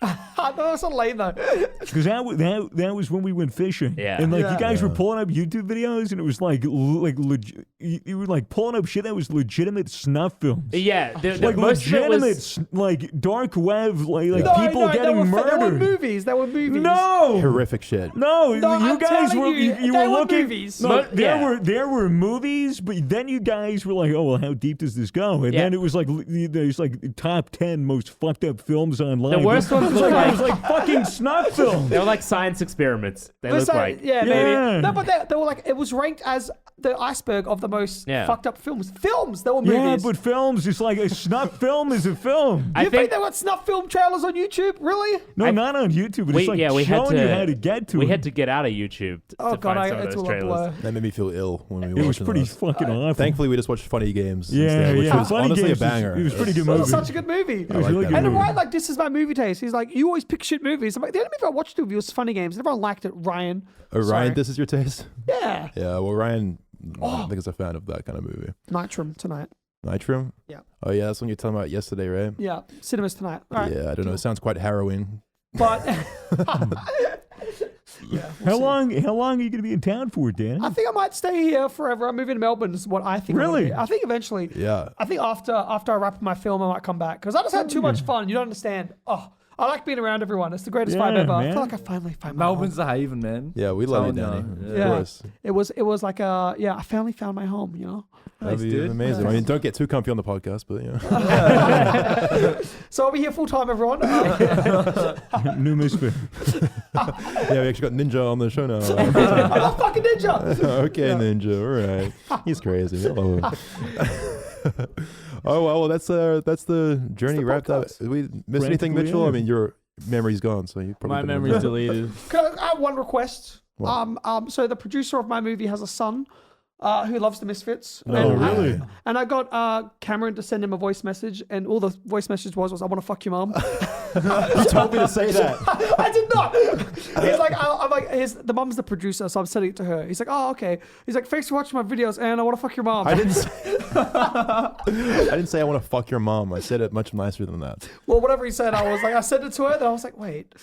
That's so lame though. Because that was when we went fishing. Yeah. And like Yeah. you guys were pulling up YouTube videos, and it was like you were like pulling up shit that was legitimate snuff films. Yeah. Like most of it legitimate, was. like dark web, like No, people getting they were murdered. movies. They were movies. No, Horrific shit. no, No, you I'm guys telling were you, you they were were looking. movies. No, But- yeah. there were movies, but then you guys were like, oh well, how deep does this go? And Yeah. then it was like there's like top 10 most fucked up films online. The worst ones it was look like, it was like- like fucking snuff films. They were like science experiments. They Let's look say- like. yeah, Yeah. maybe. No, but they were like, it was ranked as the iceberg of the most Yeah. fucked up films. Films, they were Yeah, movies. but films, it's like a snuff film is a film. I You think think they got snuff film trailers on YouTube? Really? No, not on YouTube, but it's like we had showing to. you how to get to We it. had to get out of YouTube Oh to god, find some of it's those all a blur. trailers. That made me feel ill when we were It was watching pretty those. fucking awful. Thankfully, we just watched Funny Games Yeah, instead, which yeah. was Funny honestly Games a banger. It was pretty good It movie. was such a good movie. It was like really that good And movie. movie. Ryan, like, this is my movie taste. He's like, you always pick shit movies. I'm like, the only movie I watched of you was Funny Games. Everyone liked it. Ryan. Ryan, Sorry. this is your taste? Yeah. Yeah, well, Ryan, I don't think is a fan of that kind of movie. Nitram tonight. Nitram? Yeah. Oh, yeah, that's what you're talking about yesterday, right? Yeah. Cinemas tonight. All right. Yeah, I don't know. It sounds quite harrowing. But yeah. How long are you going to be in town for, Dan? I think I might stay here forever. I'm moving to Melbourne is what I think. I'm gonna Really? do. I think eventually. Yeah. I think after I wrap my film, I might come back because I just had too much fun. You don't understand. Oh, I like being around everyone. It's the greatest vibe Yeah, ever. I man. feel like I finally found my home. Melbourne's the haven, man. Yeah, we love you, Telling Danny. ya. Of Yeah. course. It was like I finally found my home. You know. That'd be dude. amazing. I mean, don't get too comfy on the podcast, but yeah. So I'll be here full time, everyone. New Misfit. Yeah, we actually got Ninja on the show now. I'm not fucking ninja. Okay, Ninja. All right. He's crazy. I love him. Oh well, that's the journey the wrapped up. podcast. Did we miss anything, Practically, Mitchell? yeah. I mean, your memory's gone, so you probably My couldn't memory's remember. deleted. Can I have one request? What? So the producer of my movie has a son who loves the Misfits. No, and, really? And I got Cameron to send him a voice message, and all the voice message was I want to fuck your mom. You told me to say that. I did not. He's like, I'm like, the mom's the producer, so I'm sending it to her. He's like, oh, okay. He's like, thanks for watching my videos, and I want to fuck your mom. I didn't say I want to fuck your mom. I said it much nicer than that. Well, whatever he said, I sent it to her, then I was like, wait.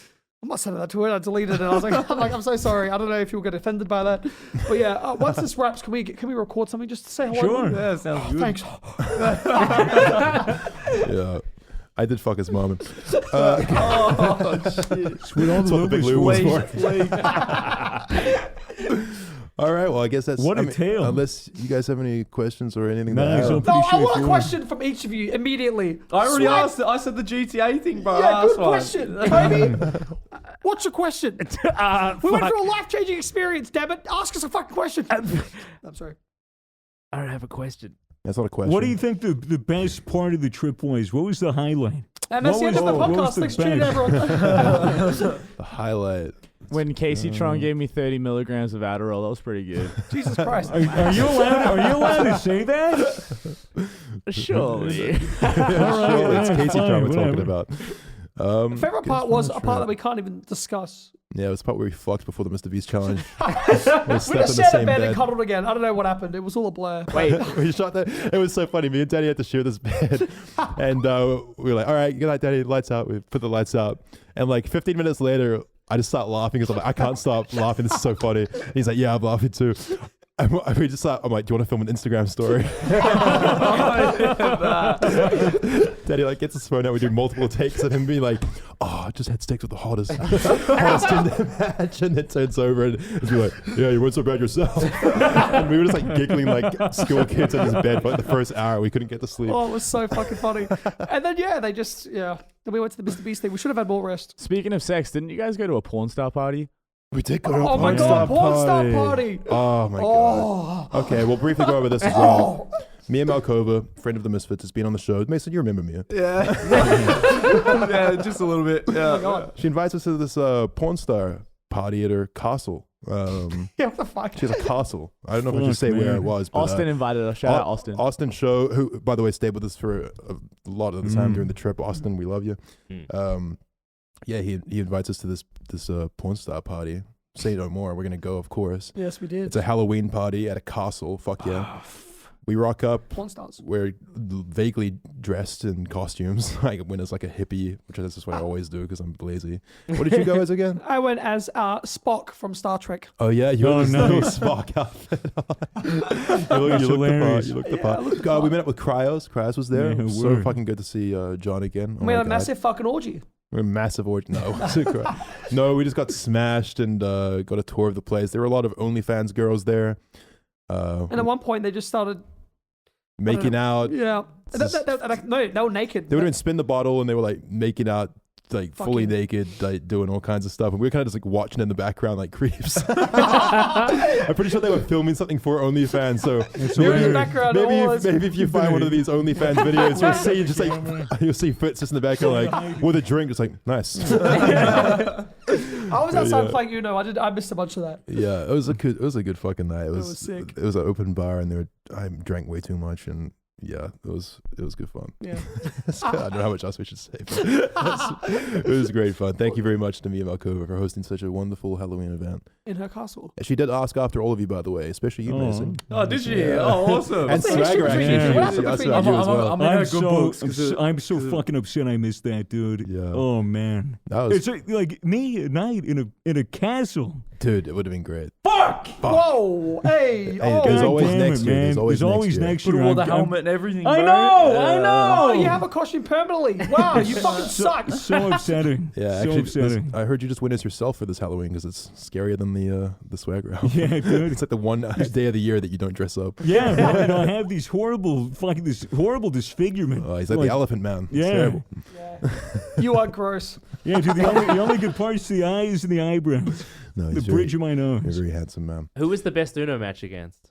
I'm not sending that to her. I deleted it. I was like, I'm so sorry. I don't know if you'll get offended by that. But yeah, once this wraps, can we record something just to say hello? Sure. Yeah, sounds good. Thanks. Yeah. I did fuck his mom. Sweet all the That's what the big Lou was movies. for. All right. Well, I guess that's What a I mean, tale. Unless you guys have any questions or anything. No, to add. so- No, Pretty I want a straightforward. question from each of you immediately. I already Swag- asked it. I said the GTA thing, bro. Yeah, Last good one. question. Toby, what's your question? We went Fuck. through a life-changing experience, damn it. Ask us a fucking question. I'm sorry. I don't have a question. That's not a question. What do you think the best part of the trip was? What was the highlight? And that's the end of the What was podcast. the Thanks for tuning in, best? everyone. The highlight. When Casey Tron gave me 30 milligrams of Adderall, that was pretty good. Jesus Christ. Are you allowed to say that? Surely. Sure, it's Casey Tron we're talking whatever. about. Favorite part was a part that we can't even discuss. Yeah, it was the part where we fucked before the Mr. Beast challenge. We slept just in the shared a same bed and bed. cuddled again. I don't know what happened. It was all a blur. Wait, We shot that. It was so funny. Me and Daddy had to share this bed, and we were like, "All right, good night, Daddy. Lights out." We put the lights out, and like 15 minutes later, I just start laughing because I'm like, I can't stop laughing. This is so funny. And he's like, "Yeah, I'm laughing too." we just thought, I'm like, do you want to film an Instagram story? Daddy like gets his phone out. We do multiple takes of him being like, "Oh, I just had steaks with the hottest Tinder match," and it turns over and he's like, "Yeah, you weren't so bad yourself." And we were just like giggling like school kids in his bed for like the first hour. We couldn't get to sleep. Oh, it was so fucking funny. And then they just Then we went to the Mr. Beast thing. We should have had more rest. Speaking of sex, didn't you guys go to a porn star party? We did go to a Oh my god, porn star party. Oh my god. Okay, we'll briefly go over this as well. Me and Malkova, friend of the Misfits, has been on the show. Mason, you remember me? Yeah. Yeah, just a little bit. Yeah. Oh my god. She invites us to this porn star party at her castle. Yeah, what the fuck? She has a castle. I don't know if I should say where it was. But, Austin invited us. Shout out Austin. Austin Show, who, by the way, stayed with us for a lot of the time during the trip. Austin, we love you. Yeah, he invites us to this porn star party. Say no more. We're going to go, of course. Yes, we did. It's a Halloween party at a castle. Fuck yeah. We rock up. Porn stars. We're vaguely dressed in costumes. I went as like a hippie, which is just what I always do because I'm lazy. What did you go as again? I went as Spock from Star Trek. Oh yeah, you Oh, had this no. little Spock outfit on. you looked the part. God, we met up with Cryos. Cryos was there. Yeah, It was so word. fucking good to see John again. Oh We had my a God. massive fucking orgy. We're a massive orgy. No, no, we just got smashed and got a tour of the place. There were a lot of OnlyFans girls there. And at one point, they just started Making out. Yeah. It's No, they were naked. They were doing spin the bottle and they were like making out like fully naked, like doing all kinds of stuff. And we were kind of just like watching in the background like creeps. I'm pretty sure they were filming something for OnlyFans. So in the background, maybe if you find one of these OnlyFans videos, you'll see just like you'll see Fitz just in the background like with a drink, just like nice. I was outside playing Uno. I missed a bunch of that. Yeah, it was a good fucking night. It was sick. It was an open bar and I drank way too much and yeah, it was good fun. Yeah. I don't know how much else we should say, but it was great fun. Thank you very much to Mia Malkova for hosting such a wonderful Halloween event. In her castle. She did ask after all of you, by the way, especially you, Mason. Oh, did she? Yeah. Oh, awesome. And the history Swagger between actually. you? What She happened asked between about you? you as well. I'm in her good books. I'm so fucking upset I missed that, dude. Yeah. Oh man. That was, It's like me at night in a castle. dude, it would have been great. Fuck! Whoa! Hey! Hey, there's God always damn next it, year. man. There's always next Put year. all the I'm- helmet and everything. I bro. know, I Yeah. know. Oh, you have a costume permanently. Wow, you fucking suck. So upsetting. Yeah, so actually, upsetting. I heard you just win as yourself for this Halloween because it's scarier than the swagger outfit. Yeah, dude. It's like the one day of the year that you don't dress up. Yeah, well, and I have these horrible disfigurement. He's like the elephant man. It's Yeah. terrible. You are gross. Yeah, dude, the only good part's the eyes and the eyebrows. No, The he's bridge of my You're a nose. very handsome man. Who was the best Uno match against?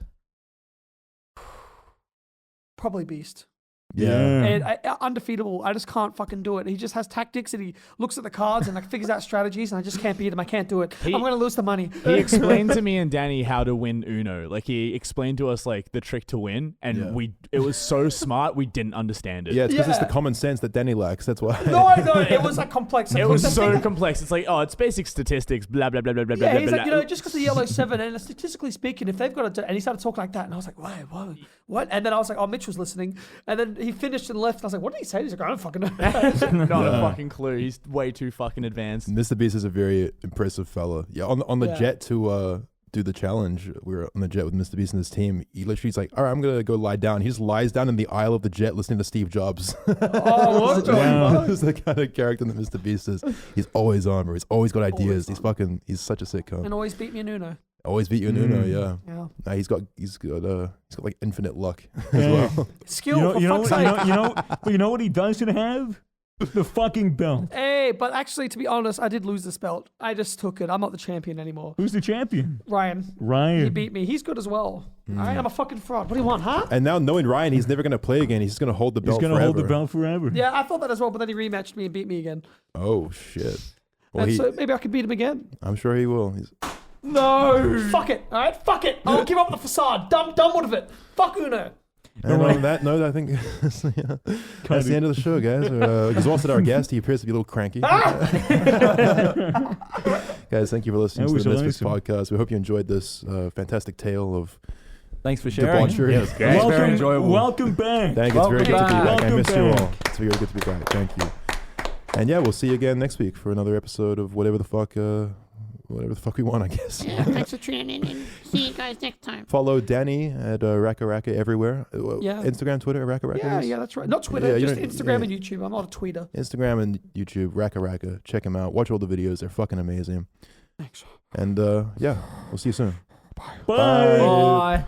Probably Beast. Yeah. And undefeatable. I just can't fucking do it. He just has tactics and he looks at the cards and like figures out strategies and I just can't beat him. I can't do it. I'm gonna lose the money. He explained to me and Danny how to win Uno. Like he explained to us like the trick to win, and it was so smart we didn't understand it. Yeah, it's because it's the Yeah. common sense that Danny lacks. That's why. No, it was like complex. It was The so thing- complex. It's like, oh, it's basic statistics, blah blah blah blah blah Yeah, blah he's blah. like, just because the yellow 7, and statistically speaking, if they've got and he started talking like that, and I was like, whoa, what? And then I was like, oh, Mitch was listening, and then he finished and left, and I was like, what did he say? He's like, I don't fucking know. Not a fucking clue. He's way too fucking advanced. Mr. Beast is a very impressive fella. Yeah, on the Yeah. jet to do the challenge, we were on the jet with Mr. Beast and his team. He literally's like, all right, I'm gonna go lie down. He just lies down in the aisle of the jet listening to Steve Jobs. Oh, what the fuck? This is the kind of character that Mr. Beast is. He's always on, bro. He's always got ideas. Always He's such a sick cunt. And always beat me in Uno. Always beat you in Uno, yeah. Yeah. Nah, he's got like infinite luck as well. Skill, for fuck's sake. You know what he doesn't have? The fucking belt. Hey, but actually, to be honest, I did lose this belt. I just took it. I'm not the champion anymore. Who's the champion? Ryan. He Ryan. beat me. He's good as well. All right, I'm a fucking fraud. What do you want, huh? And now knowing Ryan, he's never gonna play again. He's just gonna hold the He's belt gonna forever. hold the belt forever. Yeah, I thought that as well, but then he rematched me and beat me again. Oh shit. Well, And so maybe I could beat him again. I'm sure he will. No. Fuck it. All right, fuck it. I'll give up the facade. Done with it. Fuck Uno. And on that note, I think that's the end of the show, guys. Exhausted our guest. He appears to be a little cranky. Guys, thank you for listening That to was the Misfits awesome. podcast. We hope you enjoyed this fantastic tale of Thanks for sharing. debauchery. It was very enjoyable. Welcome back. Thank you. It's very good to be back. I Welcome miss you back. all. It's very good to be back. Thank you. And yeah, we'll see you again next week for another episode of whatever the fuck whatever the fuck we want, I guess. Yeah, thanks for tuning in, and see you guys next time. Follow Danny at Raka Raka everywhere. Yeah. Instagram, Twitter, Raka Raka. Yeah, that's right. Not Twitter, Yeah, you just don't- Instagram yeah. and YouTube. I'm not a tweeter. Instagram and YouTube, Raka Raka. Check them out. Watch all the videos. They're fucking amazing. Thanks. And yeah, we'll see you soon. Bye. Bye.